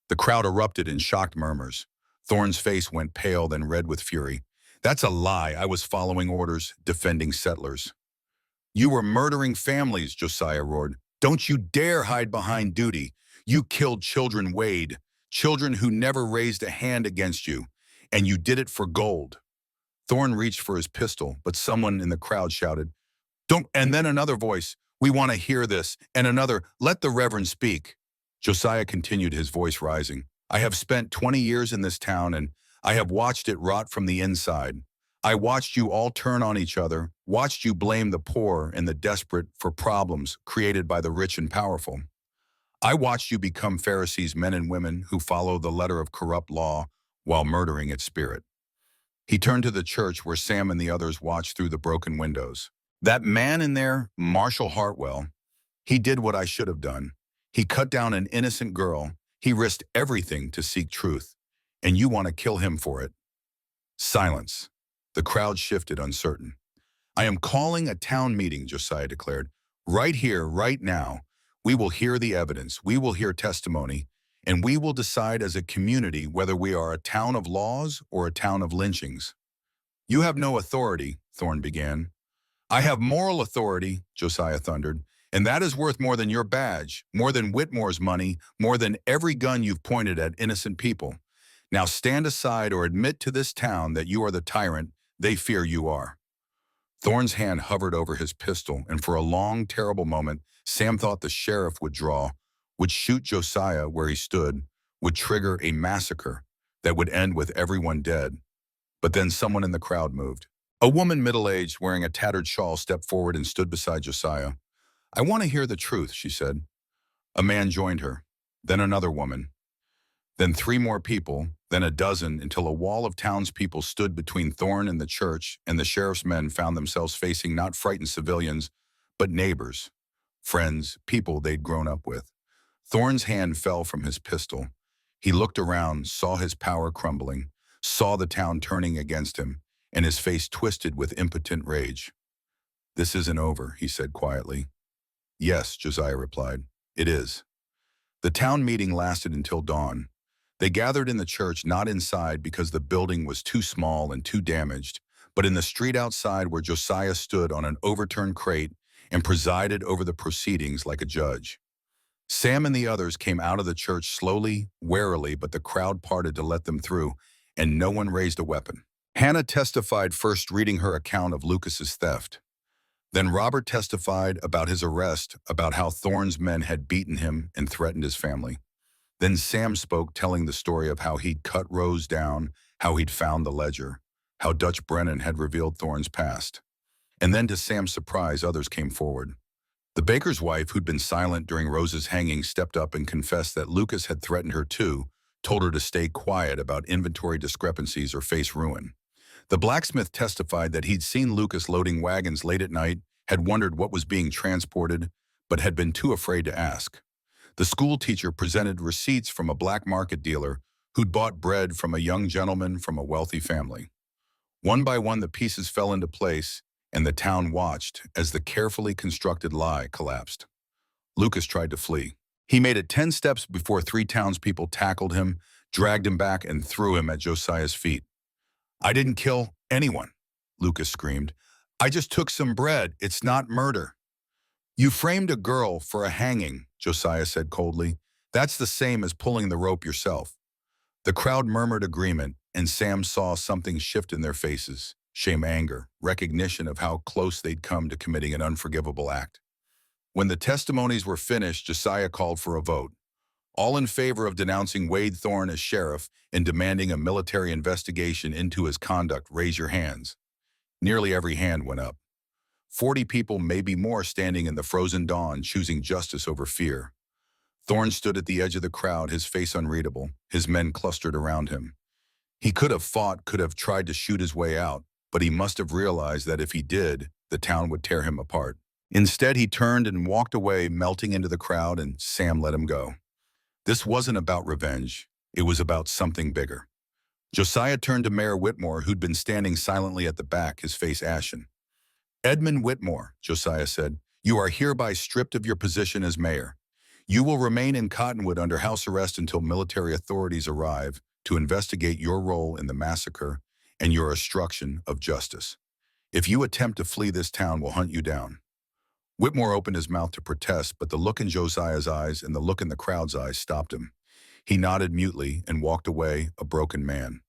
The crowd erupted in shocked murmurs. Thorne's face went pale, then red with fury. That's a lie. I was following orders, defending settlers. You were murdering families, Josiah roared. Don't you dare hide behind duty. You killed children, Wade, children who never raised a hand against you, and you did it for gold. Thorne reached for his pistol, but someone in the crowd shouted, Don't, and then another voice, we want to hear this, and another, let the Reverend speak. Josiah continued, his voice rising. I have spent 20 years in this town, and I have watched it rot from the inside. I watched you all turn on each other, watched you blame the poor and the desperate for problems created by the rich and powerful. I watched you become Pharisees, men and women who follow the letter of corrupt law while murdering its spirit. He turned to the church where Sam and the others watched through the broken windows. That man in there, Marshall Hartwell, he did what I should have done. He cut down an innocent girl. He risked everything to seek truth. And you want to kill him for it. Silence. The crowd shifted, uncertain. I am calling a town meeting, Josiah declared. Right here, right now. We will hear the evidence, we will hear testimony, and we will decide as a community whether we are a town of laws or a town of lynchings. You have no authority, Thorne began. I have moral authority, Josiah thundered, and that is worth more than your badge, more than Whitmore's money, more than every gun you've pointed at innocent people. Now stand aside or admit to this town that you are the tyrant they fear you are. Thorne's hand hovered over his pistol, and for a long, terrible moment, Sam thought the sheriff would draw, would shoot Josiah where he stood, would trigger a massacre that would end with everyone dead. But then someone in the crowd moved. A woman middle-aged, wearing a tattered shawl, stepped forward and stood beside Josiah. I want to hear the truth, she said. A man joined her, then another woman, then 3 more people, then a dozen, until a wall of townspeople stood between Thorne and the church, and the sheriff's men found themselves facing not frightened civilians, but neighbors, friends, people they'd grown up with. Thorne's hand fell from his pistol. He looked around, saw his power crumbling, saw the town turning against him, and his face twisted with impotent rage. This isn't over, he said quietly. Yes, Josiah replied, it is. The town meeting lasted until dawn. They gathered in the church, not inside because the building was too small and too damaged, but in the street outside where Josiah stood on an overturned crate and presided over the proceedings like a judge. Sam and the others came out of the church slowly, warily, but the crowd parted to let them through, and no one raised a weapon. Hannah testified, first reading her account of Lucas's theft. Then Robert testified about his arrest, about how Thorne's men had beaten him and threatened his family. Then Sam spoke, telling the story of how he'd cut Rose down, how he'd found the ledger, how Dutch Brennan had revealed Thorne's past. And then to Sam's surprise, others came forward. The baker's wife, who'd been silent during Rose's hanging, stepped up and confessed that Lucas had threatened her too, told her to stay quiet about inventory discrepancies or face ruin. The blacksmith testified that he'd seen Lucas loading wagons late at night, had wondered what was being transported, but had been too afraid to ask. The school teacher presented receipts from a black market dealer who'd bought bread from a young gentleman from a wealthy family. One by one, the pieces fell into place, and the town watched as the carefully constructed lie collapsed. Lucas tried to flee. He made it 10 steps before 3 townspeople tackled him, dragged him back, and threw him at Josiah's feet. I didn't kill anyone, Lucas screamed. I just took some bread. It's not murder. You framed a girl for a hanging, Josiah said coldly. That's the same as pulling the rope yourself. The crowd murmured agreement, and Sam saw something shift in their faces. Shame, anger, recognition of how close they'd come to committing an unforgivable act. When the testimonies were finished, Josiah called for a vote. All in favor of denouncing Wade Thorne as sheriff and demanding a military investigation into his conduct, raise your hands. Nearly every hand went up. 40 people, maybe more, standing in the frozen dawn, choosing justice over fear. Thorne stood at the edge of the crowd, his face unreadable, his men clustered around him. He could have fought, could have tried to shoot his way out, but he must have realized that if he did, the town would tear him apart. Instead, he turned and walked away, melting into the crowd, and Sam let him go. This wasn't about revenge. It was about something bigger. Josiah turned to Mayor Whitmore, who'd been standing silently at the back, his face ashen. "Edmund Whitmore," Josiah said, "you are hereby stripped of your position as mayor. You will remain in Cottonwood under house arrest until military authorities arrive to investigate your role in the massacre and your obstruction of justice. If you attempt to flee, this town will hunt you down." Whitmore opened his mouth to protest, but the look in Josiah's eyes and the look in the crowd's eyes stopped him. He nodded mutely and walked away, a broken man.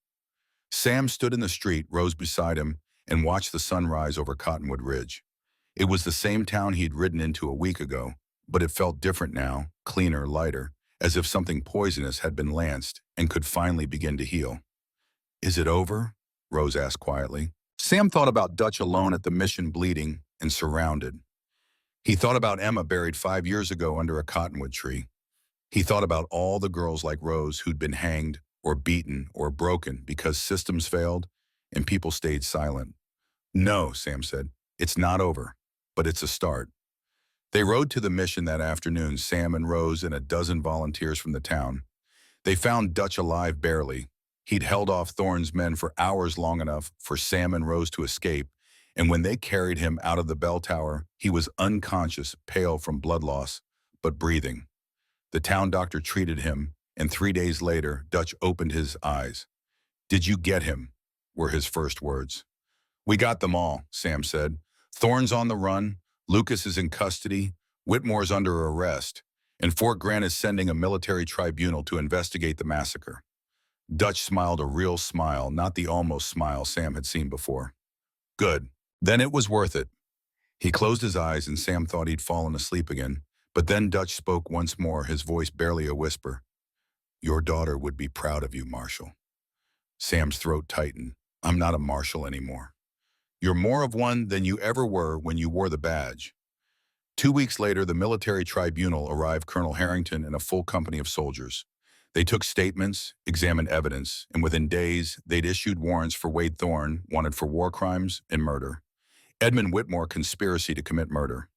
Sam stood in the street, rose beside him, and watched the sun rise over Cottonwood Ridge. It was the same town he'd ridden into a week ago, but it felt different now, cleaner, lighter, as if something poisonous had been lanced and could finally begin to heal. "Is it over?" Rose asked quietly. Sam thought about Dutch alone at the mission, bleeding and surrounded. He thought about Emma, buried 5 years ago under a cottonwood tree. He thought about all the girls like Rose who'd been hanged or beaten or broken because systems failed and people stayed silent. "No," Sam said, "it's not over, but it's a start." They rode to the mission that afternoon, Sam and Rose and a dozen volunteers from the town. They found Dutch alive barely. He'd held off Thorne's men for hours, long enough for Sam and Rose to escape, and when they carried him out of the bell tower, he was unconscious, pale from blood loss, but breathing. The town doctor treated him, and 3 days later, Dutch opened his eyes. "Did you get him?" were his first words. "We got them all," Sam said. "Thorne's on the run, Lucas is in custody, Whitmore's under arrest, and Fort Grant is sending a military tribunal to investigate the massacre." Dutch smiled, a real smile, not the almost smile Sam had seen before. "Good. Then it was worth it." He closed his eyes and Sam thought he'd fallen asleep again, but then Dutch spoke once more, his voice barely a whisper. "Your daughter would be proud of you, Marshal." Sam's throat tightened. "I'm not a marshal anymore." "You're more of one than you ever were when you wore the badge." 2 weeks later, the military tribunal arrived, Colonel Harrington and a full company of soldiers. They took statements, examined evidence, and within days, they'd issued warrants for Wade Thorne, wanted for war crimes and murder. Edmund Whitmore, conspiracy to commit murder.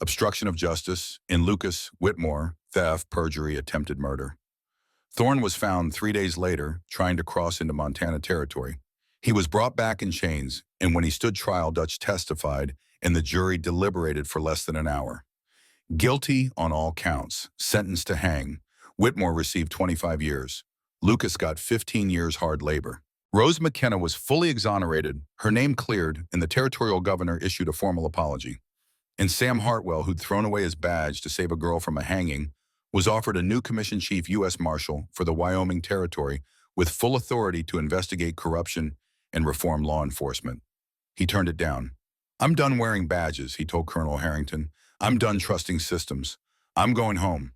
Obstruction of justice, and Lucas Whitmore, theft, perjury, attempted murder. Thorne was found 3 days later, trying to cross into Montana territory. He was brought back in chains, and when he stood trial, Dutch testified, and the jury deliberated for less than an hour. Guilty on all counts, sentenced to hang. Whitmore received 25 years. Lucas got 15 years hard labor. Rose McKenna was fully exonerated, her name cleared, and the territorial governor issued a formal apology. And Sam Hartwell, who'd thrown away his badge to save a girl from a hanging, was offered a new Commission Chief U.S. Marshal for the Wyoming Territory with full authority to investigate corruption and reform law enforcement. He turned it down. "I'm done wearing badges," he told Colonel Harrington. "I'm done trusting systems. I'm going home."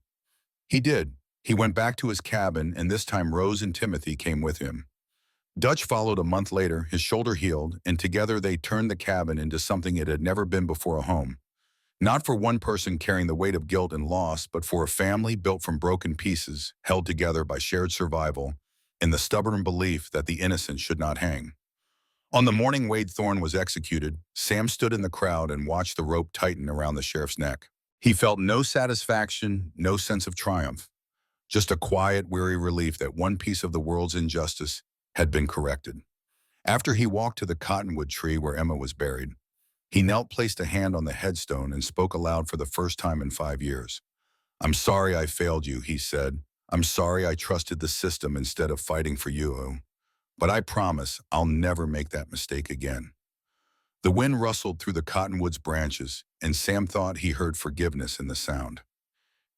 He did. He went back to his cabin, and this time Rose and Timothy came with him. Dutch followed a month later, his shoulder healed, and together they turned the cabin into something it had never been before, a home. Not for one person carrying the weight of guilt and loss, but for a family built from broken pieces, held together by shared survival and the stubborn belief that the innocent should not hang. On the morning Wade Thorne was executed, Sam stood in the crowd and watched the rope tighten around the sheriff's neck. He felt no satisfaction, no sense of triumph, just a quiet, weary relief that one piece of the world's injustice had been corrected. After he walked to the cottonwood tree where Emma was buried, he knelt, placed a hand on the headstone, and spoke aloud for the first time in 5 years. "I'm sorry I failed you," he said. "I'm sorry I trusted the system instead of fighting for you. But I promise I'll never make that mistake again." The wind rustled through the cottonwood's branches, and Sam thought he heard forgiveness in the sound.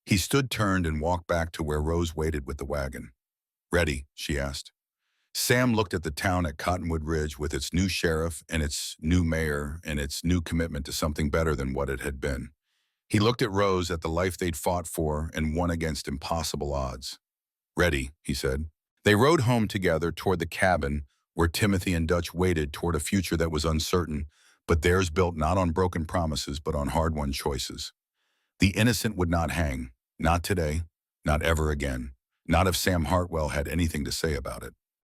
He stood, turned, and walked back to where Rose waited with the wagon. "Ready?" she asked. Sam looked at the town at Cottonwood Ridge with its new sheriff and its new mayor and its new commitment to something better than what it had been. He looked at Rose, at the life they'd fought for and won against impossible odds. "Ready," he said. They rode home together toward the cabin where Timothy and Dutch waited, toward a future that was uncertain, but theirs built not on broken promises but on hard-won choices. The innocent would not hang. Not today. Not ever again. Not if Sam Hartwell had anything to say about it.